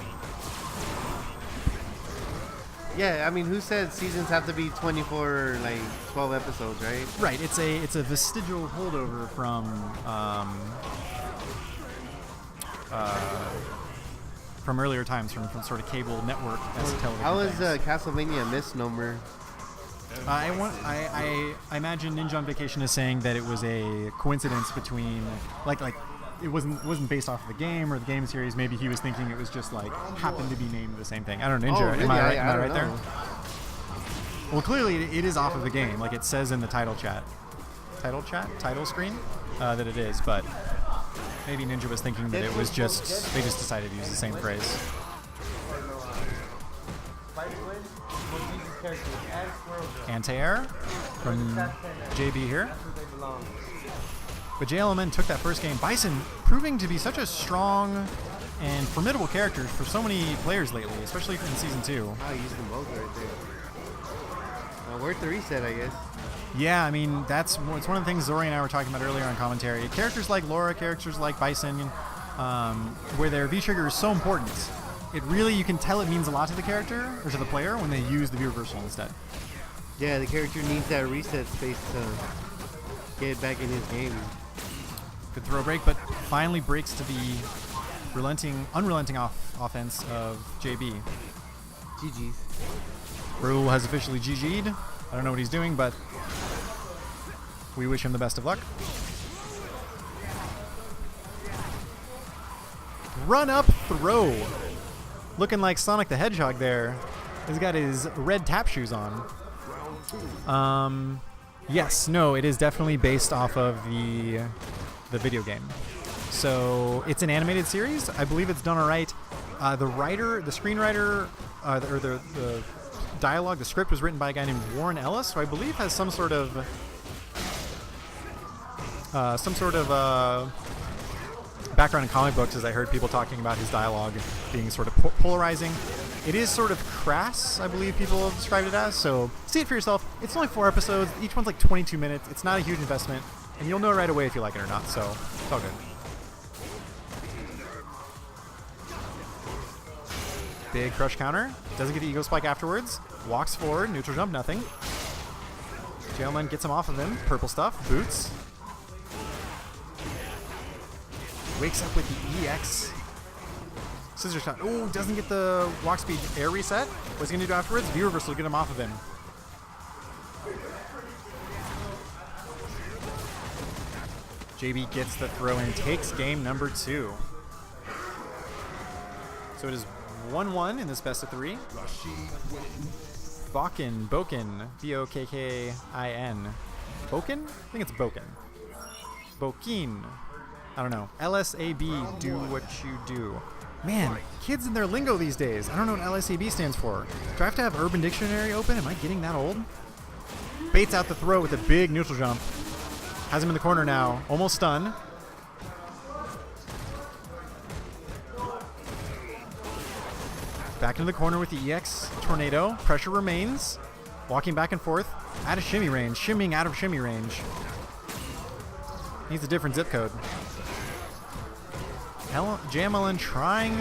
Yeah, I mean, who said seasons have to be 24, like 12 episodes, right? Right. It's a vestigial holdover from earlier times, from sort of cable network as television. How is things. Castlevania a misnomer? I imagine Ninja on Vacation is saying that it was a coincidence between like it wasn't based off of the game or the game series. Maybe he was thinking it was just like happened to be named the same thing. I don't know. Ninja, Oh, really? am I right don't there? know. Well, clearly it is off of the game. Like it says in the title screen that it is. But maybe Ninja was thinking that it was just they just decided to use the same phrase. Anti-air from JB here. But JLMN took that first game. Bison proving to be such a strong and formidable character for so many players lately, especially in Season 2. I used them both right there. Worth the reset, I guess. Yeah, I mean, it's one of the things Zori and I were talking about earlier on commentary. Characters like Laura, characters like Bison, where their V-trigger is so important. It really, you can tell it means a lot to the character, or to the player, when they use the V-reversal instead. Yeah, the character needs that reset space to get back in his game. Good throw break, but finally breaks to the unrelenting offense of JB. GG's. Rule has officially GG'd. I don't know what he's doing, but we wish him the best of luck. Run up throw. Looking like Sonic the Hedgehog there. He's got his red tap shoes on. Yes, no, it is definitely based off of the video game. So it's an animated series. I believe it's done all right. The screenwriter, or the dialogue, the script was written by a guy named Warren Ellis, who I believe has some sort of background in comic books, as I heard people talking about his dialogue being sort of polarizing. It is sort of crass, I believe people have described it as, so see it for yourself. It's only 4 episodes. Each one's like 22 minutes. It's not a huge investment, and you'll know right away if you like it or not, so it's all good. Big crush counter. Doesn't get the ego spike afterwards. Walks forward. Neutral jump, nothing. Jailman gets him off of him. Purple stuff. Boots. Wakes up with the EX. Scissor shot. Oh, doesn't get the walk speed air reset. What's he going to do afterwards? V reversal to get him off of him. JB gets the throw and takes game number 2. So it is 1-1 in this best of 3. Bokin. B-O-K-K-I-N. Bokin? I think it's Bokin. Bokin. I don't know. LSAB, do what you do. Man, kids in their lingo these days. I don't know what LSAB stands for. Do I have to have Urban Dictionary open? Am I getting that old? Baits out the throw with a big neutral jump. Has him in the corner now. Almost stunned. Back into the corner with the EX Tornado. Pressure remains. Walking back and forth. Out of shimmy range. Shimmying out of shimmy range. Needs a different zip code. JMLN trying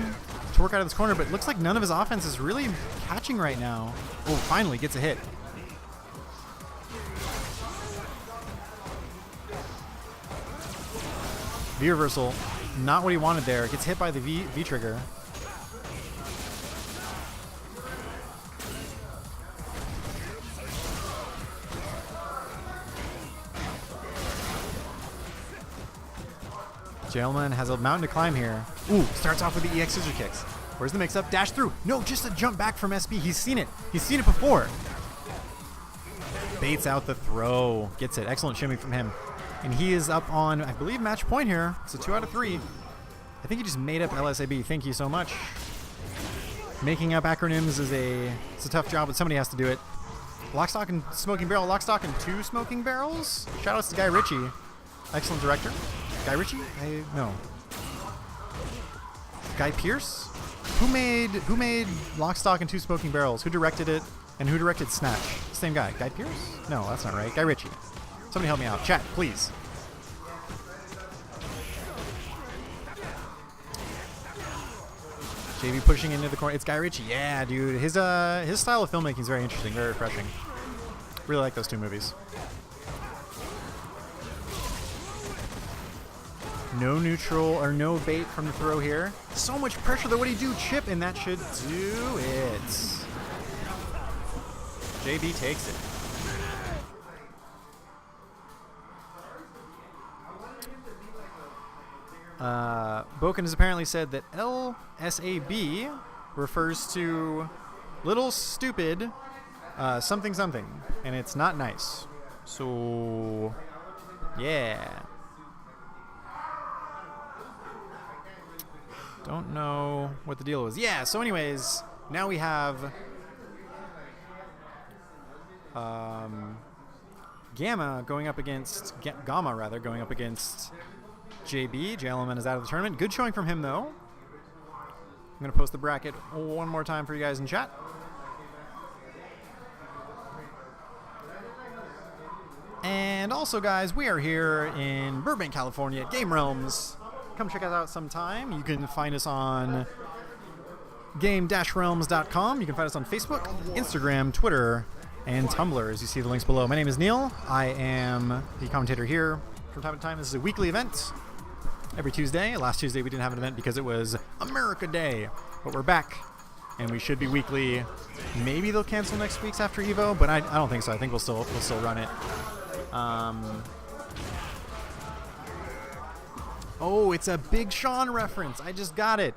to work out of this corner, but it looks like none of his offense is really catching right now. Oh, finally gets a hit. V reversal. Not what he wanted there. Gets hit by the V trigger. Jailman has a mountain to climb here. Ooh, starts off with the EX scissor kicks. Where's the mix-up? Dash through. No, just a jump back from SB. He's seen it. He's seen it before. Baits out the throw. Gets it. Excellent shimmy from him. And he is up on, I believe, match point here. It's a 2 out of 3. I think he just made up LSAB. Thank you so much. Making up acronyms is it's a tough job, but somebody has to do it. Lockstock and Smoking Barrel. Lockstock and 2 Smoking Barrels. Shoutouts to Guy Ritchie. Excellent director. Guy Ritchie? No. Guy Pearce? Who made Lockstock and 2 Smoking Barrels? Who directed it? And who directed Snatch? Same guy. Guy Pearce? No, that's not right. Guy Ritchie. Somebody help me out. Chat, please. JV pushing into the corner. It's Guy Ritchie. Yeah, dude. His style of filmmaking is very interesting, very refreshing. Really like those 2 movies. No neutral or no bait from the throw here. So much pressure though. What do you do? Chip, and that should do it. JB takes it. Boken has apparently said that LSAB refers to little stupid something something, and it's not nice. So, yeah. Don't know what the deal was. Yeah, so anyways, now we have Gamma going up against JB. JLMN is out of the tournament. Good showing from him, though. I'm going to post the bracket one more time for you guys in chat. And also, guys, we are here in Burbank, California at Game Realms. Come check us out sometime. You can find us on game-realms.com. You can find us on Facebook, Instagram, Twitter, and Tumblr, as you see the links below. My name is Neil. I am the commentator here from time to time. This is a weekly event. every Tuesday. Last Tuesday we didn't have an event because it was America Day, but we're back, and we should be weekly. Maybe they'll cancel next week's after Evo, but I don't think so. I think we'll still run it. Oh, it's a Big Sean reference. I just got it.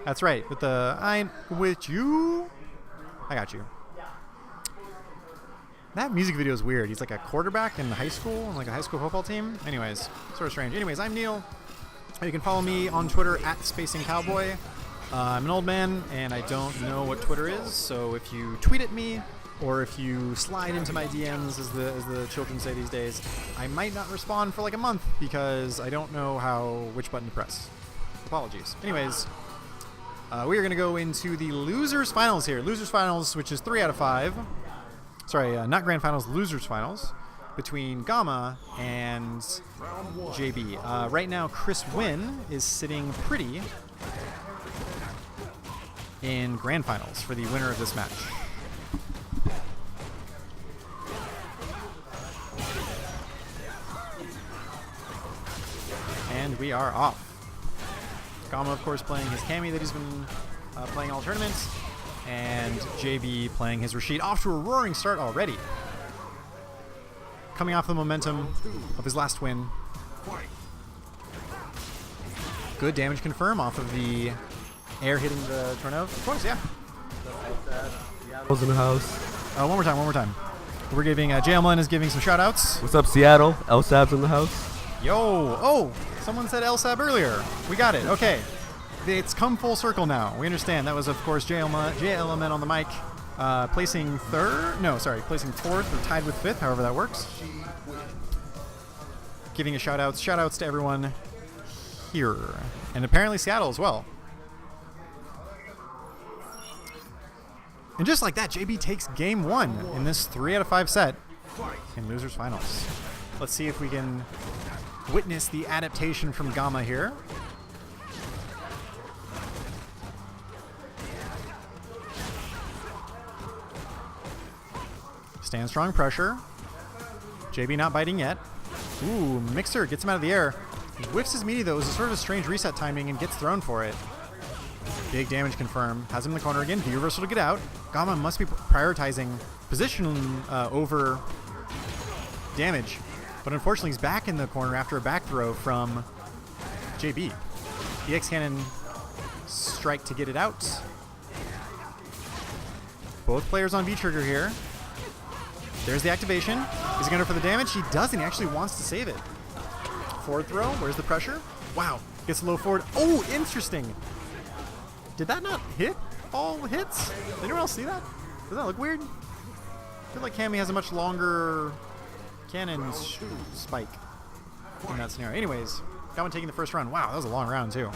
That's right. With the I'm with you. I got you. That music video is weird. He's like a quarterback in high school, on like a high school football team. Anyways, sort of strange. Anyways, I'm Neil. You can follow me on Twitter @SpacingCowboy. I'm an old man, and I don't know what Twitter is, so if you tweet at me, or if you slide into my DMs, as the children say these days, I might not respond for like a month, because I don't know which button to press. Apologies. Anyways, we are going to go into the Losers Finals here. Losers Finals, which is 3 out of 5. Sorry, not Grand Finals, Losers Finals, between Gamma and JB. Right now, Chris Wynn is sitting pretty in Grand Finals for the winner of this match. And we are off. Gamma, of course, playing his Cammy that he's been playing all tournaments. And JB playing his Rashid, off to a roaring start already. Coming off the momentum of his last win. Good damage confirm off of the air hitting the tornado. Of course, yeah. In the house. One more time. We're giving, JL Mullen is giving some shout outs. What's up, Seattle? LSAB's in the house. Yo, oh, someone said LSAB earlier. We got it, okay. It's come full circle now. We understand. That was, of course, JLMN on the mic, placing fourth or tied with fifth, however that works. Giving a shout-outs to everyone here. And apparently Seattle as well. And just like that, JB takes game 1 in this 3 out of 5 set in Losers Finals. Let's see if we can witness the adaptation from Gamma here. Stand strong pressure. JB not biting yet. Ooh, Mixer gets him out of the air. He whiffs his meaty though. It was a sort of a strange reset timing and gets thrown for it. Big damage confirmed. Has him in the corner again. V reversal to get out. Gamma must be prioritizing position over damage. But unfortunately he's back in the corner after a back throw from JB. EX Cannon strike to get it out. Both players on V trigger here. There's the activation. Is he going to go for the damage? He doesn't. He actually wants to save it. Forward throw. Where's the pressure? Wow. Gets a low forward. Oh, interesting. Did that not hit all hits? Did anyone else see that? Does that look weird? I feel like Cammy has a much longer cannon spike in that scenario. Anyways, got one taking the first round. Wow, that was a long round too.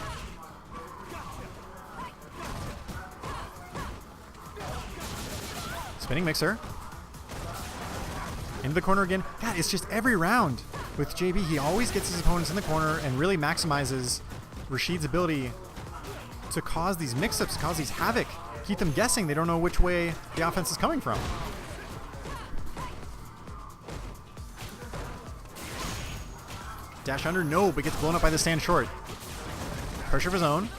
Spinning Mixer. Into the corner again. God, it's just every round with JB. He always gets his opponents in the corner and really maximizes Rashid's ability to cause these mix-ups, cause these havoc. Keep them guessing. They don't know which way the offense is coming from. Dash under, no, but gets blown up by the stand short. Pressure of his own.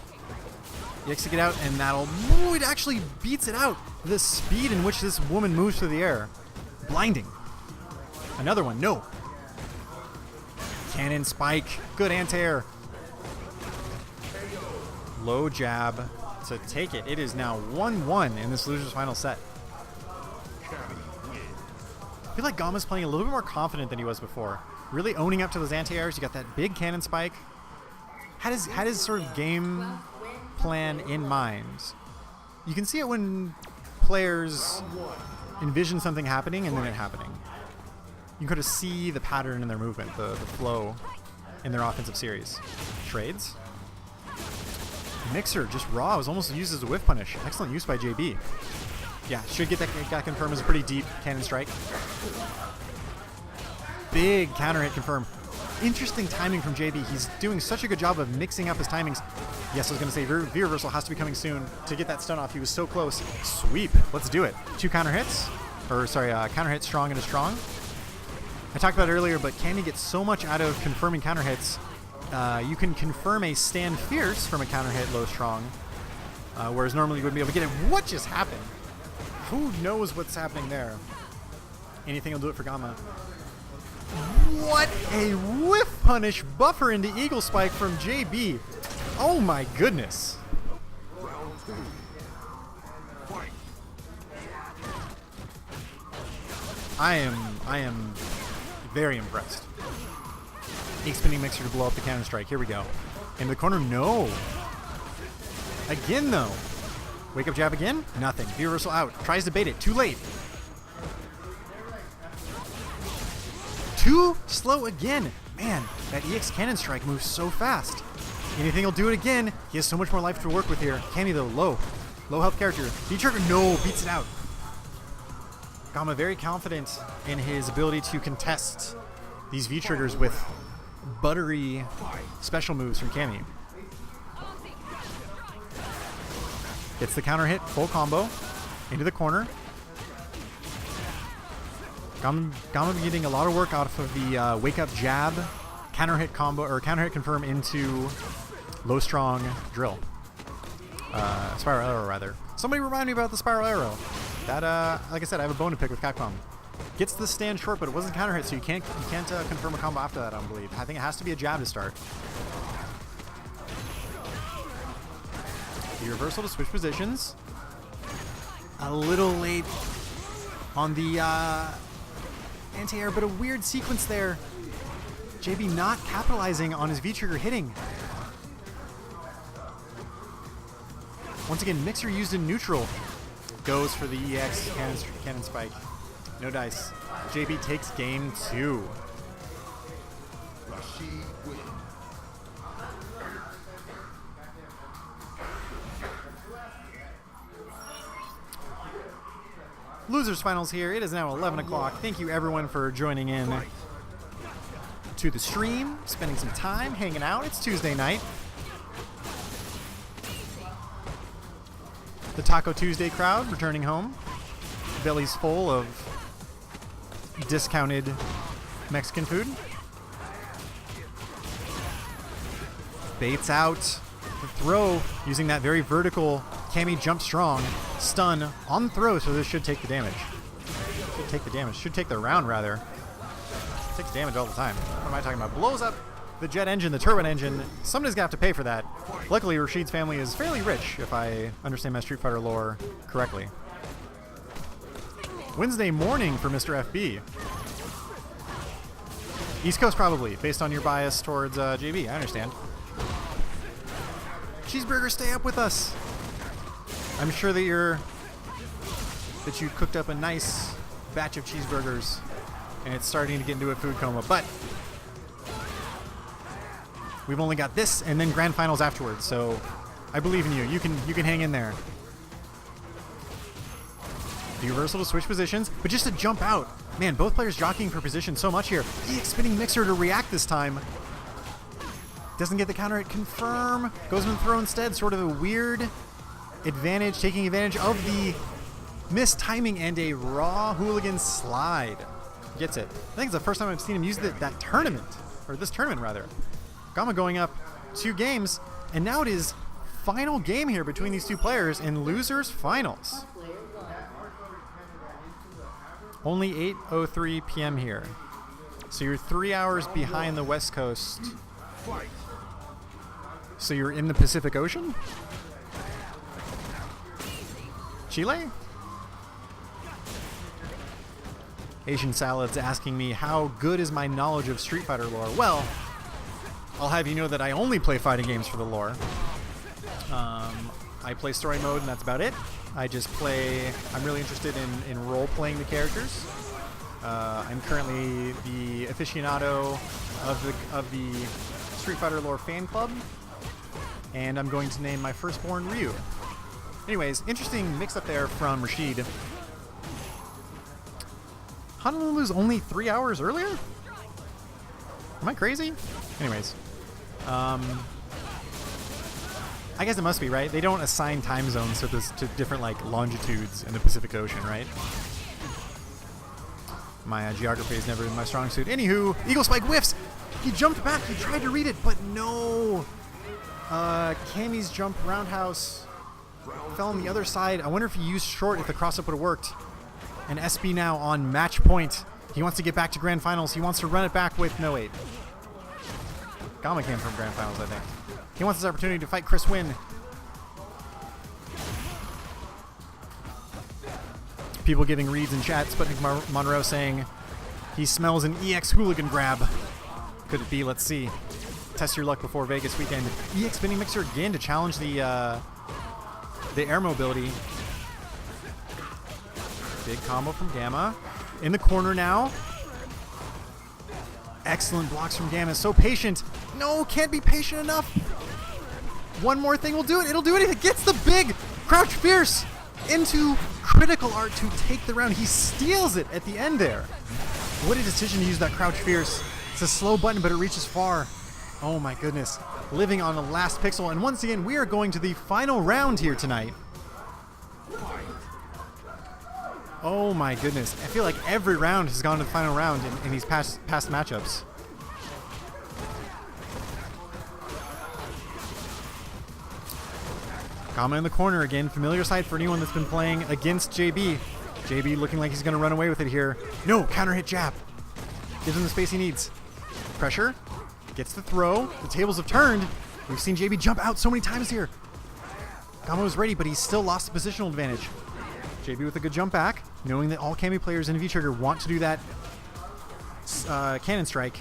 He has to get out, and that'll... Ooh, it actually beats it out. The speed in which this woman moves through the air. Blinding. Another one, no. Cannon spike. Good anti-air. Low jab to take it. It is now 1-1 in this Losers Final set. I feel like Gamma's playing a little bit more confident than he was before. Really owning up to those anti-airs. You got that big cannon spike. Had his sort of game plan in mind. You can see it when players envision something happening and then it happening. You can kind of see the pattern in their movement, the flow in their offensive series. Trades. Mixer, just raw, was almost used as a whiff punish. Excellent use by JB. Yeah, should get that confirmed as a pretty deep cannon strike. Big counter hit confirmed. Interesting timing from JB. He's doing such a good job of mixing up his timings. Yes, I was going to say V reversal has to be coming soon to get that stun off. He was so close. Sweep. Let's do it. 2 counter hits. Counter hit strong and a strong. I talked about it earlier, but Cammy gets so much out of confirming counter hits you can confirm a stand fierce from a counter hit low strong, whereas normally you wouldn't be able to get it. What just happened? Who knows what's happening there? Anything will do it for Gamma. What a whiff punish buffer into Eagle Spike from JB. Oh my goodness. Round 2. Fight. I am very impressed. Egg spinning mixer to blow up the counter strike. Here we go. In the corner, no. Again though. Wake up jab again? Nothing. V reversal out. Tries to bait it. Too late. Too slow again. Man, that EX cannon strike moves so fast. Anything will do it again. He has so much more life to work with here. Cammy though, low. Low health character. V-trigger, no, beats it out. Gamma very confident in his ability to contest these V-triggers with buttery special moves from Cammy. Gets the counter hit, full combo, into the corner. Gamma getting a lot of work out of the wake up jab, counter hit combo, or counter hit confirm into low strong drill. Spiral arrow rather. Somebody remind me about the spiral arrow. That like I said, I have a bone to pick with Capcom. Gets the stand short, but it wasn't counter hit, so you can't confirm a combo after that. I don't believe. I think it has to be a jab to start. The reversal to switch positions. A little late on the anti-air, but a weird sequence there. JB not capitalizing on his V-trigger hitting. Once again, mixer used in neutral. Goes for the EX cannon spike. No dice. JB takes game 2. Rashid wins. Losers finals here. It is now 11 o'clock. Thank you everyone for joining in to the stream, spending some time hanging out. It's Tuesday night. The Taco Tuesday crowd returning home. Bellies full of discounted Mexican food. Baits out the throw using that very vertical Cammy jump strong stun on the throw, so this should take the damage. Should take the damage. Should take the round rather. Takes damage all the time. What am I talking about? Blows up the jet engine, the turbine engine. Somebody's gonna have to pay for that. Luckily, Rashid's family is fairly rich, if I understand my Street Fighter lore correctly. Wednesday morning for Mr. FB. East Coast probably, based on your bias towards JB. I understand. Cheeseburger, stay up with us. I'm sure that you cooked up a nice batch of cheeseburgers and it's starting to get into a food coma, but we've only got this and then grand finals afterwards, so I believe in you. You can hang in there. The reversal to switch positions, but just to jump out. Man, both players jockeying for position so much here. EX spinning mixer to react this time. Doesn't get the counter hit confirm. Goes in the throw instead. Sort of a weird advantage, taking advantage of the missed timing and a raw hooligan slide. Gets it. I think it's the first time I've seen him use that tournament, or this tournament rather. Gamma going up 2 games, and now it is final game here between these two players in losers finals. Only 8:03 p.m. here. So you're 3 hours behind the West Coast. So you're in the Pacific Ocean? Chile? Asian Salad's asking me how good is my knowledge of Street Fighter lore. Well, I'll have you know that I only play fighting games for the lore. I play story mode and that's about it. I just play, I'm really interested in role-playing the characters. I'm currently the aficionado of the Street Fighter lore fan club, and I'm going to name my firstborn Ryu. Anyways, interesting mix-up there from Rashid. Honolulu's only 3 hours earlier? Am I crazy? Anyways. I guess it must be, right? They don't assign time zones to different like longitudes in the Pacific Ocean, right? My geography is never my strong suit. Anywho, Eagle Spike whiffs! He jumped back. He tried to read it, but no. Cammy's jump roundhouse fell on the other side. I wonder if he used short, if the cross-up would have worked. And SB now on match point. He wants to get back to grand finals. He wants to run it back with no 8. Gamma came from grand finals, I think. He wants his opportunity to fight Chris Wynn. People giving reads in chat. Sputnik Monroe saying he smells an EX hooligan grab. Could it be? Let's see. Test your luck before Vegas weekend. EX spinning mixer again to challenge the air mobility. Big combo from Gamma. In the corner now. Excellent blocks from Gamma. So patient. No, can't be patient enough. One more thing will do it. It'll do it if it gets the big Crouch Fierce into critical art to take the round. He steals it at the end there. What a decision to use that Crouch Fierce. It's a slow button, but it reaches far. Oh my goodness. Living on the last pixel. And once again, we are going to the final round here tonight. Oh my goodness. I feel like every round has gone to the final round in these past matchups. Gamma in the corner again. Familiar sight for anyone that's been playing against JB. JB looking like he's going to run away with it here. No, counter hit jab. Gives him the space he needs. Pressure. Gets the throw. The tables have turned. We've seen JB jump out so many times here. Gamma was ready, but he's still lost the positional advantage. JB with a good jump back, knowing that all Cammy players in V-Trigger want to do that cannon strike.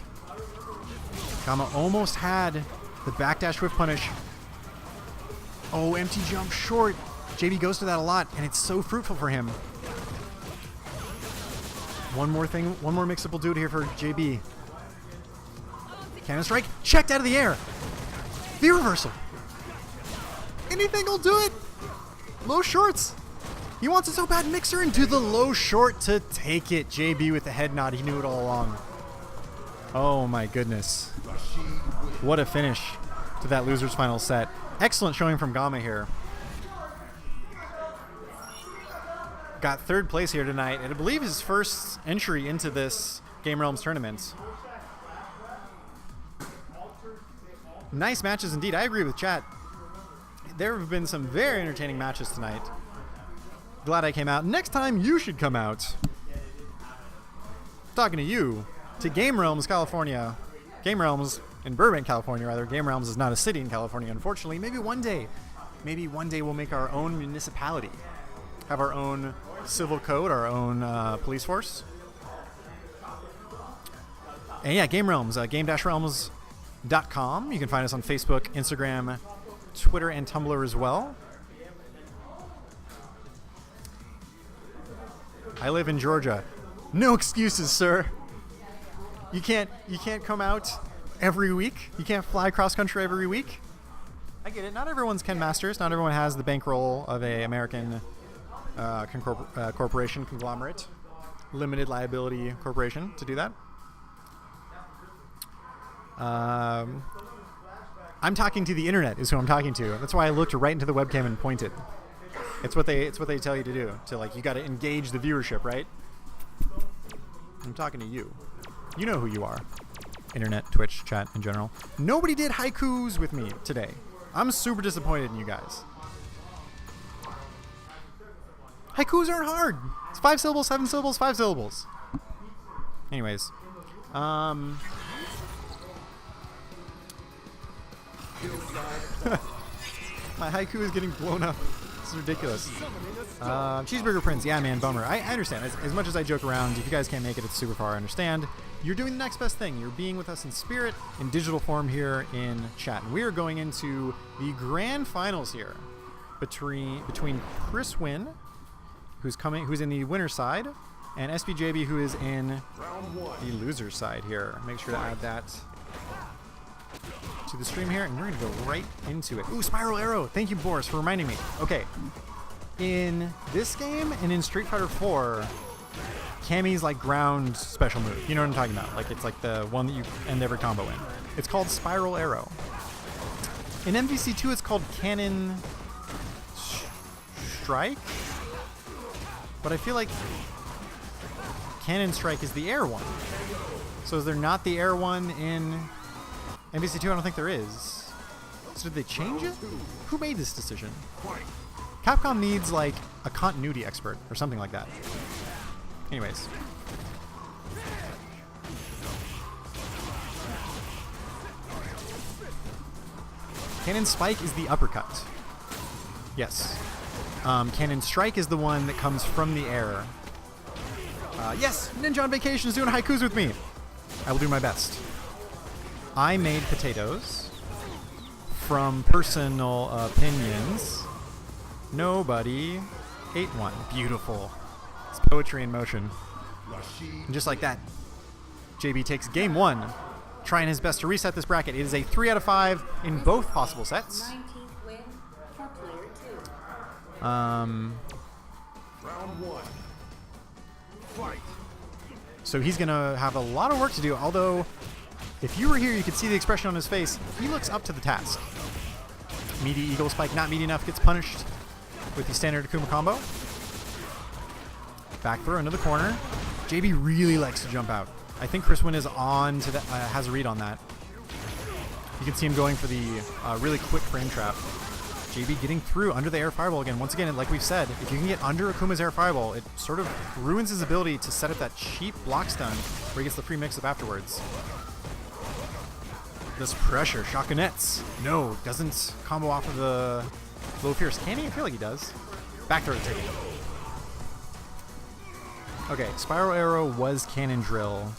Gamma almost had the backdash whiff punish. Oh, empty jump short. JB goes to that a lot, and it's so fruitful for him. One more thing, one more mix-up will do it here for JB. Cannon strike, checked out of the air. V-reversal. Anything will do it. Low shorts. He wants it so bad. Mixer into the low short to take it. JB with the head nod. He knew it all along. Oh my goodness. What a finish to that loser's final set. Excellent showing from Gamma here. Got third place here tonight, and I believe his first entry into this Game Realms tournament. Nice matches indeed. I agree with chat. There have been some very entertaining matches tonight. Glad I came out. Next time you should come out. Talking to you, to Game Realms, California. Game Realms in Burbank, California, rather. Game Realms is not a city in California, unfortunately. Maybe one day we'll make our own municipality. Have our own civil code, our own police force. And yeah, Game Realms, game-realms.com. You can find us on Facebook, Instagram, Twitter, and Tumblr as well. I live in Georgia. No excuses, sir. You can't come out every week. You can't fly cross country every week. I get it. Not everyone's Ken Masters. Not everyone has the bankroll of a American corporation, conglomerate, limited liability corporation to do that. I'm talking to the internet is who I'm talking to. That's why I looked right into the webcam and pointed. It's what they tell you to do. To like, you got to engage the viewership, right? I'm talking to you. You know who you are. Internet, Twitch, chat in general. Nobody did haikus with me today. I'm super disappointed in you guys. Haikus aren't hard. It's 5 syllables, 7 syllables, 5 syllables. Anyways, my haiku is getting blown up. This is ridiculous. Cheeseburger Prince, yeah, man, bummer. I understand. As much as I joke around, if you guys can't make it, it's super far. I understand. You're doing the next best thing. You're being with us in spirit, in digital form here in chat. And we are going into the grand finals here between Chris Wynn, who's in the winner's side, and SBJB, who is in the loser's side here. Make sure to add that to the stream here, and we're going to go right into it. Ooh, Spiral Arrow. Thank you, Boris, for reminding me. Okay. In this game and in Street Fighter 4, Cammy's like ground special move. You know what I'm talking about? Like, it's like the one that you end every combo in. It's called Spiral Arrow. In MVC2, it's called Cannon Strike. But I feel like Cannon Strike is the air one. So is there not the air one in MVC2? I don't think there is. So did they change it? Who made this decision? Capcom needs like a continuity expert or something like that. Anyways. Cannon Spike is the uppercut. Yes. Cannon Strike is the one that comes from the air. Yes! Ninja on Vacation is doing haikus with me! I will do my best. I made potatoes. From personal opinions, nobody ate one. Beautiful. It's poetry in motion. And just like that, JB takes game 1, trying his best to reset this bracket. It is a 3 out of 5 in both possible sets. 19th win for player 2. Round 1. Fight. So he's going to have a lot of work to do, although if you were here, you could see the expression on his face. He looks up to the task. Meaty Eagle Spike, not meaty enough, gets punished with the standard Akuma combo. Back throw into the corner. JB really likes to jump out. I think Chris Wynn is on to that, has a read on that. You can see him going for the really quick frame trap. JB getting through under the air fireball again. Once again, like we've said, if you can get under Akuma's air fireball, it sort of ruins his ability to set up that cheap block stun where he gets the free mix-up afterwards. This pressure, Shokunettes. No, doesn't combo off of the low fierce. Can he? I feel like he does. Back throw to take it. Okay, Spiral Arrow was Cannon Drill.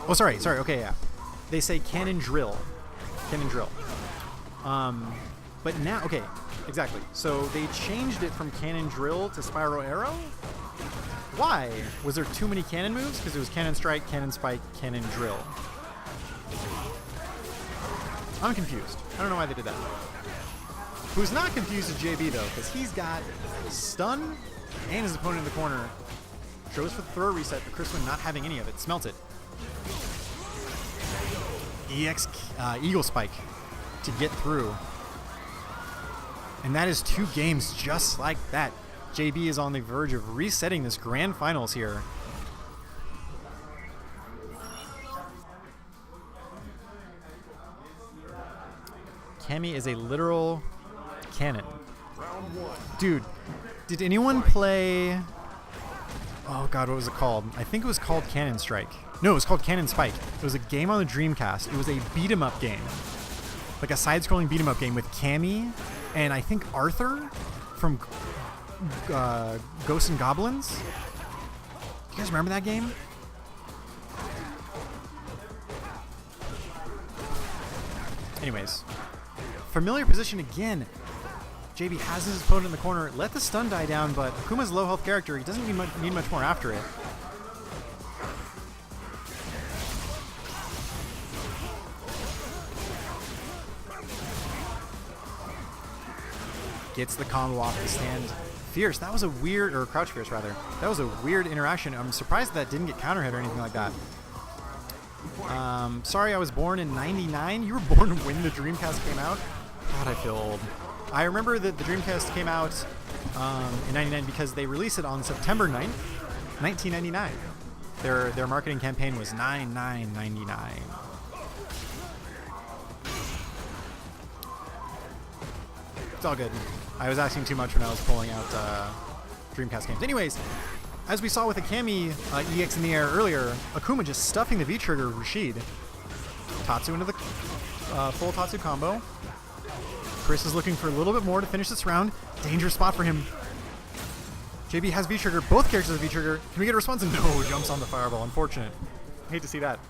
Oh, sorry, okay, yeah. They say Cannon Drill. Cannon Drill. But now, okay, exactly. So they changed it from Cannon Drill to Spiral Arrow? Why? Was there too many cannon moves? Because it was Cannon Strike, Cannon Spike, Cannon Drill. I'm confused. I don't know why they did that. Who's not confused is JB, though, because he's got stun and his opponent in the corner. Goes for the throw reset, but Chriswin not having any of it. Smelt it. Eagle Spike to get through. And that is 2 games just like that. JB is on the verge of resetting this grand finals here. Cammy is a literal cannon. Dude, did anyone play... Oh god, what was it called? I think it was called Cannon Strike. No, it was called Cannon Spike. It was a game on the Dreamcast. It was a beat-em-up game. Like a side-scrolling beat-em-up game with Cammy and I think Arthur from Ghosts and Goblins. You guys remember that game? Anyways. Familiar position again. JB has his opponent in the corner. Let the stun die down, but Akuma's a low health character. He doesn't need much more after it. Gets the combo off the stand. Fierce. That was a weird, or crouch fierce rather. That was a weird interaction. I'm surprised that didn't get counter hit or anything like that. Sorry, I was born in '99. You were born when the Dreamcast came out? God, I feel old. I remember that the Dreamcast came out in '99 because they released it on September 9th, 1999. Their marketing campaign was 9/9/99. It's all good. I was asking too much when I was pulling out Dreamcast games. Anyways, as we saw with the Cammy EX in the air earlier, Akuma just stuffing the V-trigger of Rashid. Tatsu into the full Tatsu combo. Chris is looking for a little bit more to finish this round. Dangerous spot for him. JB has V-trigger. Both characters have V-trigger. Can we get a response? No, jumps on the fireball. Unfortunate. Hate to see that.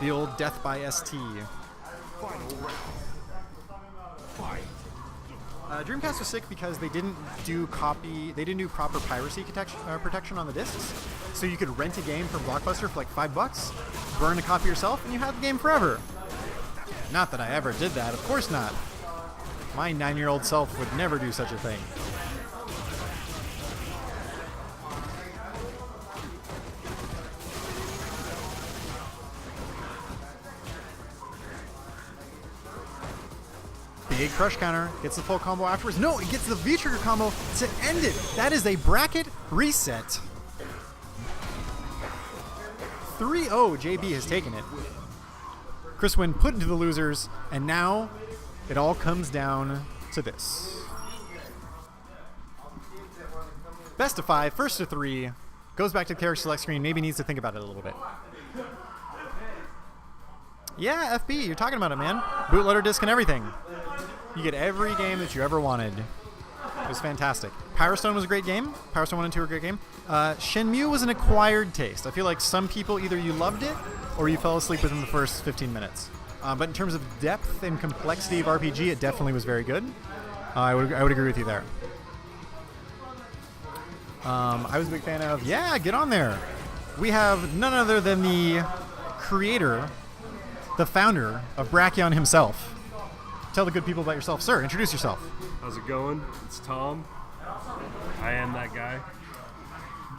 The old death by ST. Final round. Fight. Dreamcast was sick because they didn't do proper piracy protection on the discs. So you could rent a game from Blockbuster for like $5, burn a copy yourself, and you have the game forever. Not that I ever did that, of course not. My 9-year-old self would never do such a thing. Big crush counter, gets the full combo afterwards. No, it gets the V-trigger combo to end it. That is a bracket reset. 3-0, JB has taken it. Chris Wynn put into the losers, and now it all comes down to this. Best of 5, first to 3, goes back to the character select screen, maybe needs to think about it a little bit. Yeah, FB, you're talking about it, man. Bootloader disc and everything. You get every game that you ever wanted. It was fantastic. Power Stone was a great game. Power Stone 1 and 2 were a great game. Shenmue was an acquired taste. I feel like some people, either you loved it or you fell asleep within the first 15 minutes. But in terms of depth and complexity of RPG, it definitely was very good. I would agree with you there. I was a big fan of, yeah, get on there. We have none other than the creator, the founder of Brachion himself. Tell the good people about yourself. Sir, introduce yourself. How's it going? It's Tom. I am that guy.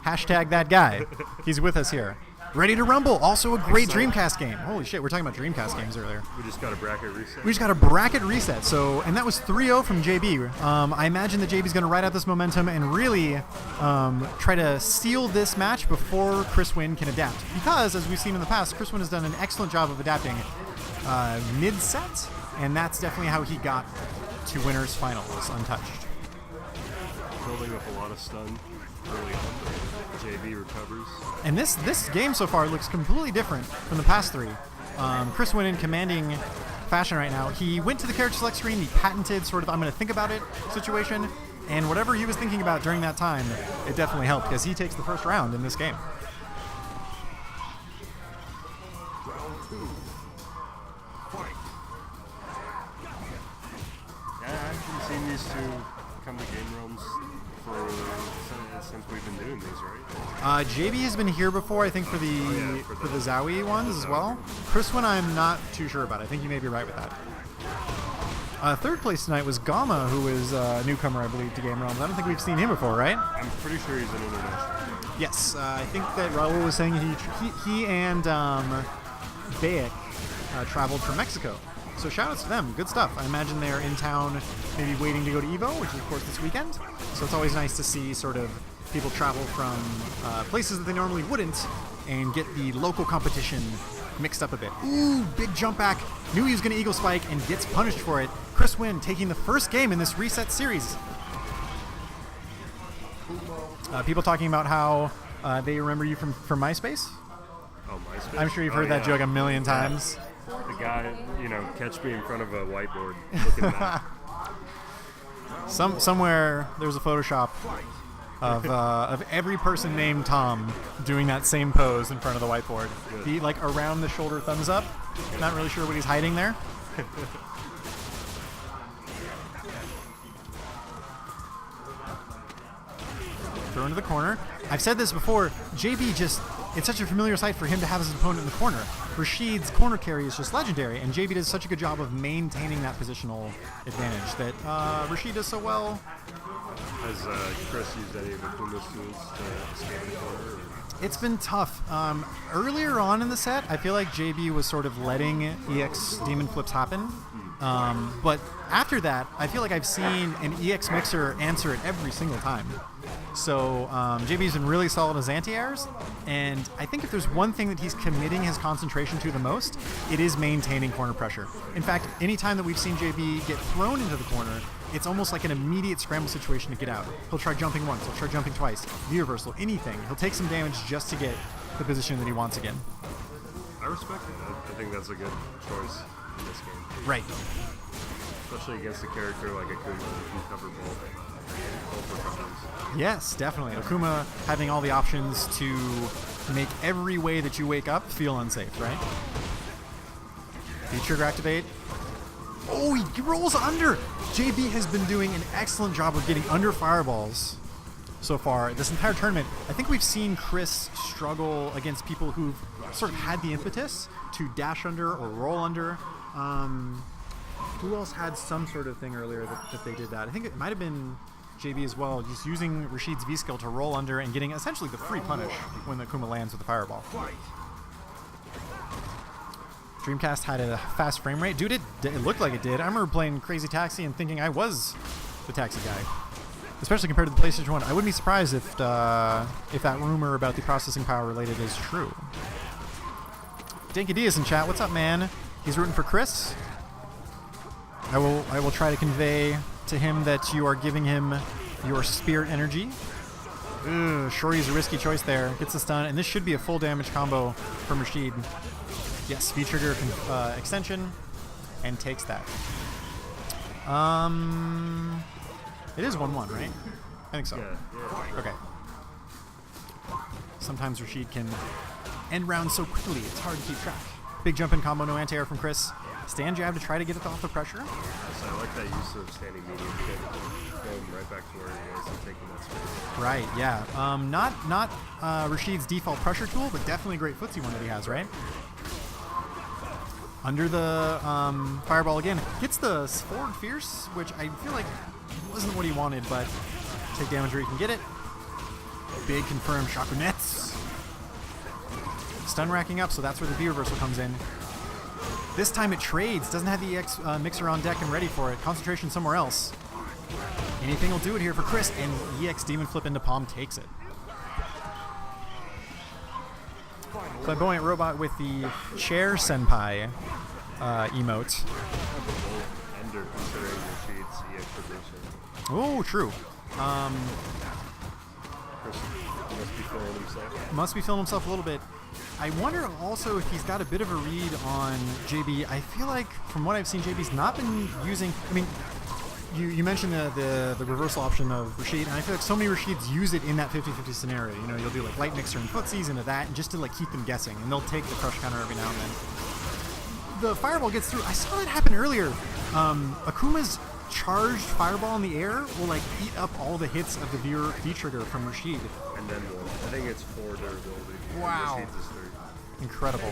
Hashtag that guy. He's with us here. Ready to Rumble, also a great Dreamcast game. Holy shit, we're talking about Dreamcast games earlier. We just got a bracket reset. We just got a bracket reset, and that was 3-0 from JB. I imagine that JB's going to ride out this momentum and really try to seal this match before Chris Wynn can adapt. Because, as we've seen in the past, Chris Wynn has done an excellent job of adapting mid-set, and that's definitely how he got to winners finals untouched. Building up a lot of stun early on. JB recovers. And this game so far looks completely different from the past 3. Chris Wynn in commanding fashion right now. He went to the character select screen, the patented sort of I'm going to think about it situation, and whatever he was thinking about during that time, it definitely helped because he takes the first round in this game. Round 2. Fight. Yeah, I've actually seen these two come to Game Realms since we've been doing these, right? JB has been here before, I think, for the Zowie ones as well. Chris Wynn, I'm not too sure about. I think you may be right with that. Third place tonight was Gama, who is a newcomer, I believe, to Game Realms. I don't think we've seen him before, right? I'm pretty sure he's an international. Yes, I think that Raul was saying he and Bayek traveled from Mexico. So shout-outs to them. Good stuff. I imagine they're in town maybe waiting to go to EVO, which is, of course, this weekend. So it's always nice to see sort of people travel from places that they normally wouldn't and get the local competition mixed up a bit. Ooh, big jump back. Knew he was going to Eagle Spike and gets punished for it. Chris Wynn taking the first game in this reset series. People talking about how they remember you from MySpace. Oh, MySpace? I'm sure you've heard that joke a million times. The guy, catch me in front of a whiteboard looking at Somewhere there's a Photoshop of every person named Tom doing that same pose in front of the whiteboard. The around the shoulder thumbs up. Not really sure what he's hiding there. Throw into the corner. I've said this before. JB it's such a familiar sight for him to have his opponent in the corner. Rashid's corner carry is just legendary, and JB does such a good job of maintaining that positional advantage that Rashid does so well. Has Chris used any of Akuma's tools to scan the corner? It's been tough. Earlier on in the set, I feel like JB was sort of letting EX demon flips happen. But after that, I feel like I've seen an EX mixer answer it every single time. So JB's been really solid as anti-airs, and I think if there's one thing that he's committing his concentration to the most, it is maintaining corner pressure. In fact, any time that we've seen JB get thrown into the corner, it's almost like an immediate scramble situation to get out. He'll try jumping once, he'll try jumping twice, V-reversal, anything. He'll take some damage just to get the position that he wants again. I respect it. I think that's a good choice in this game. Right. Especially against a character like Akuma who can cover both percussions. Yes, definitely. Akuma having all the options to make every way that you wake up feel unsafe, right? Trigger activate. Oh, he rolls under! JB has been doing an excellent job of getting under fireballs so far this entire tournament. I think we've seen Chris struggle against people who've sort of had the impetus to dash under or roll under. Who else had some sort of thing earlier that they did that? I think it might have been JB as well, just using Rashid's V-skill to roll under and getting essentially the free punish when the Akuma lands with the fireball. Dreamcast had a fast frame rate. Dude, it looked like it did. I remember playing Crazy Taxi and thinking I was the taxi guy. Especially compared to the PlayStation 1. I wouldn't be surprised if that rumor about the processing power related is true. Dinkadias in chat. What's up, man? He's rooting for Chris. I will try to convey to him that you are giving him your spirit energy. Ooh, Shorty's a risky choice there. Gets the stun, and this should be a full damage combo from Rashid. Yes, V-trigger extension, and takes that. It is 1-1, right? I think so. Yeah. Okay. Sometimes Rashid can end rounds so quickly, it's hard to keep track. Big jump in combo, no anti-air from Chris. Stand jab to try to get it off the pressure. So I like that use of standing medium kick, going right back to where he is and taking that space. Right, yeah. Not Rashid's default pressure tool, but definitely a great footsie one that he has, right? Under the fireball again. Gets the forward fierce, which I feel like wasn't what he wanted, but take damage where he can get it. Big confirmed chakra nets. Stun racking up, so that's where the V reversal comes in. This time it trades, doesn't have the EX mixer on deck and ready for it. Concentration somewhere else. Anything will do it here for Chris, and EX demon flip into palm takes it. Flamboyant robot with the chair senpai emote. Ender considering Rashid's EX position. Oh, true. Chris must be feeling himself. Must be feeling himself a little bit. I wonder also if he's got a bit of a read on JB. I feel like from what I've seen, JB's not been using. I mean, you mentioned the reversal option of Rashid, and I feel like so many Rashids use it in that 50-50 scenario. You know, you'll do like light mixer and footsies into that, and just to like keep them guessing, and they'll take the crush counter every now and then. The fireball gets through. I saw that happen earlier. Akuma's charged fireball in the air will like eat up all the hits of the V trigger from Rashid. And then one. I think it's 4 durability. Wow. Rashid's is 3. Incredible.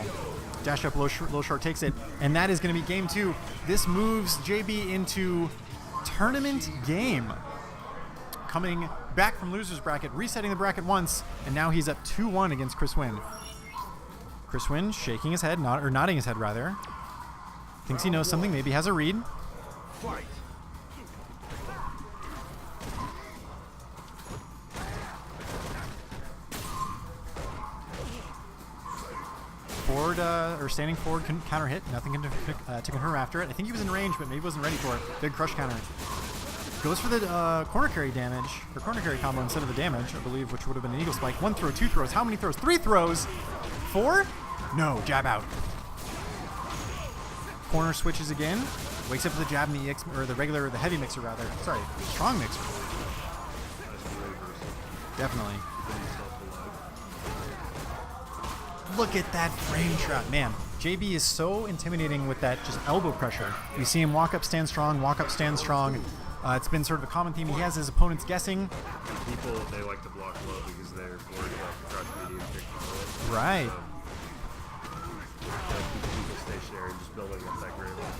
Dash up, low short takes it, and that is going to be game 2. This moves JB into tournament game. Coming back from loser's bracket, resetting the bracket once, and now he's up 2-1 against Chris Wynn. Chris Wynn shaking his head, nodding his head rather. Thinks he knows something, maybe has a read. Fight. Forward, or standing forward counter hit, nothing to confirm after it. I think he was in range, but maybe wasn't ready for it. Big crush counter. Goes for the corner carry damage, or corner carry combo instead of the damage, I believe, which would have been an eagle spike. 1 throw, 2 throws. How many throws? 3 throws. 4? No, jab out. Corner switches again. Wakes up with the jab in the EX, or the regular, the heavy mixer rather. Sorry, strong mixer. Definitely. Look at that frame trap. Man, JB is so intimidating with that just elbow pressure. We see him walk up, stand strong, walk up, stand strong. It's been sort of a common theme. He has his opponents guessing. People, they like to block low because they're worried about the crush medium kick combo. Right. People stationary and just building up that great one.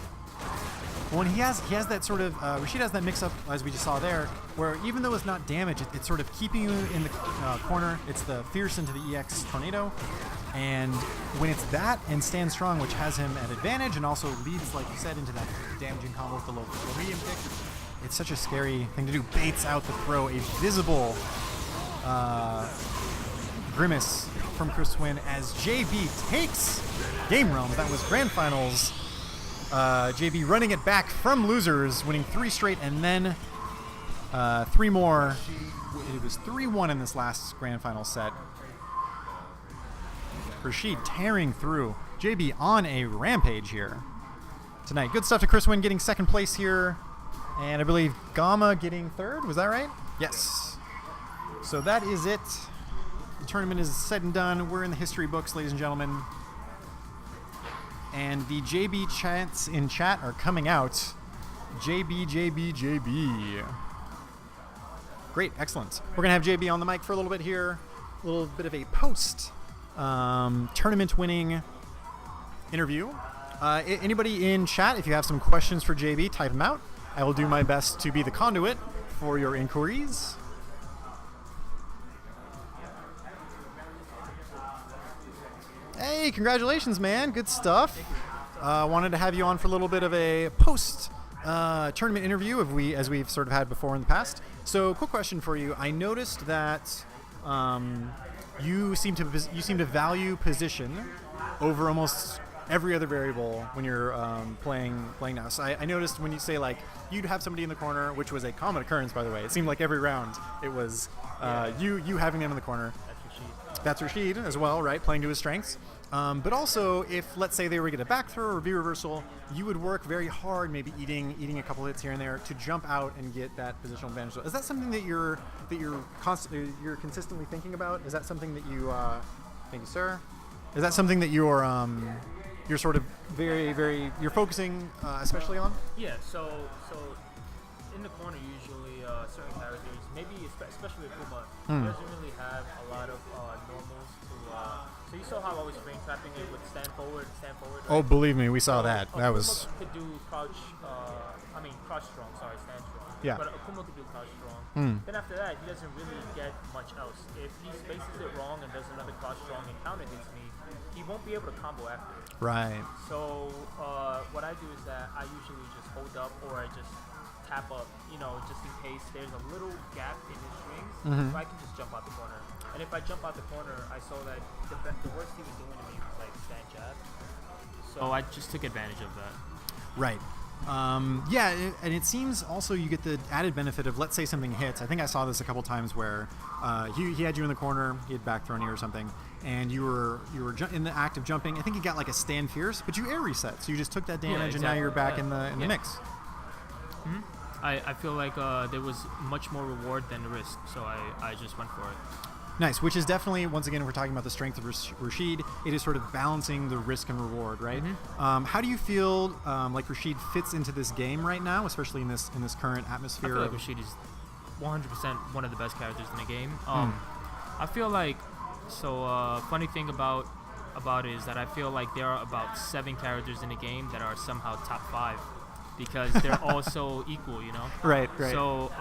Well, and he has that sort of, Rashid has that mix-up, as we just saw there, where even though it's not damage, it's sort of keeping you in the corner. It's the fierce into the EX tornado. And when it's that and stand strong, which has him at advantage and also leads, like you said, into that damaging combo with the low medium kick, it's such a scary thing to do. Baits out the throw, a visible grimace from Chris Wynn as JB takes Game Realms. That was Grand Finals. JB running it back from losers, winning 3 straight, and then 3 more. It was 3-1 in this last Grand Final set. Rashid tearing through. JB on a rampage here tonight. Good stuff to Chris Wynn getting 2nd place here. And I believe Gamma getting 3rd. Was that right? Yes. So that is it. The tournament is said and done. We're in the history books, ladies and gentlemen. And the JB chants in chat are coming out. JB, JB, JB. Great, excellent. We're going to have JB on the mic for a little bit here. A little bit of a post tournament winning interview. Anybody in chat, if you have some questions for JB, type them out. I will do my best to be the conduit for your inquiries. Hey, congratulations, man. Good stuff. Wanted to have you on for a little bit of a post tournament interview as we've sort of had before in the past. So, quick question for you. I noticed that you seem to value position over almost every other variable when you're playing now. So I noticed when you say like you'd have somebody in the corner, which was a common occurrence by the way. It seemed like every round it was you having them in the corner. That's Rashid as well, right? Playing to his strengths. But also, if let's say they were to get a back throw or V reversal, you would work very hard, maybe eating a couple hits here and there to jump out and get that positional advantage. So is that something that you're consistently thinking about? Is that something that you? Thank you, sir. Is that something that you're sort of you're focusing especially on? Yeah. So in the corner usually certain characters, maybe especially with Kuma, he doesn't really have a lot of normals to. So you saw how I was frame trapping it with stand forward. Right? Oh, believe me, we saw that. That was. Akuma could do crouch strong. Sorry, stand strong. Yeah. But Akuma could do crouch strong. Then after that, he doesn't really get much else. If he spaces it wrong and does another crouch strong and counter hits me, he won't be able to combo after it. Right. So what I do is that I usually just hold up or I just tap up, just in case there's a little gap in his strings, so I can just jump out the corner. And if I jump out the corner, I saw that the worst he was doing to me was like stand jab. So I just took advantage of that. Right. And it seems also you get the added benefit of, let's say something hits. I think I saw this a couple times where he had you in the corner, he had back thrown you or something, and you were in the act of jumping. I think you got like a stand fierce, but you air reset, so you just took that damage, and now you're back in the mix. I feel like there was much more reward than the risk, so I just went for it. Nice, which is definitely, once again, if we're talking about the strength of Rashid, it is sort of balancing the risk and reward, right? How do you feel like Rashid fits into this game right now, especially in this current atmosphere? I feel like Rashid is 100% one of the best characters in the game. I feel like, funny thing about it is that I feel like there are about 7 characters in the game that are somehow top 5. Because they're all so equal, Right. So,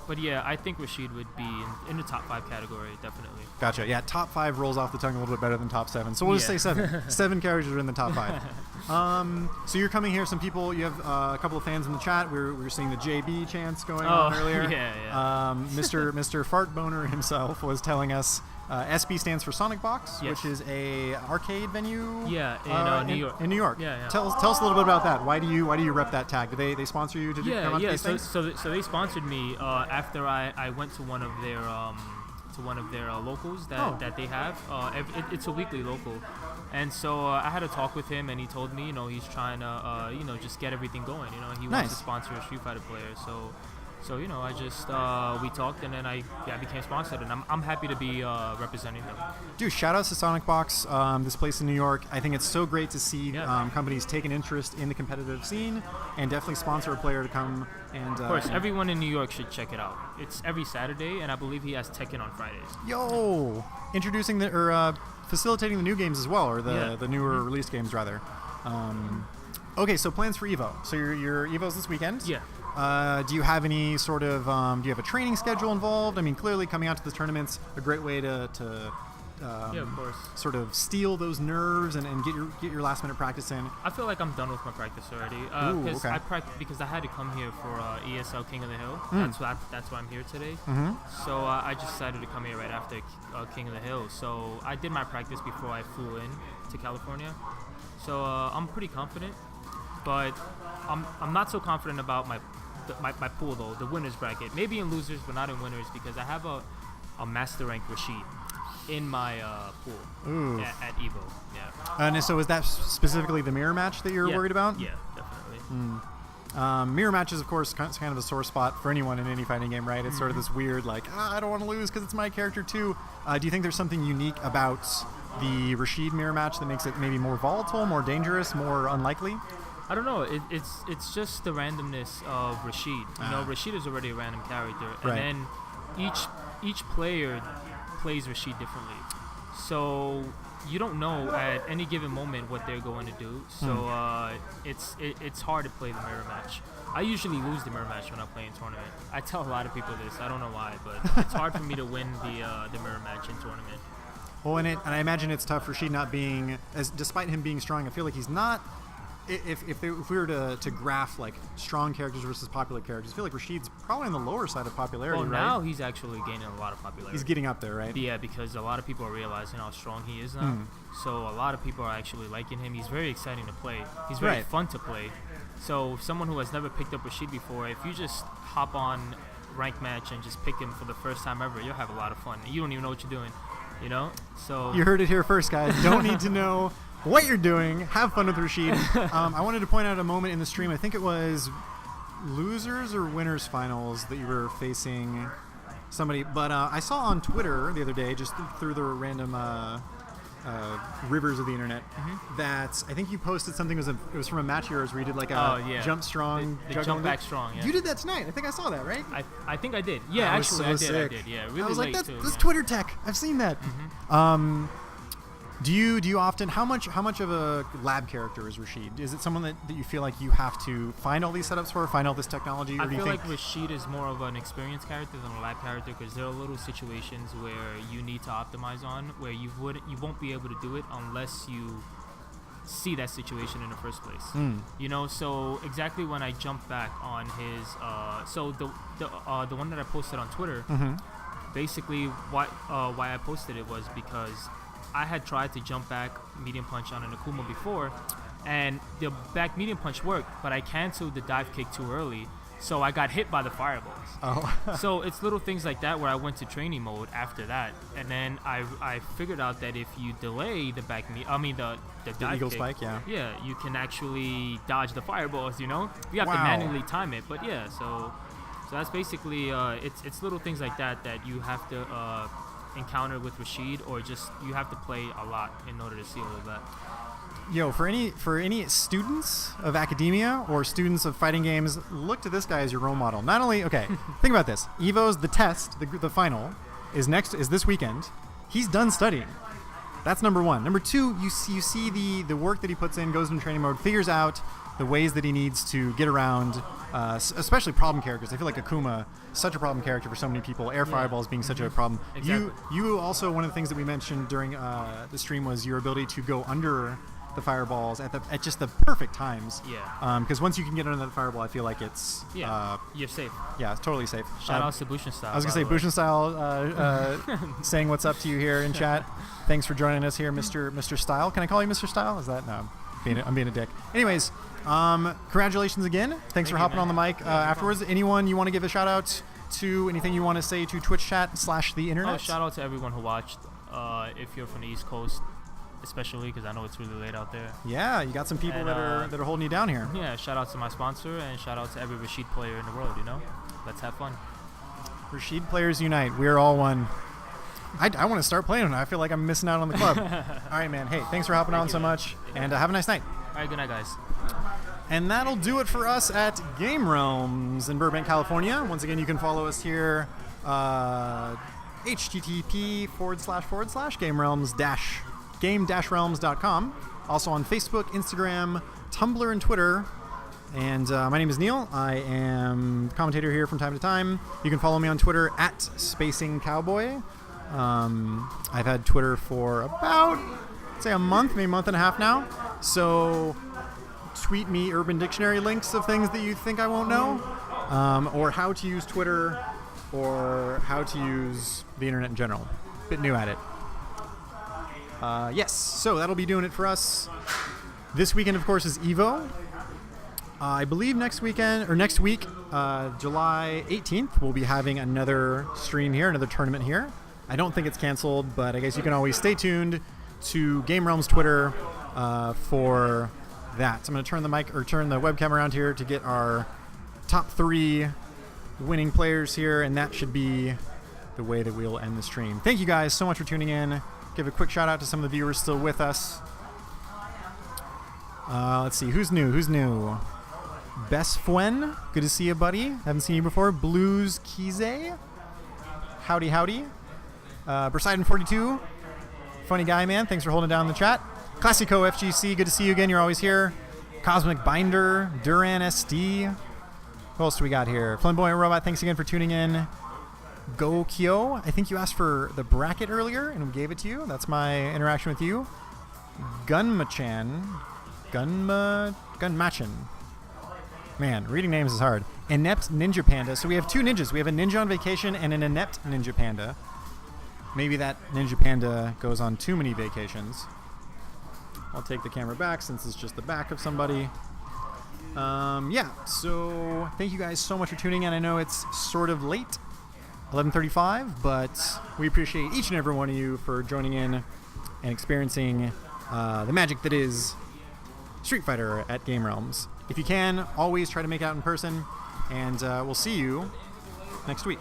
but yeah, I think Rashid would be in the top 5 category, definitely. Gotcha. Yeah, top 5 rolls off the tongue a little bit better than top 7. So we'll just say 7. 7 characters are in the top 5. So you're coming here. Some people, you have a couple of fans in the chat. We were seeing the JB chants going on earlier. Yeah. Mr. Fart Boner himself was telling us. SB stands for Sonic Box, Yes. which is a arcade venue. Yeah, in New York. In New York. Yeah. Tell us a little bit about that. Why do you rep that tag? Do they sponsor you to come out to these things? So they sponsored me after I went to one of their locals that they have. It's a weekly local, and so I had a talk with him, and he told me he's trying to just get everything going. He wants to sponsor a Street Fighter player. So I just we talked, and then I became sponsored, and I'm happy to be representing them. Dude, shout outs to Sonic Box, this place in New York. I think it's so great to see companies take an interest in the competitive scene and definitely sponsor a player to come and. Of course, everyone in New York should check it out. It's every Saturday, and I believe he has Tekken on Fridays. Yo, introducing facilitating the new games as well, or the newer released games rather. Okay, so plans for Evo. So your Evo's this weekend. Yeah. Do you have any sort of do you have a training schedule involved? I mean, clearly coming out to the tournament's a great way to of course. Sort of steel those nerves and get your last minute practice in. I feel like I'm done with my practice already. Because because I had to come here for ESL King of the Hill. That's why I'm here today. So I just decided to come here right after King of the Hill. So I did my practice before I flew in to California. So I'm pretty confident, but I'm not so confident about my pool though, the winners bracket. Maybe in losers, but not in winners, because I have a master rank Rashid in my pool at Evo. Yeah. And so is that specifically the mirror match that you're worried about? Yeah, definitely. Mirror match is, of course, kind of a sore spot for anyone in any fighting game, right? It's sort of this weird, like, I don't want to lose because it's my character too. Do you think there's something unique about the Rashid mirror match that makes it maybe more volatile, more dangerous, more unlikely? I don't know. It's just the randomness of Rashid. Rashid is already a random character, and then each player plays Rashid differently. So you don't know at any given moment what they're going to do. So it's hard to play the mirror match. I usually lose the mirror match when I play in tournament. I tell a lot of people this. I don't know why, but it's hard for me to win the mirror match in tournament. Well, and I imagine it's tough for Rashid not being, despite him being strong, I feel like he's not if we were to graph like strong characters versus popular characters, I feel like Rashid's probably on the lower side of popularity. Well, right? now he's actually gaining a lot of popularity. He's getting up there, right? Yeah, because a lot of people are realizing how strong he is now. So a lot of people are actually liking him. He's very exciting to play. He's very fun to play. So someone who has never picked up Rashid before, if you just hop on ranked match and just pick him for the first time ever, you'll have a lot of fun. You don't even know what you're doing, you know? So you heard it here first, guys. Don't need to know what you're doing. Have fun with Rashid. I wanted to point out a moment in the stream. I think it was losers or winners finals that you were facing somebody. But I saw on Twitter the other day, just through the random rivers of the internet, that I think you posted something. It was from a match of yours where you did like a jump strong, the jump back strong. Yeah. You did that tonight. I think I saw that, right? I think I did. Yeah, actually, I did. Yeah, really I was like, late too. that's Twitter tech. I've seen that. Do you often, how much of a lab character is Rashid? Is it someone that you feel like you have to find all these setups for, find all this technology? Or I do you feel think like Rashid is more of an experienced character than a lab character, because there are little situations where you need to optimize on, where you won't be able to do it unless you see that situation in the first place. You know, so exactly when I jumped back on his, so the one that I posted on Twitter, basically why I posted it was because I had tried to jump back medium punch on an Akuma before, and the back medium punch worked, but I canceled the dive kick too early, so I got hit by the fireballs. So it's little things like that where I went to training mode after that, and then I figured out that if you delay the the dive eagle kick, spike, yeah, you can actually dodge the fireballs. You know, you have to manually time it, but yeah, so that's basically it's little things like that you have to encounter with Rashid, or just you have to play a lot in order to see all of that. Yo, for any students of academia or students of fighting games, look to this guy as your role model. Not only, okay, think about this. Evo's the test, the final is this weekend. He's done studying. That's number one. Number two, you see the work that he puts in, goes into training mode, figures out the ways that he needs to get around, especially problem characters. I feel like Akuma, such a problem character for so many people. Air fireballs being such a problem. Exactly. You also, one of the things that we mentioned during the stream was your ability to go under the fireballs at just the perfect times. Yeah. Because once you can get under that fireball, I feel like it's you're safe. Yeah, it's totally safe. Shout out to Bushin Style. I was gonna say Bushin Style saying what's up to you here in chat. Thanks for joining us here, Mr. Style. Can I call you Mr. Style? Is that no? I'm being a dick. Anyways, congratulations again. Thanks for hopping on the mic afterwards. Anyone you want to give a shout out to? Anything you want to say to Twitch chat / the internet? Oh, shout out to everyone who watched. If you're from the East Coast, especially because I know it's really late out there. Yeah, you got some people that are holding you down here. Yeah, shout out to my sponsor, and shout out to every Rashid player in the world. You know, let's have fun. Rashid players unite. We're all one. I want to start playing it. I feel like I'm missing out on the club. All right, man. Hey, thanks for hopping on so much, and have a nice night. All right, good night, guys. And that'll do it for us at Game Realms in Burbank, California. Once again, you can follow us here, http://game-realms.com. Also on Facebook, Instagram, Tumblr, and Twitter. And my name is Neil. I am commentator here from time to time. You can follow me on Twitter at SpacingCowboy. I've had Twitter for about, say, a month, maybe a month and a half now. So tweet me Urban Dictionary links of things that you think I won't know, or how to use Twitter, or how to use the internet in general. Bit new at it. Yes, so that'll be doing it for us. This weekend, of course, is EVO. I believe next week, July 18th, we'll be having another stream here, another tournament here. I don't think it's canceled, but I guess you can always stay tuned to Game Realms Twitter for that. So I'm going to turn the webcam around here to get our top 3 winning players here, and that should be the way that we'll end the stream. Thank you guys so much for tuning in. Give a quick shout out to some of the viewers still with us. Let's see, who's new? Best Fuen, good to see you, buddy. Haven't seen you before. Blues Kize, howdy. Bersidon42, funny guy, man. Thanks for holding down the chat. Classico FGC, good to see you again. You're always here. Cosmic Binder, Duran SD. Who else do we got here? Flamboyant Robot, thanks again for tuning in. Go Kyo, I think you asked for the bracket earlier, and we gave it to you. That's my interaction with you. Gunmachan, Gunmachin. Man, reading names is hard. Inept Ninja Panda. So we have two ninjas. We have a ninja on vacation and an inept Ninja Panda. Maybe that Ninja Panda goes on too many vacations. I'll take the camera back since it's just the back of somebody. Yeah, so thank you guys so much for tuning in. I know it's sort of late, 11:35, but we appreciate each and every one of you for joining in and experiencing the magic that is Street Fighter at Game Realms. If you can, always try to make it out in person, and we'll see you next week.